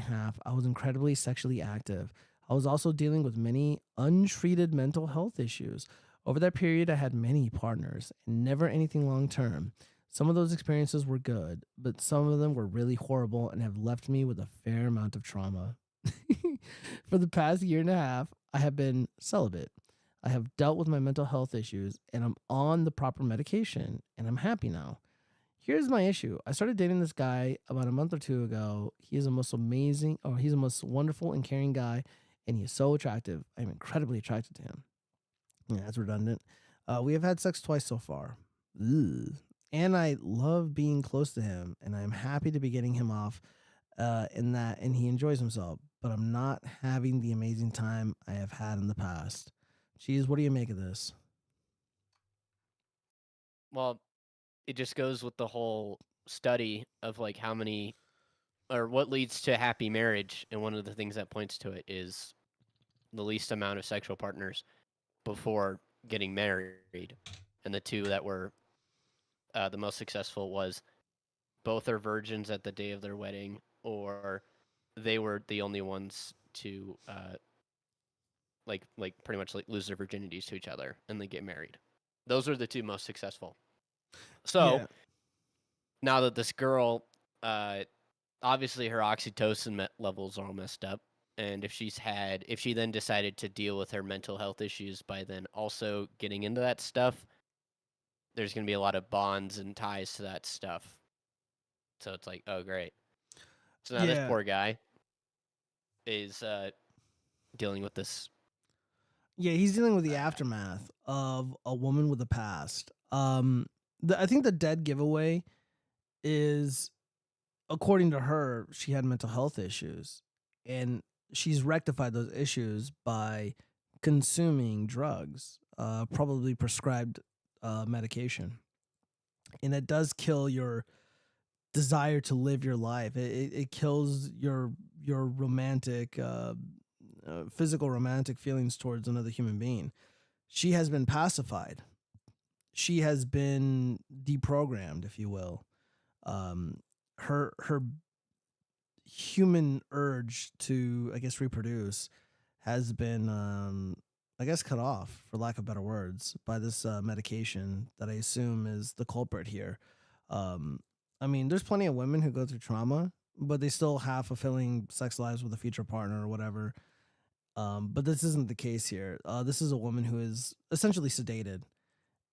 I was incredibly sexually active. I was also dealing with many untreated mental health issues. Over that period, I had many partners, and never anything long-term. Some of those experiences were good, but some of them were really horrible and have left me with a fair amount of trauma. For the past 1.5 years, I have been celibate. I have dealt with my mental health issues, and I'm on the proper medication, and I'm happy now. Here's my issue. I started dating this guy about a month or two ago. He's the most wonderful and caring guy, and he is so attractive. I'm incredibly attracted to him. Yeah, that's redundant. We have had sex twice so far. Ugh. And I love being close to him, and I'm happy to be getting him off and he enjoys himself, but I'm not having the amazing time I have had in the past. Cheese, what do you make of this? Well, it just goes with the whole study of like how many or what leads to happy marriage, and one of the things that points to it is the least amount of sexual partners before getting married. And the two that were the most successful was both are virgins at the day of their wedding, or they were the only ones to like pretty much like lose their virginities to each other and they get married. Those are the two most successful. So now that this girl, obviously her oxytocin levels are all messed up, and if she then decided to deal with her mental health issues by then also getting into that stuff, there's going to be a lot of bonds and ties to that stuff. So it's like, oh, great. So now this poor guy is dealing with this. Yeah, he's dealing with the aftermath of a woman with a past. I think the dead giveaway is, according to her, she had mental health issues, and she's rectified those issues by consuming drugs, probably prescribed medication, and it does kill your desire to live your life. It kills your romantic, physical romantic feelings towards another human being. She has been pacified. She has been deprogrammed, if you will. Her human urge to, I guess, reproduce has been, I guess, cut off, for lack of better words, by this medication that I assume is the culprit here. I mean, there's plenty of women who go through trauma, but they still have fulfilling sex lives with a future partner or whatever. But this isn't the case here. This is a woman who is essentially sedated,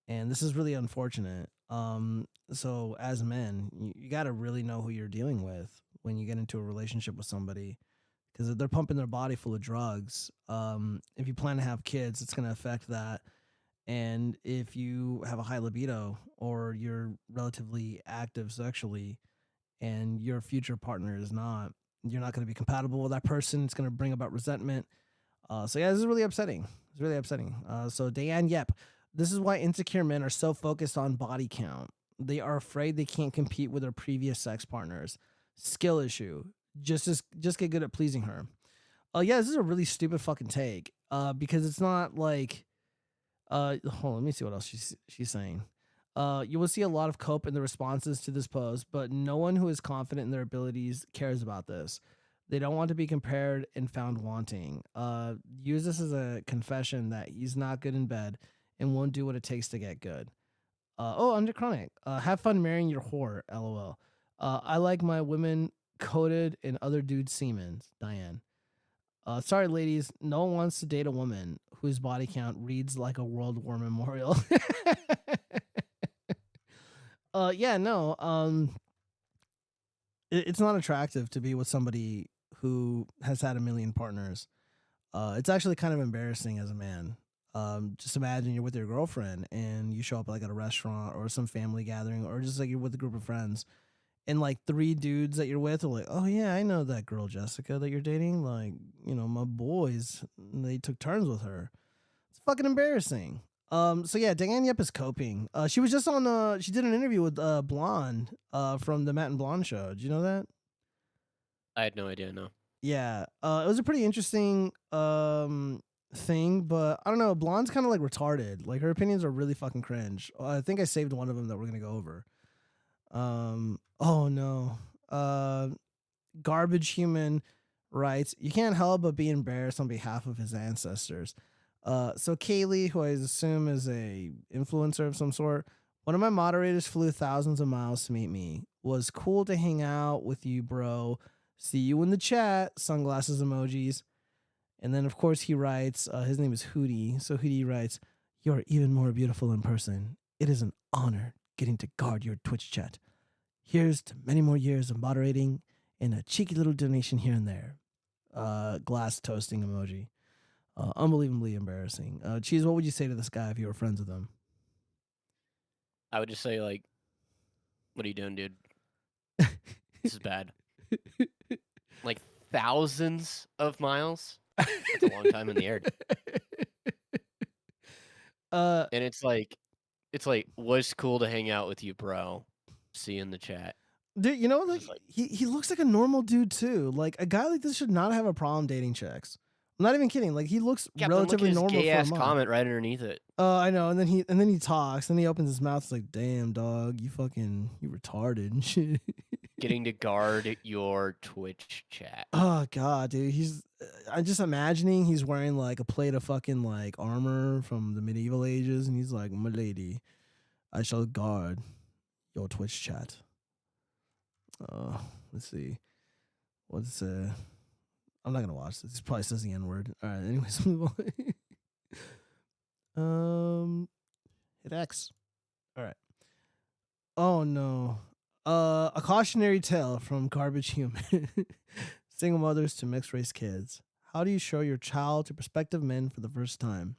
and this is really unfortunate. So as men, you got to really know who you're dealing with when you get into a relationship with somebody, because if they're pumping their body full of drugs, if you plan to have kids, it's going to affect that. And if you have a high libido or you're relatively active sexually and your future partner is not, you're not going to be compatible with that person. It's going to bring about resentment. So yeah, this is really upsetting. It's really upsetting. So Diane Yep, this is why insecure men are so focused on body count. They are afraid they can't compete with their previous sex partners. Skill issue. Just get good at pleasing her. Yeah, this is a really stupid fucking take. Because it's not like, hold on, let me see what else she's saying. You will see a lot of cope in the responses to this post, but no one who is confident in their abilities cares about this. They don't want to be compared and found wanting. Use this as a confession that he's not good in bed and won't do what it takes to get good. Under chronic. Have fun marrying your whore, lol. I like my women coated in other dudes' semen, Diane. Sorry, ladies, no one wants to date a woman whose body count reads like a World War memorial. Yeah, no. It's not attractive to be with somebody who has had a million partners. It's actually kind of embarrassing as a man. Just imagine you're with your girlfriend and you show up like at a restaurant or some family gathering, or just like you're with a group of friends, and like 3 dudes that you're with are like, oh yeah, I know that girl Jessica that you're dating. Like, you know, my boys, they took turns with her. It's fucking embarrassing. So yeah, Diane Yep is coping. She was just on, she did an interview with Blonde from the Matt and Blonde show. Did you know that? I had no idea, no. Yeah, it was a pretty interesting thing, but I don't know. Blonde's kind of like retarded. Like, her opinions are really fucking cringe. I think I saved one of them that we're gonna go over. Oh no. Garbage Human writes, you can't help but be embarrassed on behalf of his ancestors. So Kaylee, who I assume is a influencer of some sort, one of my moderators flew thousands of miles to meet me. Was cool to hang out with you, bro. See you in the chat. Sunglasses emojis. And then, of course, he writes, his name is Hootie. So Hootie writes, you're even more beautiful in person. It is an honor getting to guard your Twitch chat. Here's to many more years of moderating and a cheeky little donation here and there. Glass toasting emoji. Unbelievably embarrassing. Cheese, what would you say to this guy if you were friends with him? I would just say, like, what are you doing, dude? This is bad. Like, thousands of miles? That's a long time in the air. And it's like, was cool to hang out with you, bro. See you in the chat. Dude, you know, like he looks like a normal dude too. Like, a guy like this should not have a problem dating chicks. I'm not even kidding. Like, he looks relatively normal. Gay for ass a month. comment right underneath it. I know. And then he talks, and he opens his mouth. It's like, damn, dog, you retarded and shit. Getting to guard your Twitch chat. Oh god, dude, I'm just imagining he's wearing like a plate of fucking like armor from the medieval ages, and he's like, my lady, I shall guard your Twitch chat. Let's see. What's I'm not gonna watch this. He probably says the N-word. All right, anyways, move on. Hit X. All right. Oh no. A cautionary tale from Garbage Human. Single mothers to mixed race kids. How do you show your child to prospective men for the first time?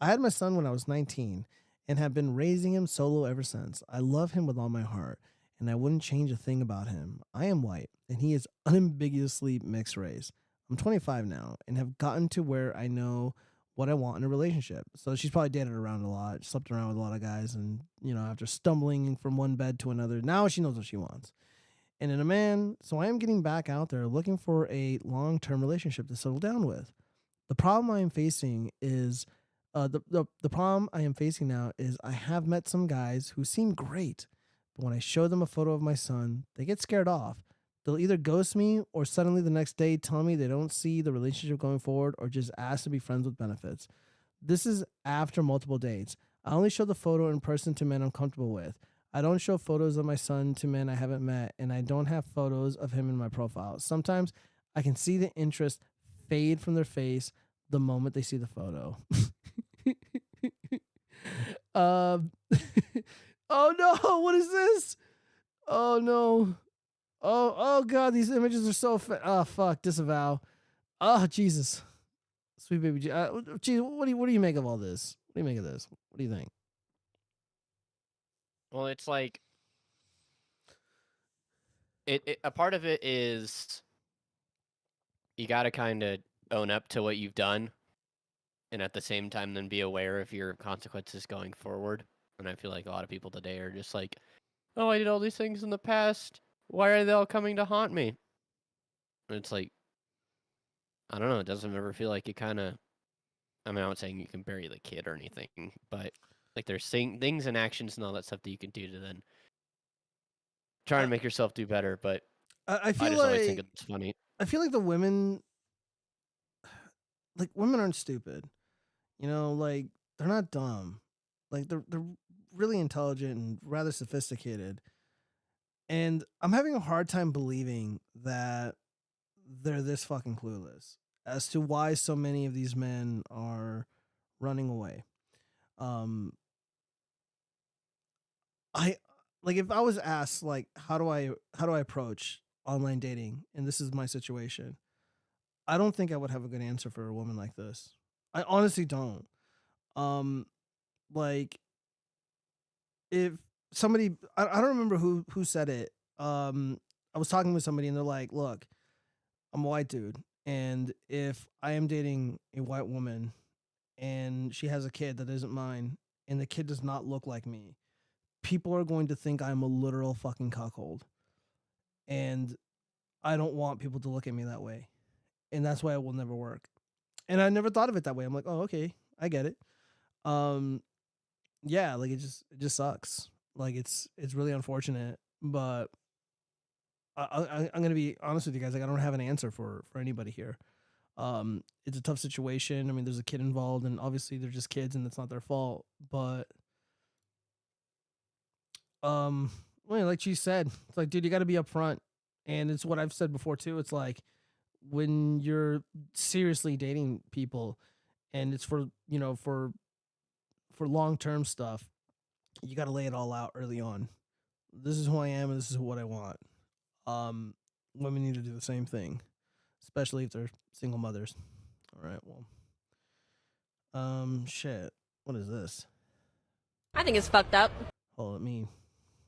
I had my son when I was 19 and have been raising him solo ever since. I love him with all my heart, and I wouldn't change a thing about him. I am white, and he is unambiguously mixed race. I'm 25 now and have gotten to where I know what I want in a relationship. So she's probably dated around a lot, slept around with a lot of guys, and after stumbling from one bed to another, now she knows what she wants. And in a man, so I am getting back out there looking for a long-term relationship to settle down with. The problem I am facing is the problem I am facing now is I have met some guys who seem great, but when I show them a photo of my son, they get scared off. They'll either ghost me or suddenly the next day tell me they don't see the relationship going forward or just ask to be friends with benefits. This is after multiple dates. I only show the photo in person to men I'm comfortable with. I don't show photos of my son to men I haven't met, and I don't have photos of him in my profile. Sometimes I can see the interest fade from their face the moment they see the photo. Oh no, what is this? Oh no. Oh god, these images are so oh fuck, disavow. Oh Jesus. Sweet baby geez, what do you make of all this? What do you make of this? What do you think? Well, it's like a part of it is you got to kind of own up to what you've done, and at the same time then be aware of your consequences going forward. And I feel like a lot of people today are just like, oh, I did all these things in the past. Why are they all coming to haunt me? And it's like, I don't know. It doesn't ever feel like you kind of, I mean, I'm not saying you can bury the kid or anything, but like there's things and actions and all that stuff that you can do to then try to make yourself do better. But I feel just always think it's funny. I feel like women aren't stupid. Like they're not dumb. Like they're really intelligent and rather sophisticated. And I'm having a hard time believing that they're this fucking clueless as to why so many of these men are running away. I like if I was asked like how do I approach online dating and this is my situation, I don't think I would have a good answer for a woman like this. I honestly don't. Like if somebody I don't remember who said it. I was talking with somebody and they're like, "Look, I'm a white dude, and if I am dating a white woman and she has a kid that isn't mine and the kid does not look like me, people are going to think I'm a literal fucking cuckold. And I don't want people to look at me that way. And that's why it will never work." And I never thought of it that way. I'm like, "Oh, okay, I get it." Yeah, like it just sucks. Like it's really unfortunate, but I'm gonna be honest with you guys. Like I don't have an answer for anybody here. It's a tough situation. I mean, there's a kid involved, and obviously they're just kids, and it's not their fault. But well, like she said, it's like, dude, you got to be upfront, and it's what I've said before too. It's like when you're seriously dating people, and it's for long term stuff, you got to lay it all out early on. This is who I am, and this is what I want. Women need to do the same thing, especially if they're single mothers. All right, well, shit. What is this? I think it's fucked up. Hold on,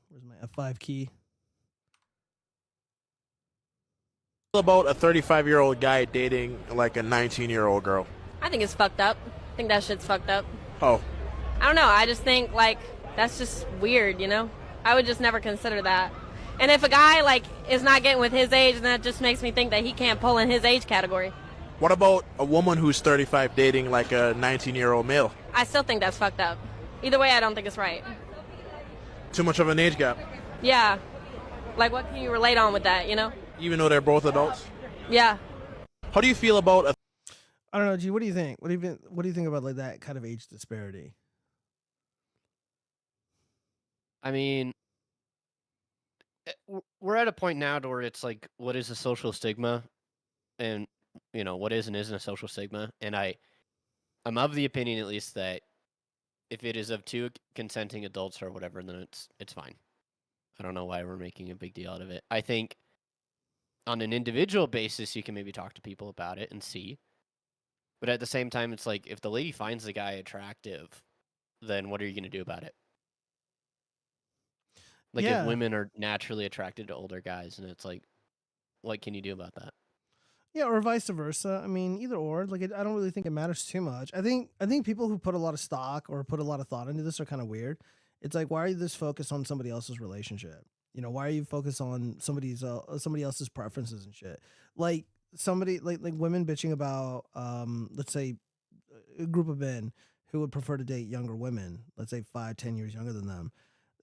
where's my F5 key? About a 35-year-old guy dating like a 19-year-old girl. I think it's fucked up. I think that shit's fucked up. Oh. I don't know. I just think, like, that's just weird, you know? I would just never consider that. And if a guy, like, is not getting with his age, then that just makes me think that he can't pull in his age category. What about a woman who's 35 dating like a 19-year-old male? I still think that's fucked up. Either way, I don't think it's right. Too much of an age gap. Yeah. Like, what can you relate on with that, you know? Even though they're both adults? Yeah. How do you feel about I don't know, G, what do you think? What do you think about like that kind of age disparity? I mean, we're at a point now to where it's like, what is a social stigma? And, what is and isn't a social stigma? And I'm of the opinion, at least, that if it is of two consenting adults or whatever, then it's fine. I don't know why we're making a big deal out of it. I think on an individual basis, you can maybe talk to people about it and see. But at the same time, it's like, if the lady finds the guy attractive, then what are you going to do about it? Like, Yeah. if women are naturally attracted to older guys, and it's like, what can you do about that? Yeah, or vice versa. I mean, either or. Like, I don't really think it matters too much. I think people who put a lot of stock or put a lot of thought into this are kind of weird. It's like, why are you this focused on somebody else's relationship? You know, why are you focused on somebody else's preferences and shit? Like somebody like women bitching about let's say a group of men who would prefer to date younger women, let's say 5-10 years younger than them.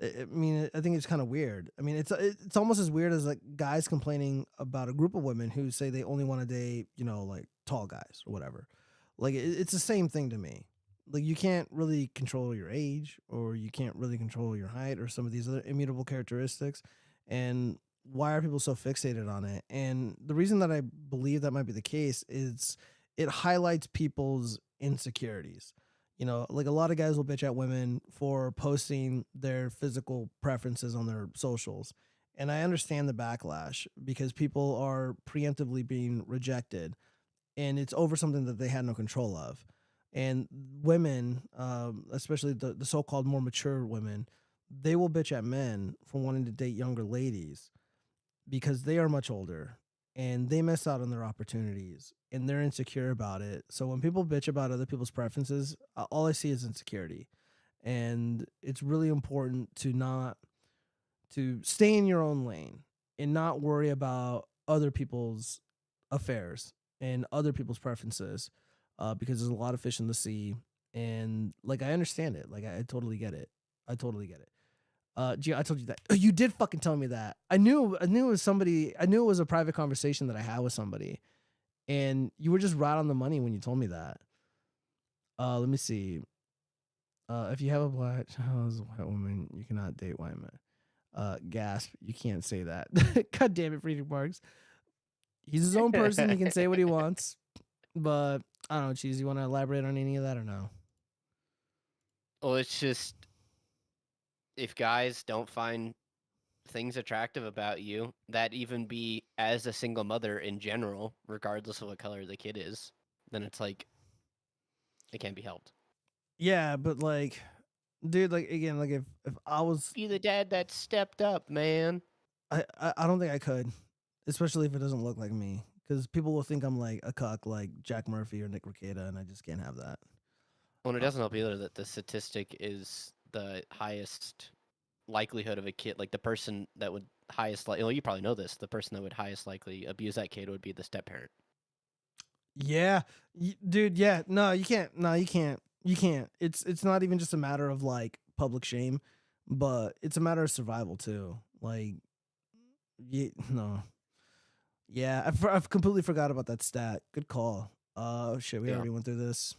I mean, I think it's kind of weird. I mean, it's almost as weird as like guys complaining about a group of women who say they only want to date, you know, like tall guys or whatever. Like it's the same thing to me. Like you can't really control your age, or you can't really control your height, or some of these other immutable characteristics. And why are people so fixated on it? And the reason that I believe that might be the case is it highlights people's insecurities. You know, like a lot of guys will bitch at women for posting their physical preferences on their socials. And I understand the backlash because people are preemptively being rejected, and it's over something that they had no control of. And women, especially the so-called more mature women, they will bitch at men for wanting to date younger ladies because they are much older and they miss out on their opportunities and they're insecure about it. So when people bitch about other people's preferences, all I see is insecurity. And it's really important to stay in your own lane and not worry about other people's affairs and other people's preferences, because there's a lot of fish in the sea. And like, I understand it. Like, I totally get it. I totally get it. Gio, I told you that. Oh, you did fucking tell me that. I knew it was somebody. I knew it was a private conversation that I had with somebody, and you were just right on the money when you told me that. Let me see. If you have a black child as a white woman, you cannot date white men. Gasp! You can't say that. God damn it, Freedom Marks. He's his own person. He can say what he wants. But I don't know, Cheese. You want to elaborate on any of that or no? Well, it's just, if guys don't find things attractive about you, that even be as a single mother in general, regardless of what color the kid is, then it's like, it can't be helped. Yeah, but like, dude, like again, like if I was Be the dad that stepped up, man. I don't think I could, especially if it doesn't look like me, because people will think I'm like a cuck like Jack Murphy or Nick Rekieta, and I just can't have that. Well, it doesn't help either that the statistic is the highest likelihood of a kid, like the person that would highest, you probably know this, the person that would highest likely abuse that kid would be the step parent. Yeah, dude. Yeah, no, you can't. No, you can't. You can't. It's not even just a matter of like public shame, but it's a matter of survival too. Like, no. Yeah, I've completely forgot about that stat. Good call. Shit, we already went through this.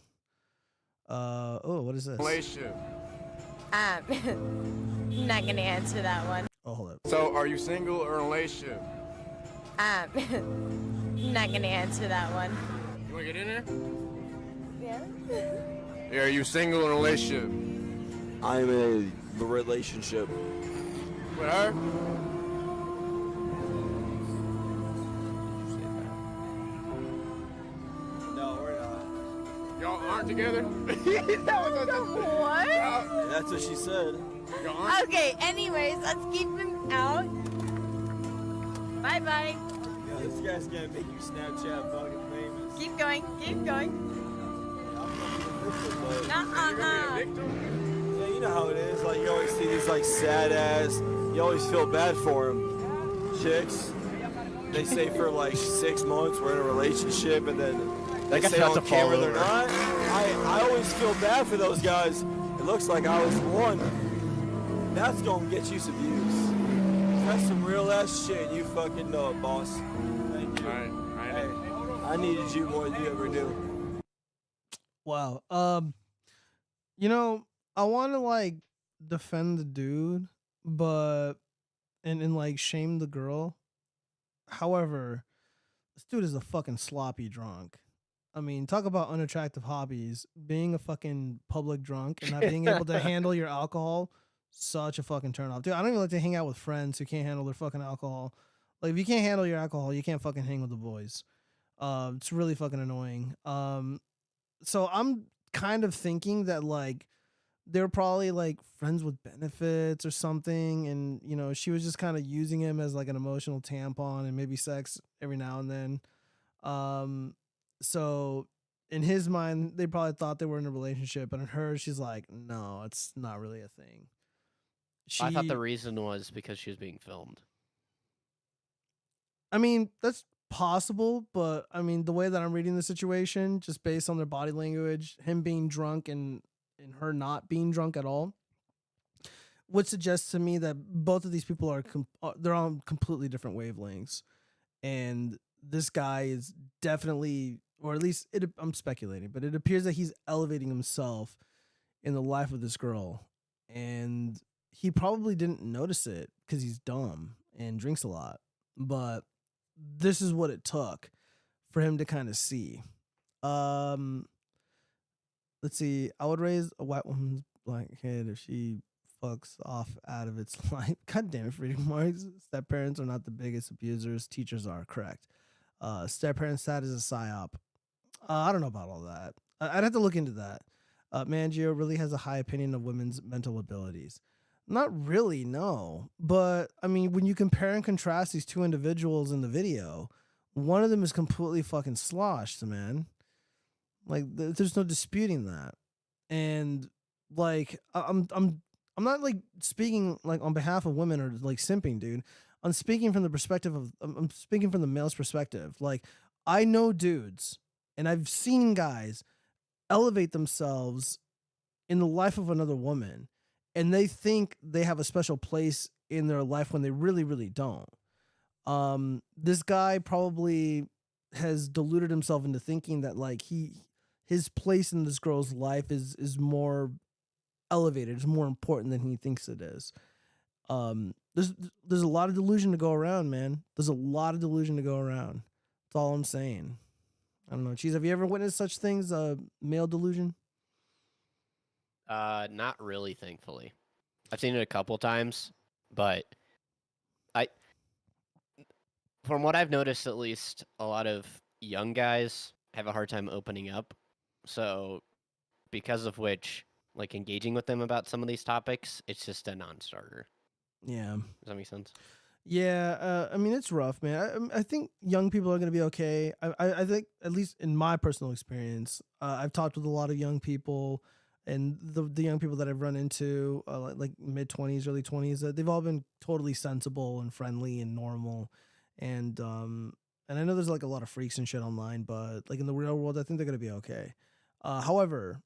Oh, what is this? Relationship. I'm not gonna answer that one. Oh, hold up. So, are you single or in a relationship? I'm not gonna answer that one. You wanna get in there? Yeah. Yeah, are you single or in a relationship? I'm in a relationship. With her? No, we're not. Y'all aren't together? What? That's what she said. Y'all aren't? Okay, anyways, let's keep him out. Bye-bye. Yo, this guy's gonna make you Snapchat fucking famous. Keep going, keep going. Yeah, you know how it is. Like, you always see these like sad ass. You always feel bad for them. Chicks. They say for like 6 months we're in a relationship, and then they say on camera they're not. I always feel bad for those guys. It looks like I was one. That's gonna get you some views. That's some real ass shit. You fucking know it, boss. Thank you. Hey, I needed you more than you ever knew. Wow. You know, I want to like defend the dude, but and like shame the girl. However, this dude is a fucking sloppy drunk. I mean, talk about unattractive hobbies. Being a fucking public drunk and not being able to handle your alcohol, such a fucking turn off. Dude, I don't even like to hang out with friends who can't handle their fucking alcohol. Like, if you can't handle your alcohol, you can't fucking hang with the boys. It's really fucking annoying. So I'm kind of thinking that, like, they're probably, like, friends with benefits or something, and, you know, she was just kind of using him as, like, an emotional tampon and maybe sex every now and then. So in his mind, they probably thought they were in a relationship, but in hers, she's like, no, it's not really a thing. I thought the reason was because she was being filmed. I mean, that's possible, but I mean, the way that I'm reading the situation, just based on their body language, him being drunk and her not being drunk at all, would suggest to me that both of these people are they're on completely different wavelengths, and this guy is definitely, or at least I'm speculating, but it appears that he's elevating himself in the life of this girl, and he probably didn't notice it because he's dumb and drinks a lot, but this is what it took for him to kind of see. Let's see. I would raise a white woman's black kid if she fucks off out of its life. God damn it, freedom marks. Step parents are not the biggest abusers. Teachers are, correct. Step parents stat is a psyop. I don't know about all that. I'd have to look into that. Mangio really has a high opinion of women's mental abilities. Not really, no. But, I mean, when you compare and contrast these two individuals in the video, one of them is completely fucking sloshed, man. Like, there's no disputing that. And, like, I'm not, like, speaking, like, on behalf of women or, like, simping, dude. I'm speaking from the perspective of, I'm speaking from the male's perspective. Like, I know dudes, and I've seen guys elevate themselves in the life of another woman, and they think they have a special place in their life when they really, really don't. This guy probably has deluded himself into thinking that, like, his place in this girl's life is more elevated, is more important than he thinks it is. There's a lot of delusion to go around, man. There's a lot of delusion to go around. That's all I'm saying. I don't know. Cheese, have you ever witnessed such things? Male delusion? Not really, thankfully. I've seen it a couple times, but from what I've noticed, at least, a lot of young guys have a hard time opening up. So, because of which, like, engaging with them about some of these topics, it's just a non-starter. Yeah. Does that make sense? Yeah, I mean, it's rough, man. I think young people are going to be okay. I think, at least in my personal experience, I've talked with a lot of young people, and the young people that I've run into, like mid-20s, early 20s, they've all been totally sensible and friendly and normal. And I know there's, like, a lot of freaks and shit online, but, like, in the real world, I think they're going to be okay. However,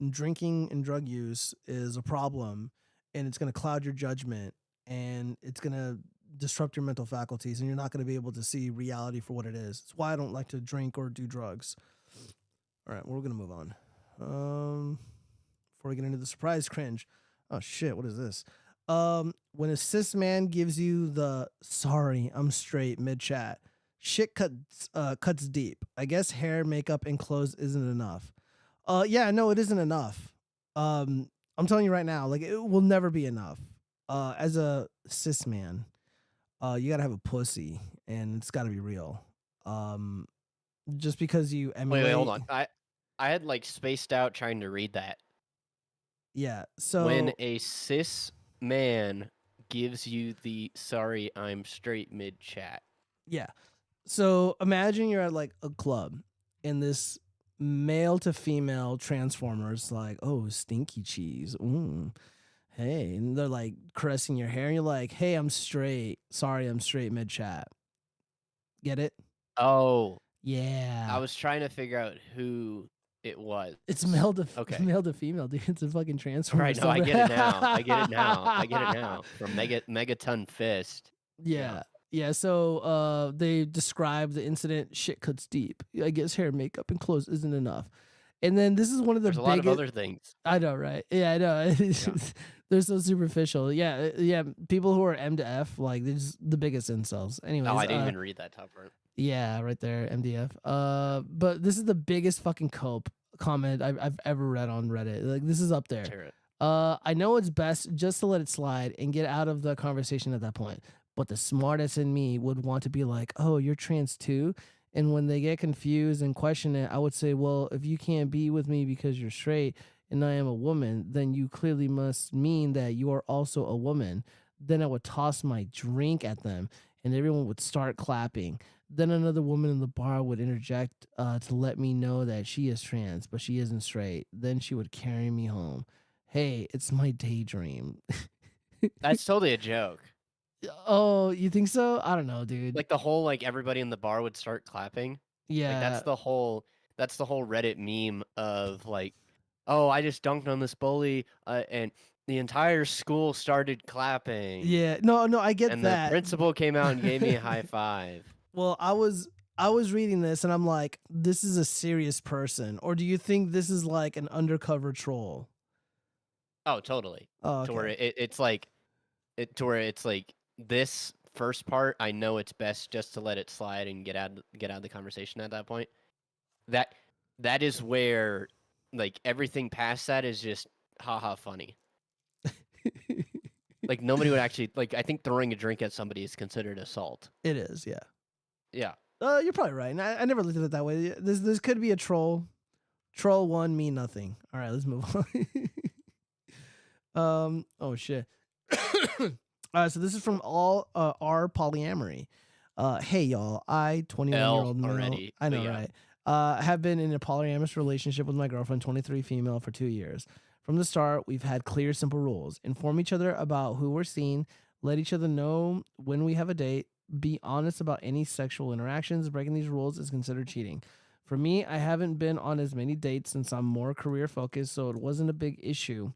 drinking and drug use is a problem, and it's going to cloud your judgment, and it's going to disrupt your mental faculties, and you're not going to be able to see reality for what it is. It's why I don't like to drink or do drugs. All right, we're going to move on. Before we get into the surprise cringe. Oh, shit, what is this? When a cis man gives you the sorry, I'm straight mid-chat, shit cuts deep. I guess hair, makeup, and clothes isn't enough. Yeah, no, it isn't enough. I'm telling you right now, like, it will never be enough. As a cis man, you gotta have a pussy, and it's gotta be real. Just because you emulate... Wait, hold on. I had, like, spaced out trying to read that. Yeah, so... When a cis man gives you the sorry, I'm straight mid-chat. Yeah. So imagine you're at, like, a club, and this male to female transformers like, oh, stinky cheese. Hey, and they're, like, caressing your hair, and you're like, hey, I'm straight. Sorry, I'm straight mid-chat. Get it? Oh. Yeah. I was trying to figure out who it was. It's male to female, dude. It's a fucking transformer. Right, no, I get it now. I get it now. From Megaton Fist. Yeah. Yeah, so they describe the incident, shit cuts deep. I guess hair, makeup, and clothes isn't enough. And then this is one of the There's a lot of other things. I know, right? Yeah, I know. They're so superficial. Yeah. People who are M to F, like, they're just the biggest incels. Anyways. No, I didn't even read that top part. Yeah, right there, MDF. But this is the biggest fucking cope comment I've ever read on Reddit. Like, this is up there. Hear it. I know it's best just to let it slide and get out of the conversation at that point. But the smartest in me would want to be like, "Oh, you're trans too." And when they get confused and question it, I would say, "Well, if you can't be with me because you're straight and I am a woman, then you clearly must mean that you are also a woman." Then I would toss my drink at them and everyone would start clapping. Then another woman in the bar would interject to let me know that she is trans, but she isn't straight. Then she would carry me home. Hey, it's my daydream. That's totally a joke. Oh, you think so? I don't know, dude. Like the whole like everybody in the bar would start clapping. Yeah. Like that's the whole Reddit meme of like, oh, I just dunked on this bully and the entire school started clapping. Yeah. No, I get and that. the principal came out and gave me a high five. Well, I was reading this and I'm like, this is a serious person, or do you think this is like an undercover troll? Oh, totally. Oh, To where okay. it's like this first part, I know it's best just to let it slide and get out of the conversation at that point. That is where like everything past that is just haha funny. Like nobody would actually like. I think throwing a drink at somebody is considered assault. It is, yeah. Yeah. You're probably right. And I never looked at it that way. This could be a troll. Troll one, me nothing. All right, let's move on. Oh shit. All right, so this is from all our polyamory. Hey y'all, I 21-year-old male. already, I but know, yeah. right? Have been in a polyamorous relationship with my girlfriend, 23 female, for 2 years. From the start, we've had clear, simple rules: inform each other about who we're seeing, let each other know when we have a date, be honest about any sexual interactions. Breaking these rules is considered cheating. For me, I haven't been on as many dates since I'm more career focused, so it wasn't a big issue,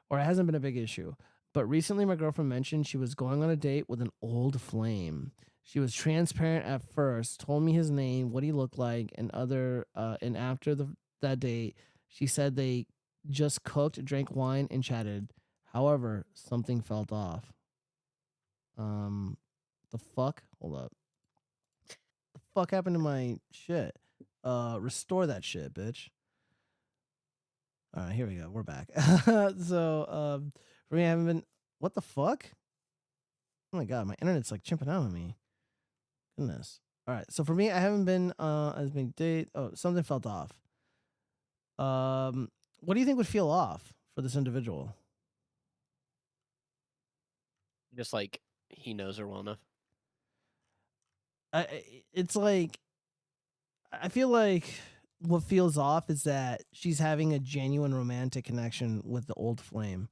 or it hasn't been a big issue. But recently, my girlfriend mentioned she was going on a date with an old flame. She was transparent at first, told me his name, what he looked like, and after that date, she said they just cooked, drank wine, and chatted. However, something felt off. The fuck? Hold up. The fuck happened to my shit? Restore that shit, bitch. All right, here we go. We're back. So, for me, I haven't been. What the fuck? Oh my god, my internet's like chimping out on me. Goodness. All right, so for me, I haven't been as many date. Oh, something felt off. What do you think would feel off for this individual? Just like he knows her well enough. It's like, I feel like what feels off is that she's having a genuine romantic connection with the old flame.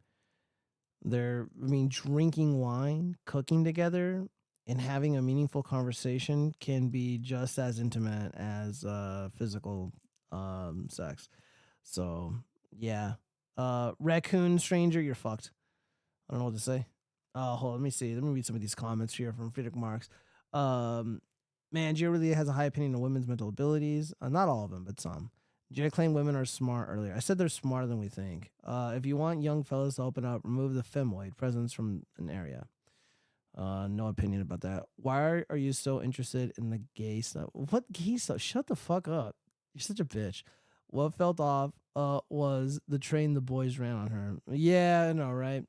Drinking wine, cooking together, and having a meaningful conversation can be just as intimate as physical sex. So, yeah. Raccoon stranger, you're fucked. I don't know what to say. Hold on, let me see. Let me read some of these comments here from Friedrich Marx. Man, Gio really has a high opinion of women's mental abilities. Not all of them, but some. Gio claimed women are smart earlier. I said they're smarter than we think. If you want young fellas to open up, remove the femoid presence from an area. No opinion about that. Why are you so interested in the gay stuff? What gay stuff? Shut the fuck up. You're such a bitch. What felt off was the train the boys ran on her. Yeah, I know, right?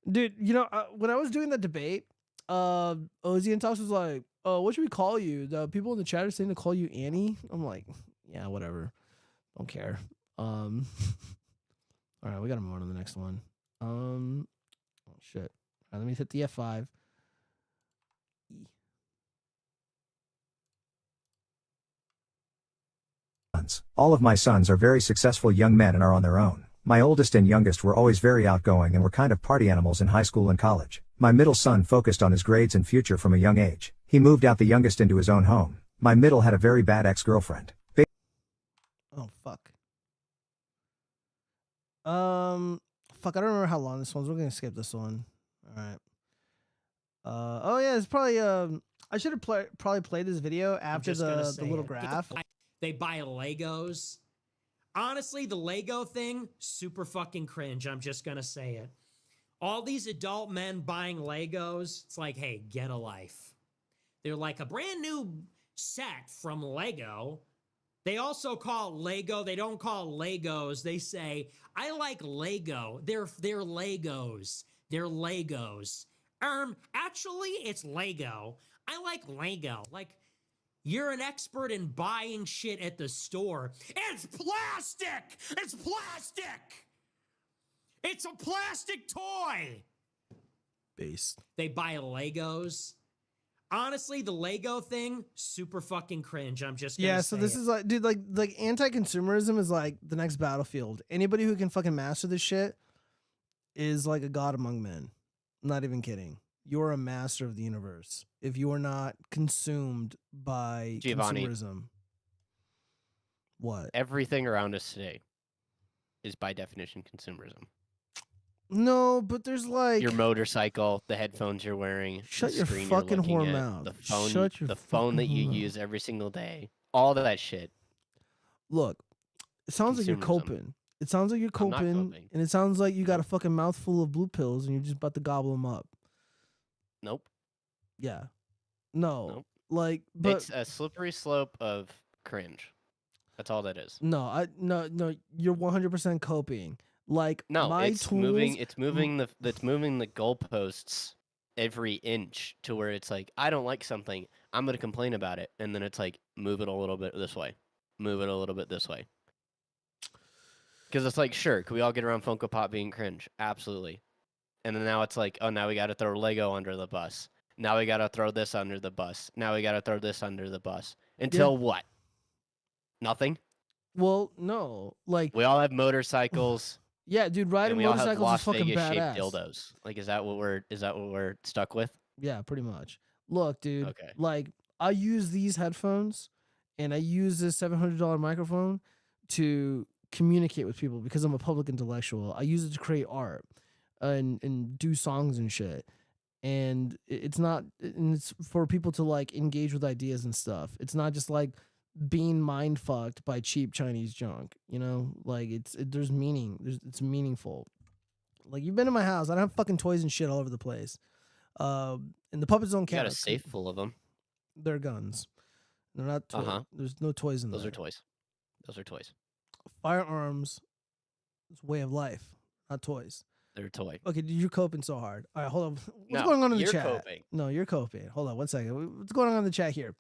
Dude, when I was doing the debate, Ozzy and Toss was like, what should we call you? The people in the chat are saying to call you Annie. I'm like, yeah, whatever. Don't care. All right, we gotta move on to the next one. Oh shit. All right, let me hit the F5. All of my sons are very successful young men and are on their own. My oldest and youngest were always very outgoing and were kind of party animals in high school and college. My middle son focused on his grades and future from a young age. He moved out the youngest into his own home. My middle had a very bad ex-girlfriend. Oh, fuck. Fuck, I don't remember how long this one's. We're gonna skip this one. All right. Oh yeah, it's probably I should have probably played this video after the little graph. They buy Legos. Honestly, the Lego thing, super fucking cringe. I'm just gonna say it. All these adult men buying Legos, it's like, hey, get a life. They're like a brand new set from Lego. They also call it Lego. They don't call it Legos. They say, I like Lego. They're Legos. They're Legos. Actually, it's Lego. I like Lego. Like, you're an expert in buying shit at the store. It's plastic! It's plastic! It's a plastic toy! Based. They buy Legos. Honestly, the Lego thing, super fucking cringe. I'm just gonna So say this it. is like, dude, like anti-consumerism is like the next battlefield. Anybody who can fucking master this shit is like a god among men. I'm not even kidding. You're a master of the universe if you are not consumed by Giovanni. consumerism. What? Everything around us today is by definition consumerism. No, but there's like Your motorcycle, the headphones you're wearing, Shut the your screen you're fucking looking whore at, mouth. the phone, Shut your the phone fucking that you whore mouth. use every single day, all that shit. Look, it sounds like you're Consumerism. coping. It sounds like you're I'm not coping, coping. and it sounds like you got a fucking mouthful of blue pills and you're just about to gobble them up. Nope. Yeah. No. Nope. Like, but It's a slippery slope of cringe. That's all that is. no, no, you're 100% coping. Like No, my it's tools, moving. It's moving the goalposts every inch to where it's like, I don't like something, I'm gonna complain about it, and then it's like, move it a little bit this way, move it a little bit this way. Because it's like, sure, can we all get around FunkoPOP being cringe? Absolutely. And then now it's like, oh, now we got to throw Lego under the bus. Now we got to throw this under the bus. Now we got to throw this under the bus. Until what? Nothing? Well, no, like We all have motorcycles. yeah, dude, And riding we all have motorcycles is Las fucking Vegas shaped badass. dildos. Like, is that what we're stuck with? Yeah, pretty much. Look, dude, Okay. like I use these headphones and I use this $700 microphone to communicate with people because I'm a public intellectual. I use it to create art and do songs and shit. And it's not, and it's for people to like engage with ideas and stuff. It's not just like being mind fucked by cheap Chinese junk, you know? Like there's meaning. It's meaningful. Like you've been in my house. I don't have fucking toys and shit all over the place. And the puppets don't You count. got a safe full of them. They're guns. They're not toys. There's no toys in there. Those are toys. Those are toys. Firearms is a way of life, not toys. They're a toy. Okay, dude, you're coping so hard. All right, hold on. What's No, going on in the you're chat? coping. No, you're coping. Hold on one second. What's going on in the chat here?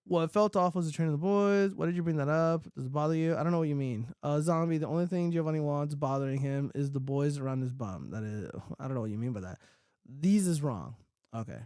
What felt off was the train of the boys. Why did you bring that up? Does it bother you? I don't know what you mean. Zombie, the only thing Giovanni wants bothering him is the boys around his bum. That is, I don't know what you mean by that. These is wrong. Okay.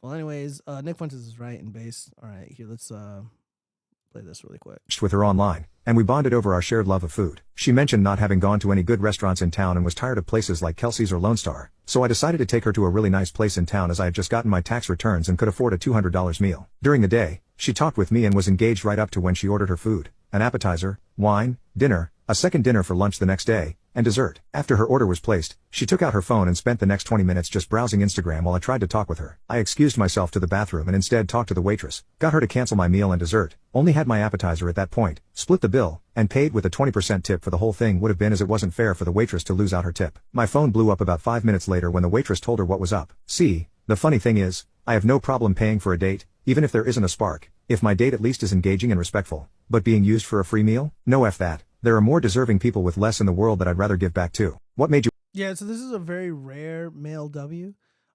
Well, anyways, Nick Fuentes is right in base. All right, here, let's play this really quick. With her online, and we bonded over our shared love of food. She mentioned not having gone to any good restaurants in town and was tired of places like Kelsey's or Lone Star, so I decided to take her to a really nice place in town as I had just gotten my tax returns and could afford a $200 meal. During the day, she talked with me and was engaged right up to when she ordered her food, an appetizer, wine, dinner, a second dinner for lunch the next day, and dessert. After her order was placed, she took out her phone and spent the next 20 minutes just browsing Instagram while I tried to talk with her. I excused myself to the bathroom and instead talked to the waitress, got her to cancel my meal and dessert, only had my appetizer at that point, split the bill, and paid with a 20% tip for the whole thing would have been as it wasn't fair for the waitress to lose out her tip. My phone blew up about 5 minutes later when the waitress told her what was up. See, the funny thing is, I have no problem paying for a date, even if there isn't a spark, if my date at least is engaging and respectful. But being used for a free meal? No F that. There are more deserving people with less in the world that I'd rather give back to. What made you? Yeah, so this is a very rare male W.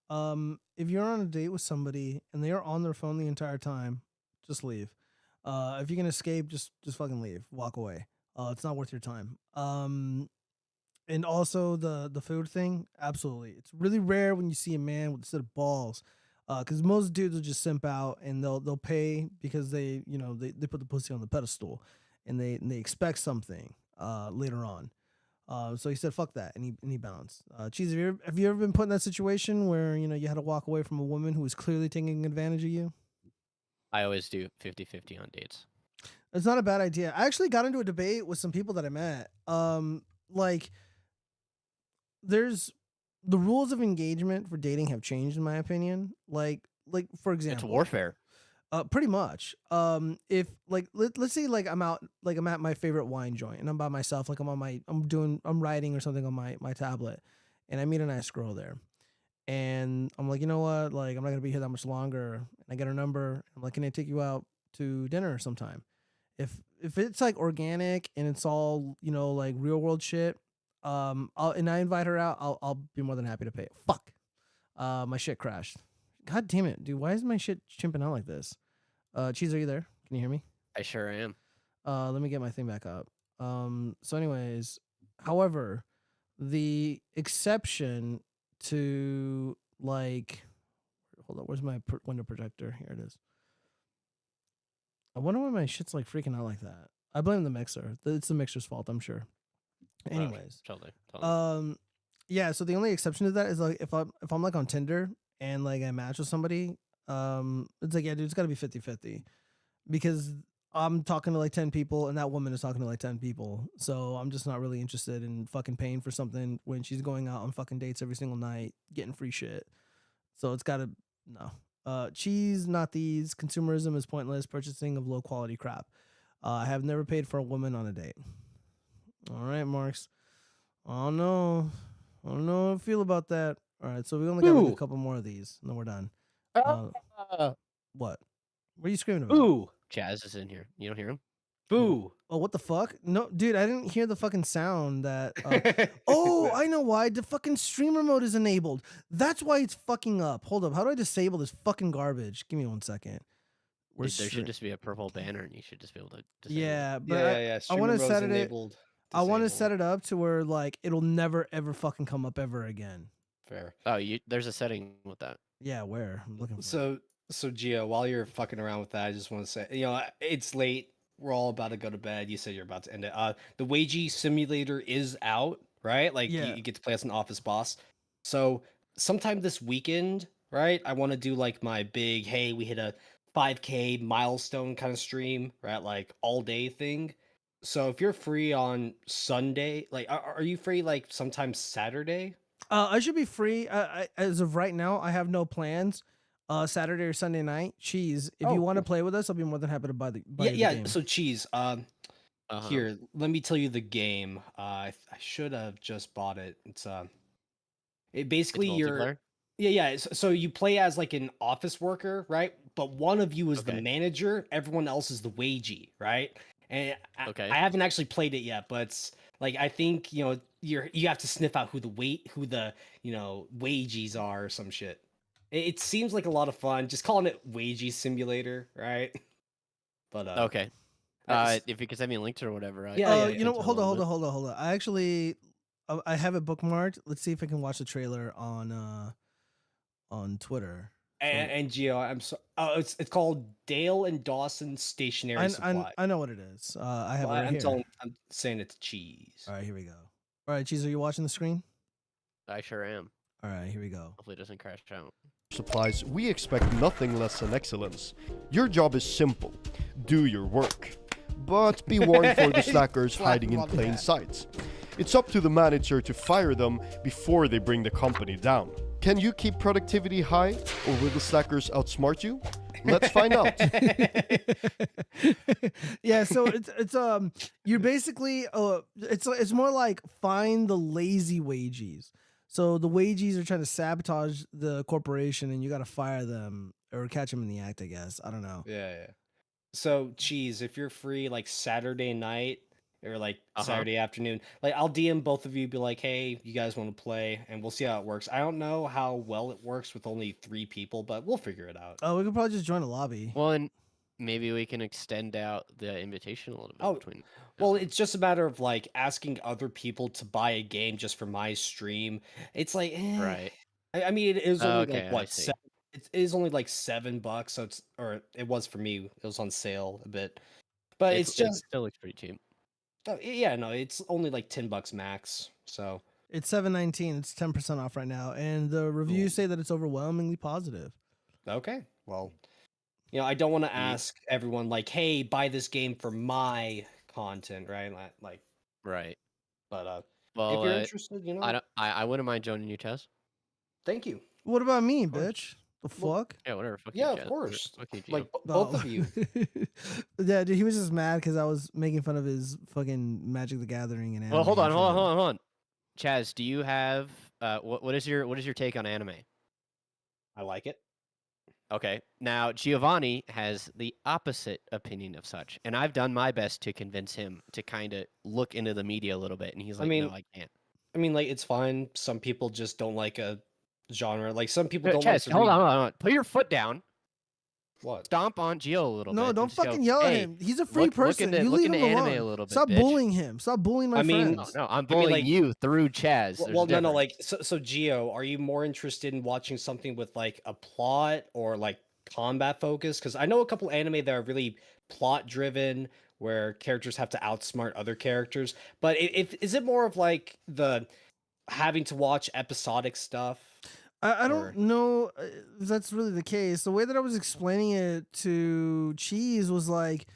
If you're on a date with somebody and they are on their phone the entire time, just leave. If you can escape, just fucking leave. Walk away. It's not worth your time. And also the food thing, absolutely. It's really rare when you see a man with a set of balls. Because most dudes will just simp out and they'll pay because they put the pussy on the pedestal and they expect something later on. So he said, "Fuck that," and he bounced. Cheese, have you ever been put in that situation where you had to walk away from a woman who was clearly taking advantage of you? I always do 50-50 on dates. It's not a bad idea. I actually got into a debate with some people that I met. Like, there's the rules of engagement for dating have changed, in my opinion. Like for example, It's warfare. Pretty much. If let's say I'm out, I'm at my favorite wine joint and I'm by myself, I'm writing or something on my tablet, and I meet a nice girl there, And I'm like, you know what? Like, I'm not gonna be here that much longer. And I get her number. I'm like, can I take you out to dinner sometime? If it's like organic and it's all, you know, like real world shit, and I invite her out, I'll be more than happy to pay. Fuck. My shit crashed. God damn it, dude. Why is my shit chimping out like this? Cheese, are you there? Can you hear me? I sure am. Let me get my thing back up. So anyways, however, the exception to like, hold on, where's my window projector? Here it is. I wonder why my shit's like freaking out like that. I blame the mixer. It's the mixer's fault, I'm sure. Anyways, Totally. yeah. So the only exception to that is like if I'm like on Tinder and like I match with somebody, it's like, yeah, dude, it's got to be 50-50 because I'm talking to like 10 people and that woman is talking to like 10 people. So I'm just not really interested in fucking paying for something when she's going out on fucking dates every single night, getting free shit. So it's got to, no. Cheese, not these. Consumerism is pointless. Purchasing of low quality crap. I have never paid for a woman on a date. All right, Marks. Oh no. I don't know how I feel about that. All right, so we only got like a couple more of these, and then we're done. What? What are you screaming about? Boo! Chaz is in here. You don't hear him? Boo! Oh, what the fuck? No, dude, I didn't hear the fucking sound that. Oh, I know why. The fucking streamer mode is enabled. That's why it's fucking up. Hold up. How do I disable this fucking garbage? Give me 1 second. Dude, there should just be a purple banner, and you should just be able to disable Yeah, it. but I want to set it. I want to set it up to where like it'll never ever fucking come up ever again. Fair. Oh, there's a setting with that. Yeah, where? I'm looking for So Gio, while you're fucking around with that, I just want to say, it's late. We're all about to go to bed. You said you're about to end it. The Wagey simulator is out, right? Like you get to play as an office boss. So sometime this weekend, right? I want to do like my big, hey, we hit a 5K milestone kind of stream, right? Like all day thing. So if you're free on Sunday, like, are you free like sometime Saturday? I should be free. As of right now, I have no plans. Saturday or Sunday night. Cheese, if you want to play with us, I'll be more than happy to buy the game. So Cheese, here, let me tell you the game. I should have just bought it. It's it basically so you play as like an office worker, right? But one of you is the manager, everyone else is the wagey, right? And I haven't actually played it yet, but it's like I think you have to sniff out who the wageys are or some shit. It seems like a lot of fun. Just calling it Wagey Simulator, right? But okay. If you could send me a link to it or whatever. You know, hold on. I actually, I have it bookmarked. Let's see if I can watch the trailer on Twitter. And Gio, I'm so. Oh, it's called Dale and Dawson Stationery Supply. I know what it is. I have it right here. I'm saying it's Cheese. All right, here we go. All right, Cheese, are you watching the screen? I sure am. All right, here we go. Hopefully it doesn't crash out. Supplies, we expect nothing less than excellence. Your job is simple. Do your work. But be warned for the slackers hiding in plain sight. It's up to the manager to fire them before they bring the company down. Can you keep productivity high, or will the slackers outsmart you? Let's find out. Yeah, so it's you're basically it's more like find the lazy wageys. So the wageys are trying to sabotage the corporation, and you got to fire them or catch them in the act, I guess. I don't know. Yeah. So, Cheese, if you're free like Saturday night or like Saturday afternoon, like I'll DM both of you, be like, hey, you guys want to play, and we'll see how it works. I don't know how well it works with only 3 people, but we'll figure it out. Oh, we could probably just join a lobby. Well, and maybe we can extend out the invitation a little bit between. Well, it's just a matter of like asking other people to buy a game just for my stream. It's like, right. I mean, it is only Okay, like what it is only like $7, so it was for me. It was on sale a bit, but it still looks pretty cheap. Yeah, no, it's only like $10 max. So it's $7.19. It's 10% off right now, and the reviews say that it's overwhelmingly positive. Okay, well, I don't want to ask everyone like, hey, buy this game for my content, right? Like, right. But well, if you're interested, I wouldn't mind joining you, Tess. Thank you. What about me, bitch? The fuck? Yeah, whatever. Fuck yeah, you, of course. Fuck you, like both of you. Yeah, dude, he was just mad because I was making fun of his fucking Magic the Gathering and anime. Well, hold on. Chaz, do you have what is your take on anime? I like it. Okay. Now Giovanni has the opposite opinion of such, and I've done my best to convince him to kind of look into the media a little bit, and he's like, "No, I can't." I mean, like it's fine. Some people just don't like a genre. Like some people don't Chaz, like to hold read. on. Put your foot down. What? Stomp on Gio a little bit. No, and don't just go, fucking yell at "Hey, him. He's a free look person. into, You look leave into him anime alone. a little bit. Stop bitch." bullying him. Stop bullying my friends. No, I'm bullying you through Chaz. Well, no, like so Gio, are you more interested in watching something with like a plot or like combat focus? Because I know a couple anime that are really plot driven, where characters have to outsmart other characters. But is it more of like the having to watch episodic stuff? I don't know if that's really the case. The way that I was explaining it to Cheese was like,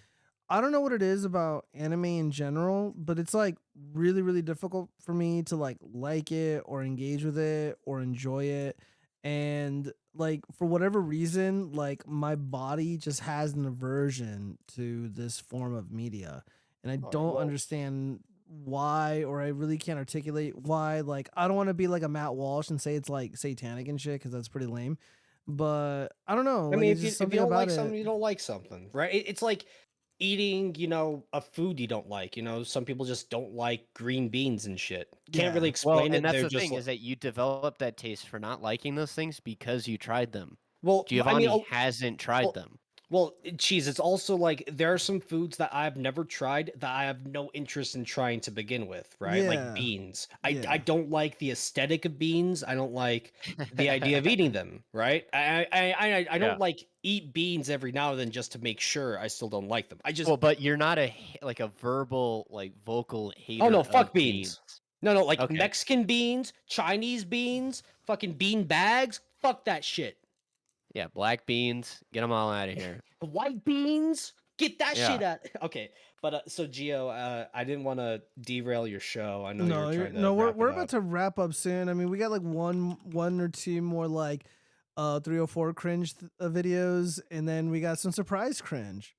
I don't know what it is about anime in general, but it's like really, really difficult for me to like it or engage with it or enjoy it. And like for whatever reason, like my body just has an aversion to this form of media. And I don't understand why, or I really can't articulate why. Like I don't want to be like a Matt Walsh and say it's like satanic and shit, because that's pretty lame. But I don't know. I like, mean, it's if you, just if you something don't about like it. something, you don't like something, right? It's like eating, a food you don't like. Some people just don't like green beans and shit. Can't really explain it. And that's They're the just thing, is that you develop that taste for not liking those things because you tried them. Well, Giovanni hasn't tried them. Well, Cheese, it's also like there are some foods that I've never tried that I have no interest in trying to begin with, right? Yeah. Like beans. I Yeah. don't like the aesthetic of beans. I don't like the idea of eating them, right? I don't Yeah. like eat beans every now and then just to make sure I still don't like them. I just Well, but you're not a verbal, vocal hater. Oh no, of fuck beans. No, like Okay. Mexican beans, Chinese beans, fucking bean bags. Fuck that shit. Yeah, black beans, get them all out of here. White beans, get that Yeah. shit out. Okay, but so Gio, I didn't want to derail your show. I know No, you're trying to. no, wrap we're it about up. to wrap up soon. I mean, we got like one or two more like 304 cringe videos, and then we got some surprise cringe.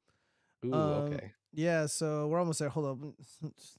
Ooh, okay. Yeah, so we're almost there. Hold up.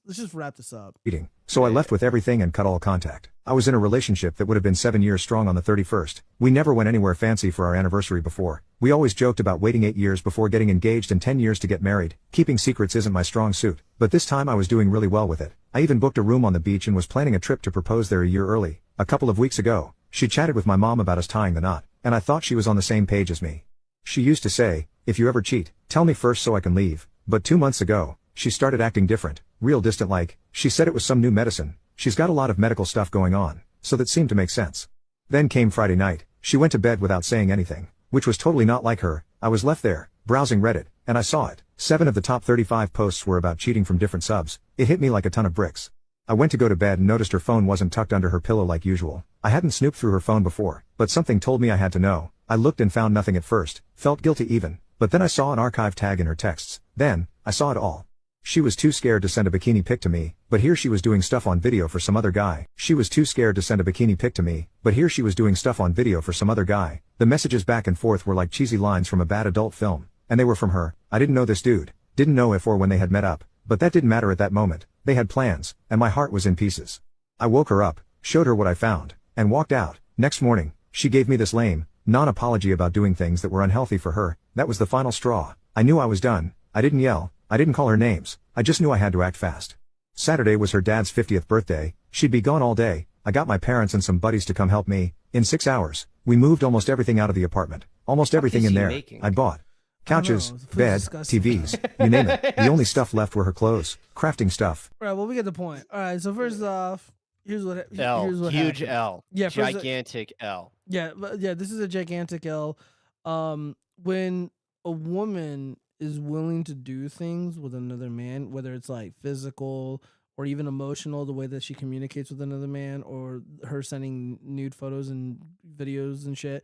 Let's just wrap this up. Eating. So I left with everything and cut all contact. I was in a relationship that would have been 7 years strong on the 31st. We never went anywhere fancy for our anniversary before. We always joked about waiting 8 years before getting engaged and 10 years to get married. Keeping secrets isn't my strong suit, but this time I was doing really well with it. I even booked a room on the beach and was planning a trip to propose there a year early. A couple of weeks ago, she chatted with my mom about us tying the knot, and I thought she was on the same page as me. She used to say, if you ever cheat, tell me first so I can leave. But 2 months ago, she started acting different, real distant like. She said it was some new medicine. She's got a lot of medical stuff going on, so that seemed to make sense. Then came Friday night, she went to bed without saying anything, which was totally not like her. I was left there, browsing Reddit, and I saw it. 7 of the top 35 posts were about cheating from different subs. It hit me like a ton of bricks. I went to go to bed and noticed her phone wasn't tucked under her pillow like usual. I hadn't snooped through her phone before, but something told me I had to know. I looked and found nothing at first, felt guilty even, but then I saw an archive tag in her texts. Then, I saw it all. She was too scared to send a bikini pic to me, but here she was doing stuff on video for some other guy. She was too scared to send a bikini pic to me, but here she was doing stuff on video for some other guy. The messages back and forth were like cheesy lines from a bad adult film, and they were from her. I didn't know this dude, didn't know if or when they had met up, but that didn't matter at that moment. They had plans, and my heart was in pieces. I woke her up, showed her what I found, and walked out. Next morning, she gave me this lame, non-apology about doing things that were unhealthy for her. That was the final straw. I knew I was done. I didn't yell. I didn't call her names. I just knew I had to act fast. Saturday was her dad's 50th birthday. She'd be gone all day. I got my parents and some buddies to come help me. In 6 hours, we moved almost everything out of the apartment. Almost everything in there. I bought. Couches, bed, TVs, you name it. The only stuff left were her clothes, crafting stuff. All right, well, we get the point. All right, so first off, here's what Huge happened. L. Yeah, gigantic L. Yeah, this is a gigantic L. When a woman is willing to do things with another man, whether it's like physical or even emotional, the way that she communicates with another man, or her sending nude photos and videos and shit,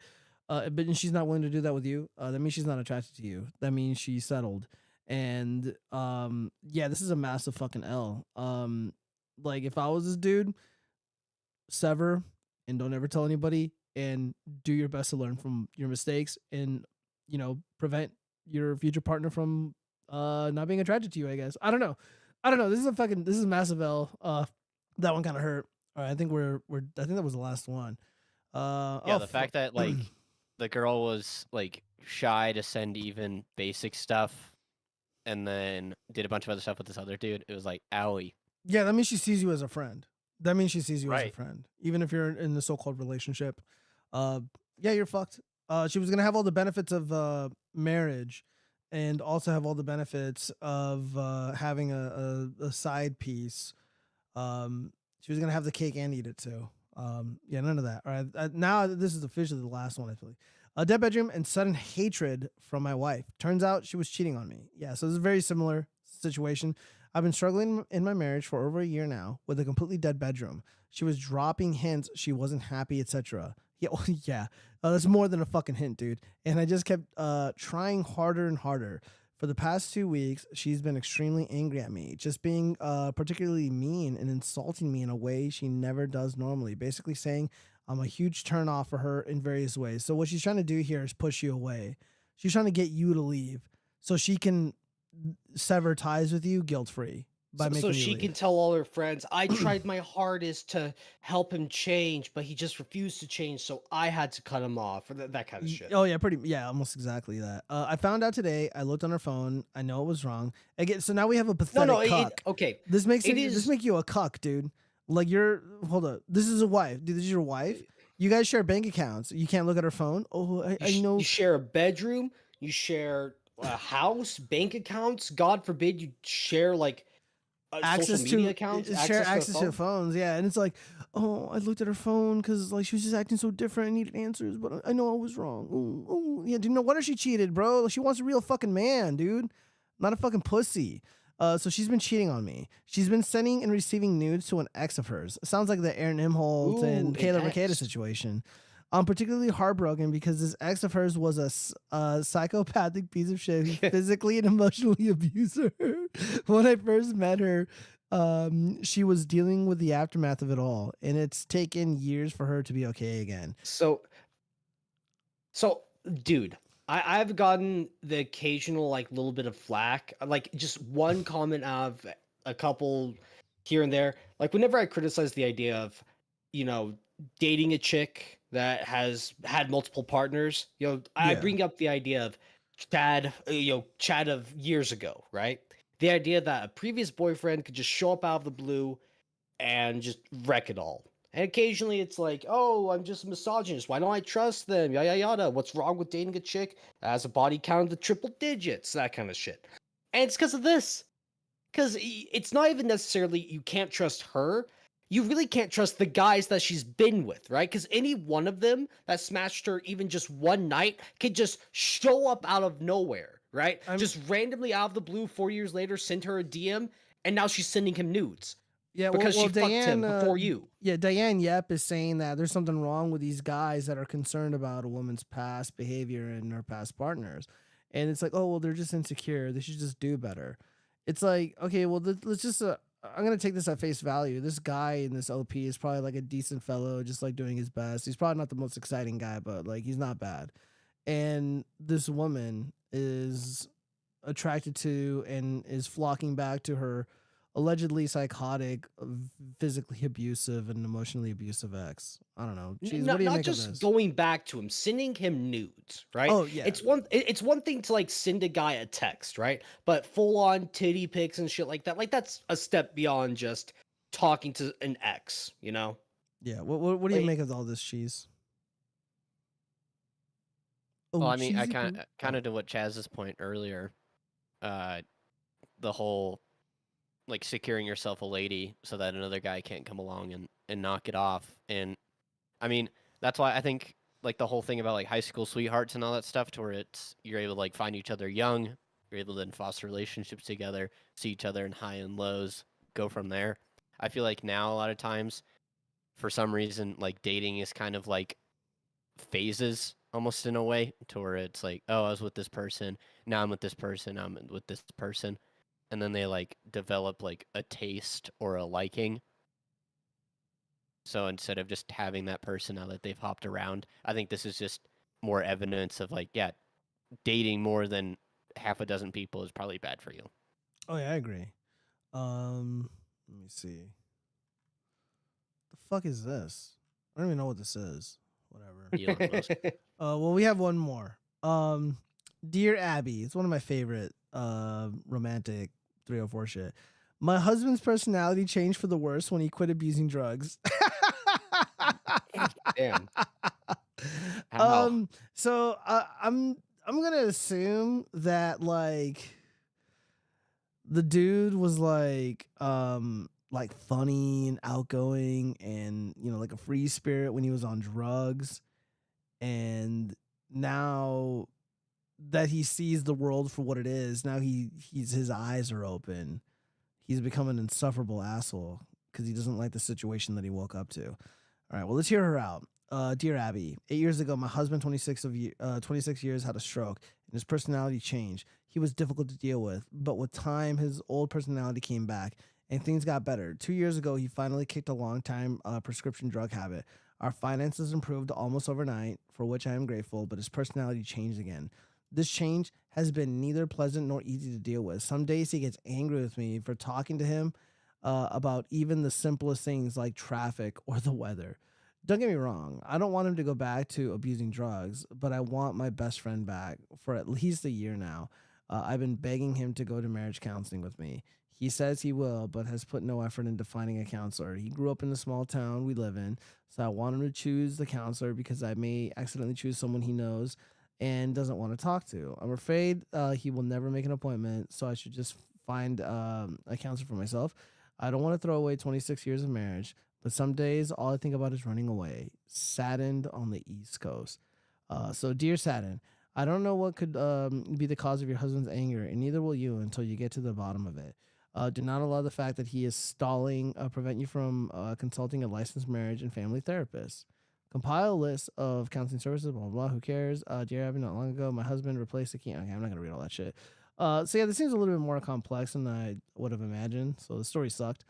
but she's not willing to do that with you, that means she's not attracted to you. That means she's settled. And yeah, this is a massive fucking L. Like if I was this dude, sever and don't ever tell anybody, and do your best to learn from your mistakes, and prevent your future partner from not being attracted to you, I guess. I don't know. This is a massive L. That one kind of hurt. All right, I think I think that was the last one. The fact that the girl was like shy to send even basic stuff, and then did a bunch of other stuff with this other dude. It was like, owie. Yeah, that means she sees you as a friend. That means she sees you as a Right. friend, even if you're in the so-called relationship. Yeah, you're fucked. She was gonna have all the benefits of marriage, and also have all the benefits of having a side piece. She was gonna have the cake and eat it too. Yeah, none of that. All right, now this is officially the last one. I feel like a dead bedroom and sudden hatred from my wife. Turns out she was cheating on me. Yeah, so this is a very similar situation. I've been struggling in my marriage for over a year now with a completely dead bedroom. She was dropping hints she wasn't happy, etc. Yeah, yeah, that's more than a fucking hint, dude. And I just kept trying harder and harder. For the past 2 weeks, she's been extremely angry at me, just being particularly mean and insulting me in a way she never does normally. Basically saying I'm a huge turnoff for her in various ways. So what she's trying to do here is push you away. She's trying to get you to leave so she can sever ties with you guilt-free by making So you she leave. can tell all her friends, I tried my hardest to help him change, but he just refused to change, so I had to cut him off, or that kind of shit. Oh yeah, yeah, almost exactly that. I found out today. I looked on her phone. I know it was wrong. Again, so now we have a pathetic cuck. Okay. This makes it this is- make you a cuck, dude. Like hold up. This is a wife, dude. This is your wife. You guys share bank accounts. You can't look at her phone. Oh, I know. You share a bedroom, you share a house, bank accounts. God forbid you share like Access social media to accounts. share to a access to phone. phones. Yeah, and it's like, oh, I looked at her phone because like she was just acting so different. I needed answers, but I know I was wrong. Yeah, dude. No wonder she cheated, bro. She wants a real fucking man, dude, not a fucking pussy. So she's been cheating on me. She's been sending and receiving nudes to an ex of hers. Sounds like the Aaron Imholt and Ooh, Kayla an Makeda ex. situation. I'm particularly heartbroken because this ex of hers was a psychopathic piece of shit who physically and emotionally abused her. When I first met her, she was dealing with the aftermath of it all, and it's taken years for her to be okay again. So, dude, I've gotten the occasional like little bit of flack, like just one comment out of a couple here and there. Like whenever I criticize the idea of, dating a chick that has had multiple partners, I Yeah. bring up the idea of Chad of years ago, right? The idea that a previous boyfriend could just show up out of the blue and just wreck it all. And occasionally it's like, oh, I'm just a misogynist. Why don't I trust them? Yada yada. What's wrong with dating a chick that has a body count of the triple digits? That kind of shit. And it's because of this. Because it's not even necessarily you can't trust her. You really can't trust the guys that she's been with, right? Because any one of them that smashed her even just one night could just show up out of nowhere, right? Just randomly out of the blue 4 years later, send her a DM, and now she's sending him nudes. Yeah, Because she fucked him Diane, before you. Yeah, Diane Yep is saying that there's something wrong with these guys that are concerned about a woman's past behavior and her past partners. And it's like, oh, well, they're just insecure. They should just do better. It's like, okay, well, let's just, I'm going to take this at face value. This guy in this OP is probably like a decent fellow, just like doing his best. He's probably not the most exciting guy, but like he's not bad. And this woman is attracted to and is flocking back to her allegedly psychotic, physically abusive, and emotionally abusive ex. I don't know. Jeez, what do you Not make of just this? going back to him, sending him nudes, right? Oh, yeah. It's one thing to like send a guy a text, right? But full on titty pics and shit like that's a step beyond just talking to an ex, you know? Yeah. What do you make of all this, Cheese? Well, I mean, I cheesy kind poo. of to what Chaz's point earlier, the whole like securing yourself a lady so that another guy can't come along and knock it off. And I mean, that's why I think like the whole thing about like high school sweethearts and all that stuff, to where you're able to like find each other young, you're able to then foster relationships together, see each other in high and lows, go from there. I feel like now a lot of times, for some reason, like dating is kind of like phases almost in a way, to where it's like, oh, I was with this person, now I'm with this person, I'm with this person, and then they like develop like a taste or a liking. So instead of just having that person now that they've hopped around, I think this is just more evidence of like, yeah, dating more than half a dozen people is probably bad for you. Oh yeah, I agree. Let me see. The fuck is this? I don't even know what this is. Elon Musk. Well, we have one more. Dear Abby, it's one of my favorite romantic 304 shit. My husband's personality changed for the worse when he quit abusing drugs. Damn. How? So I'm gonna assume that like the dude was like funny and outgoing and like a free spirit when he was on drugs, and now that he sees the world for what it is, now his eyes are open. He's become an insufferable asshole because he doesn't like the situation that he woke up to. All right, well, let's hear her out. Dear Abby, 8 years ago, my husband, 26 years, had a stroke, and his personality changed. He was difficult to deal with, but with time, his old personality came back, and things got better. 2 years ago, he finally kicked a long-time prescription drug habit. Our finances improved almost overnight, for which I am grateful, but his personality changed again. This change has been neither pleasant nor easy to deal with. Some days he gets angry with me for talking to him about even the simplest things like traffic or the weather. Don't get me wrong, I don't want him to go back to abusing drugs, but I want my best friend back for at least a year now. I've been begging him to go to marriage counseling with me. He says he will, but has put no effort into finding a counselor. He grew up in the small town we live in, so I want him to choose the counselor because I may accidentally choose someone he knows and doesn't want to talk to. I'm afraid he will never make an appointment, so I should just find a counselor for myself. I don't want to throw away 26 years of marriage, but some days all I think about is running away. Saddened on the East Coast. So dear Saddened, I don't know what could be the cause of your husband's anger, and neither will you until you get to the bottom of it. Do not allow the fact that he is stalling prevent you from consulting a licensed marriage and family therapist. Compile a list of counseling services, blah, blah, blah. Who cares? Dear Abby, not long ago, my husband replaced the key. Okay, I'm not going to read all that shit. So yeah, this seems a little bit more complex than I would have imagined. So the story sucked.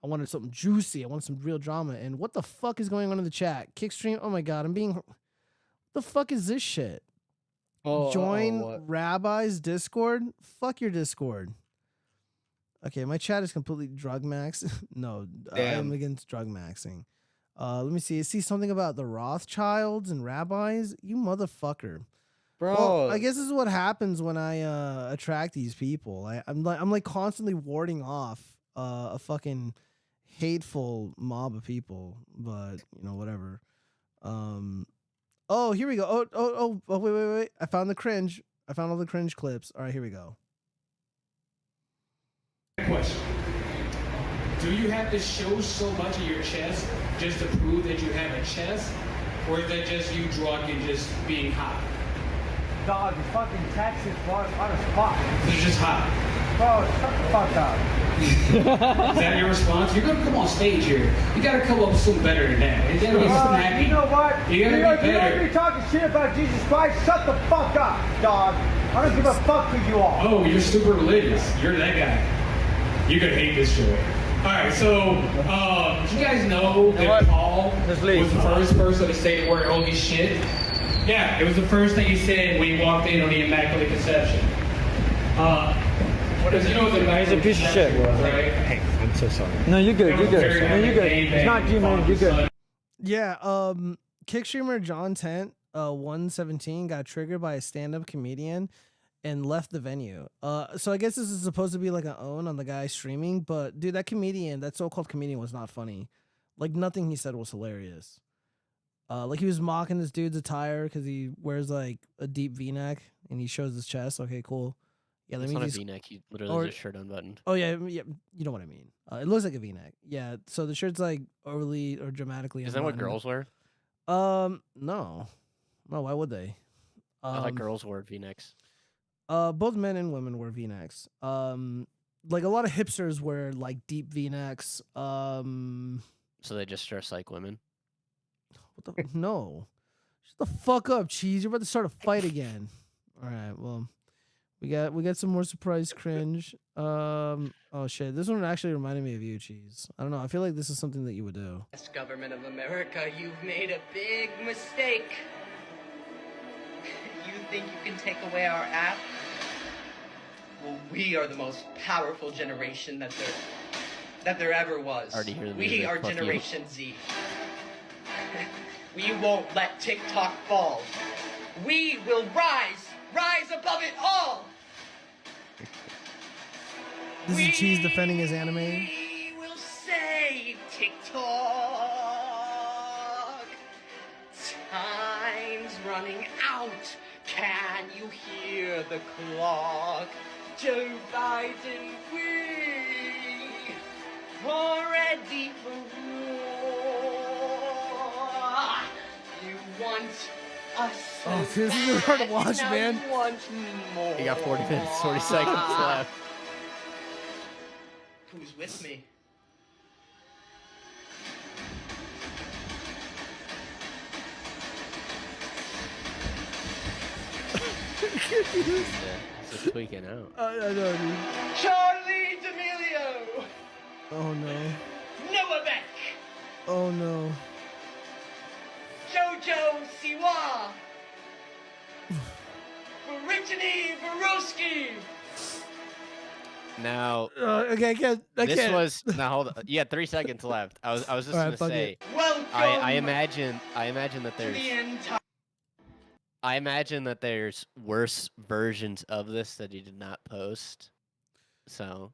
I wanted something juicy. I wanted some real drama. And what the fuck is going on in the chat? Kickstream? Oh my God, what the fuck is this shit? Join Rabbi's Discord? Fuck your Discord. Okay, my chat is completely drug maxed. No, I am against drug maxing. Let me see. I see something about the Rothschilds and rabbis. You motherfucker, bro. Well, I guess this is what happens when I attract these people. I'm like constantly warding off a fucking hateful mob of people. But whatever. Oh, here we go. Oh, wait. I found the cringe. I found all the cringe clips. All right, here we go. Question. Do you have to show so much of your chest just to prove that you have a chest? Or is that just you drunk and just being hot? Dog, the fucking Texas was on a spot. It's just hot. Bro, shut the fuck up. Is that your response? You're gonna come on stage here. You gotta come up with something better than that. You gotta be snappy. You know what? You gotta be better. You're talking shit about Jesus Christ. Shut the fuck up, dog. I don't give a fuck who you are. Oh, you're super religious. You're that guy. You're gonna hate this shit. Alright, so, you guys know that Paul was the first person to say the word holy shit? Yeah, it was the first thing he said when he walked in on the Immaculate Conception. Because you know what the Immaculate Conception was, right? Hey, I'm so sorry. No, you're good, you're good. No, you're good. It's not you, man, you're good. Yeah, kick streamer John Tent, 117, got triggered by a stand-up comedian and left the venue. So I guess this is supposed to be like an own on the guy streaming, but dude, that so-called comedian was not funny. Like nothing he said was hilarious. Like he was mocking this dude's attire because he wears like a deep V-neck and he shows his chest. Okay, cool. Yeah, it's not a V-neck. He literally has his shirt unbuttoned. Oh yeah, you know what I mean. It looks like a V-neck. Yeah, so the shirt's like overly or dramatically. Is that what girls wear? No. Why would they? I thought girls wore V-necks. Both men and women wear V-necks. Like a lot of hipsters wear like deep V-necks. So they just dress like women. What the no? Shut the fuck up, Cheese. You're about to start a fight again. All right. Well, we got some more surprise cringe. Oh shit, this one actually reminded me of you, Cheese. I don't know. I feel like this is something that you would do. Yes, government of America, you've made a big mistake. You think you can take away our app? Well, we are the most powerful generation that there ever was. Already hear the we music. are Fuck Generation Z. We won't let TikTok fall. We will rise above it all. This is Cheese defending his anime. We will save TikTok. Time's running out. Can you hear the clock? Joe Biden, we are ready for war. You want us. Oh, this is hard to watch, now man. You want more. You got 40 minutes, 40 seconds left. Who's with me? It's just tweaking out. I know, dude. Charlie D'Amelio. Oh no. Noah Beck. Oh no. Jojo Siwa. Brittany Borowski. Now, okay, I can't. This was now. Hold on. You had 3 seconds left. I was just All right, gonna fuck say. it. Welcome. I imagine that there's. The entire. I imagine that there's worse versions of this that he did not post. So.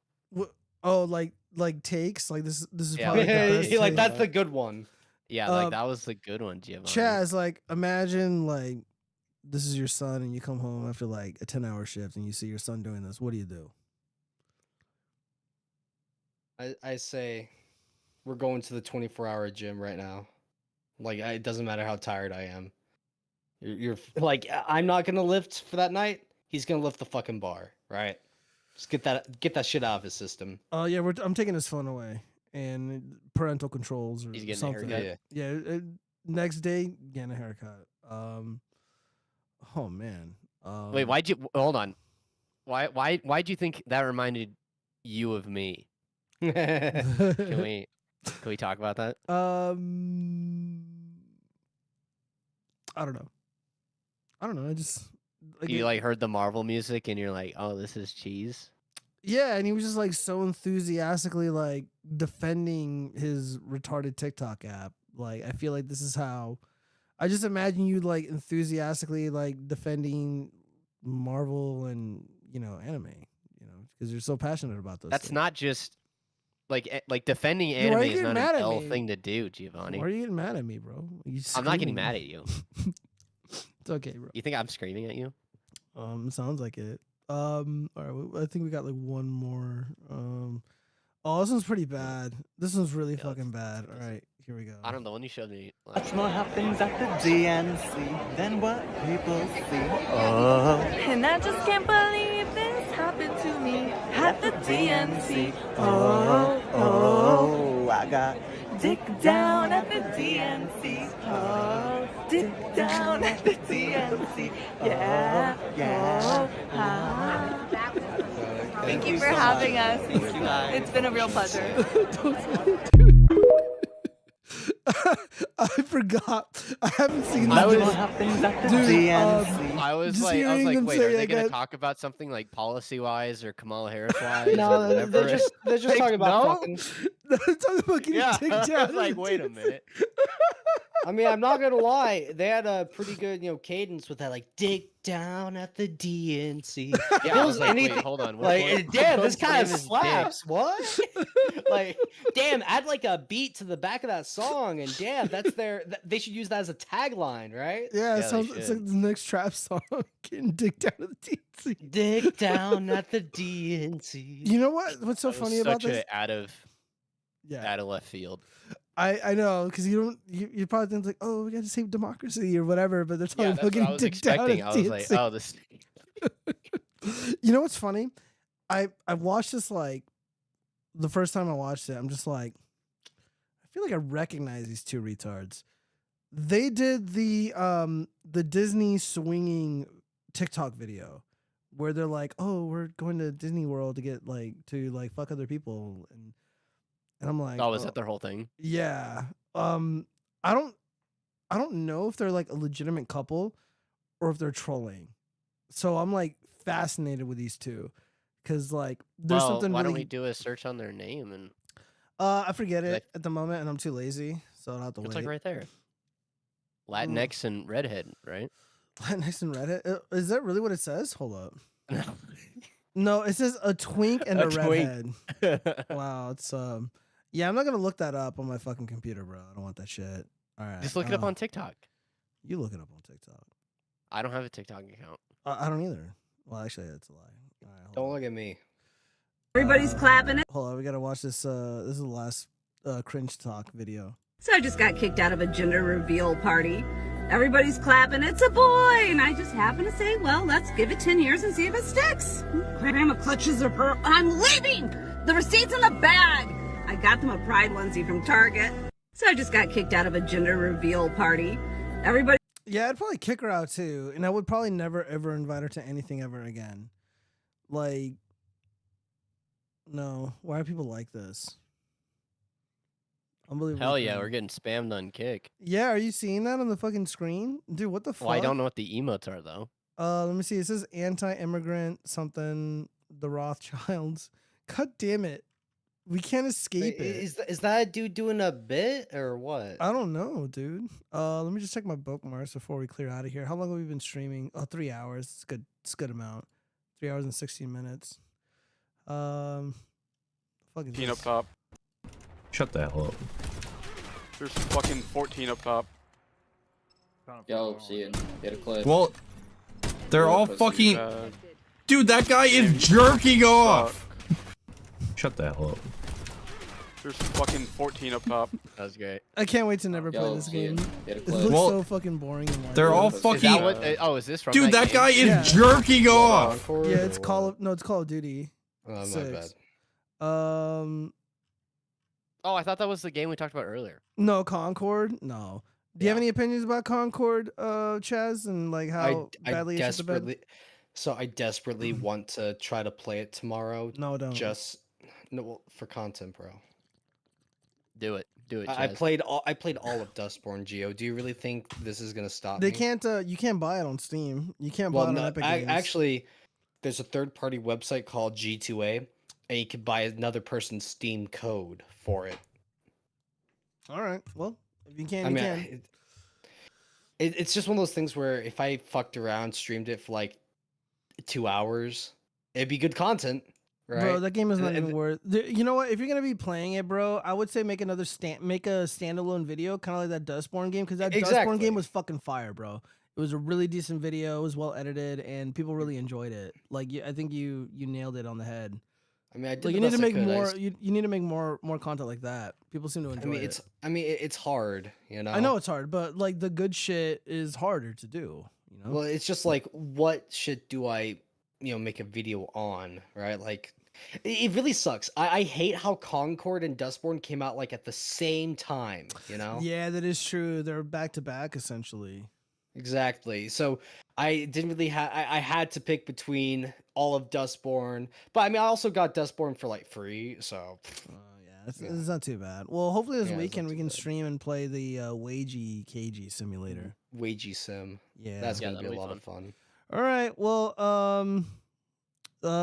Oh, like takes like this. This is Yeah, probably like the best like take. that's the good one. Yeah, like that was the good one, Giovanni. Chaz, like imagine like this is your son and you come home after like a 10-hour shift and you see your son doing this. What do you do? I say we're going to the 24-hour gym right now. Like it doesn't matter how tired I am. You're like I'm not gonna lift for that night. He's gonna lift the fucking bar, right? Just get that shit out of his system. Yeah, I'm taking his phone away and parental controls or He's getting something. a haircut. Yeah. Next day, getting a haircut. Oh man. Wait, why'd you hold on? Why'd you think that reminded you of me? Can we talk about that? I don't know. I just You like heard the Marvel music and you're like, oh, this is cheese. Yeah, and he was just like so enthusiastically like defending his retarded TikTok app. Like I feel like this is how I just imagine you like enthusiastically like defending Marvel and anime, because you're so passionate about those. That's things. not just like defending Why are anime you is getting not mad an at L me? thing to do, Giovanni. Why are you getting mad at me, bro? I'm not getting mad at you. It's okay, bro. You think I'm screaming at you? Sounds like it. All right, I think we got like one more. Oh, this one's pretty bad. This one's really fucking bad. All right, here we go. I don't know. When you showed me. Much more happens at the DNC than what people see. Oh. And I just can't believe this happened to me at the DNC. Oh, I got Dick down at the DNC. Oh, dick down at the DNC. Yeah. yeah. Thank you for having us. It's been a real pleasure. I forgot. I haven't seen I that. was, Dude, I was like, wait, are they gonna talk about something like policy-wise or Kamala Harris-wise? No, they're just Like, talking about no? fucking. They're talking about getting Yeah, dick I was down. like, wait a minute. I mean, I'm not gonna lie. They had a pretty good, cadence with that, like "dick down at the DNC." Yeah, I was like, wait, hold on. Like, damn, this kind of is slaps. What? Like, damn, add like a beat to the back of that song, and damn, that's they should use that as a tagline, right? Yeah, Yeah, it sounds they it's should. like the next trap song. Getting dick down at the DNC. Dick down at the DNC. You know what? What's so That was funny about such this? a out of left field. I know, because you probably think like, oh, we got to save democracy or whatever, but they're talking Yeah, about that's what I getting was dick down expecting. at I was like, DNC. oh, this. You know what's funny? I watched this like the first time I watched it. I'm just like, I feel like I recognize these two retards. They did the Disney swinging TikTok video where they're like, oh, we're going to Disney World to get like fuck other people, and I'm like, Oh, was that their whole thing? yeah. I don't know if they're like a legitimate couple or if they're trolling. So I'm like fascinated with these two because like there's Well, something why really. don't we do a search on their name and I forget it Like- at the moment, and I'm too lazy, so I'll have to it's wait. like right there. Latinx and redhead, right? Latinx and redhead. Is that really what it says? Hold up. No, it says a twink and a redhead. Wow, it's yeah, I'm not gonna look that up on my fucking computer, bro. I don't want that shit. All right, Just look it up on TikTok. You look it up on TikTok. I don't have a TikTok account. I don't either. Well, actually, that's a lie. All right, Don't look at me. Everybody's clapping it. Hold on, we gotta watch this. This is the last cringe talk video. So I just got kicked out of a gender reveal party. Everybody's clapping, it's a boy! And I just happened to say, well, let's give it 10 years and see if it sticks. Grandma clutches her pearl. I'm leaving! The receipt's in the bag! I got them a pride onesie from Target. So I just got kicked out of a gender reveal party. Everybody... Yeah, I'd probably kick her out too. And I would probably never, ever invite her to anything ever again. Like, no. Why are people like this? Unbelievable. Hell yeah, we're getting spammed on Kick. Yeah, are you seeing that on the fucking screen? Dude, what the fuck? Well, I don't know what the emotes are, though. Let me see. It says anti-immigrant something, the Rothschilds. God damn it. We can't escape it. Is that a dude doing a bit or what? I don't know, dude. Let me just check my bookmarks before we clear out of here. How long have we been streaming? Oh, 3 hours. It's good. It's a good amount. 3 hours and 16 minutes. Peanut this? Pop. Shut the hell up. There's fucking 14 up top. Yo, see it. Get a clip. Well, they're all That's fucking. bad. Dude, that guy is jerking off. Shut the hell up. There's fucking 14 up top. That was great. I can't wait to never play this game. It looks Well, so fucking boring. And they're all Is fucking. that what oh, is this from Dude, that game? guy is Yeah. jerking off. Yeah, it's Call of Duty. Oh, my 6. bad. Oh, I thought that was the game we talked about earlier. No, Concord. No. Do you have any opinions about Concord, Chaz, and like how badly it's the bed? I desperately want to try to play it tomorrow. No, don't. Well, for content, bro. Do it. I Chaz. played all of Dustborn, Geo. Do you really think this is gonna stop They me? can't. You can't buy it on Steam. You can't buy Well, it on no, Epic Games. actually, there's a third-party website called G2A, and you can buy another person's Steam code for it. All right. Well, if you can, I you mean, can. it's just one of those things where if I fucked around, streamed it for like 2 hours, it'd be good content, right? Bro, that game is not even worth. You know what? If you're gonna be playing it, bro, I would say make a standalone video, kind of like that Dustborn game, because that Dustborn game was fucking fire, bro. It was a really decent video. It was well edited, and people really enjoyed it. Like, I think you nailed it on the head. I mean, I did Like, the you need to best I make could. more. You need to make more content like that. People seem to enjoy it. It's hard, you know. I know it's hard, but like the good shit is harder to do. You know. Well, it's just like, what shit do I, make a video on, right? Like, it really sucks. I hate how Concord and Dustborn came out like at the same time, you know? Yeah, that is true. They're back to back essentially. Exactly. So I didn't really have. I had to pick between all of Dustborn, but I mean, I also got Dustborn for like free. So It's not too bad. Well, hopefully this Yeah, it's weekend not we too can bad. stream and play the Wagey KG simulator. Wagey Sim. Yeah, That's gonna be that'll a be lot fun. of fun. All right. Well,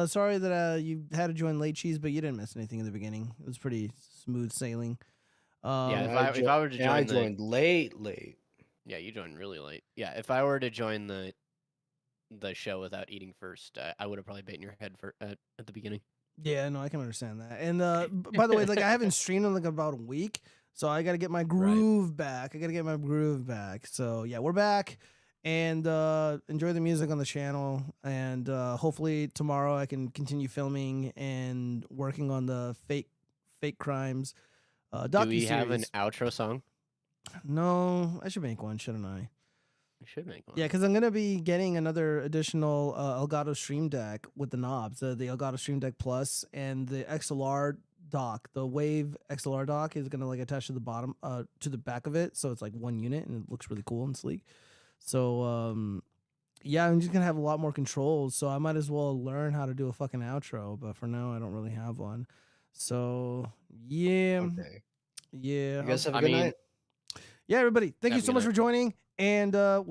sorry that you had to join late, Cheese, but you didn't miss anything in the beginning. It was pretty smooth sailing. Yeah, if I were to join, I joined late. Yeah, you joined really late. Yeah, if I were to join the show without eating first, I would have probably bitten your head at the beginning. Yeah, no, I can understand that. And by the way, like I haven't streamed in like about a week, so I got to get my groove back. So yeah, we're back, and enjoy the music on the channel. And hopefully tomorrow I can continue filming and working on the fake crimes. Do we have an outro song? No, I should make one, shouldn't I? We should make one. Yeah, because I'm gonna be getting another additional Elgato Stream Deck with the knobs, the Elgato Stream Deck Plus, and the XLR dock. The Wave XLR dock is gonna like attach to the bottom, to the back of it, so it's like one unit and it looks really cool and sleek. So yeah, I'm just gonna have a lot more controls. So I might as well learn how to do a fucking outro. But for now, I don't really have one. So yeah, yeah. You guys have a good night. Yeah, everybody, thank Have you a so good much night. for joining, and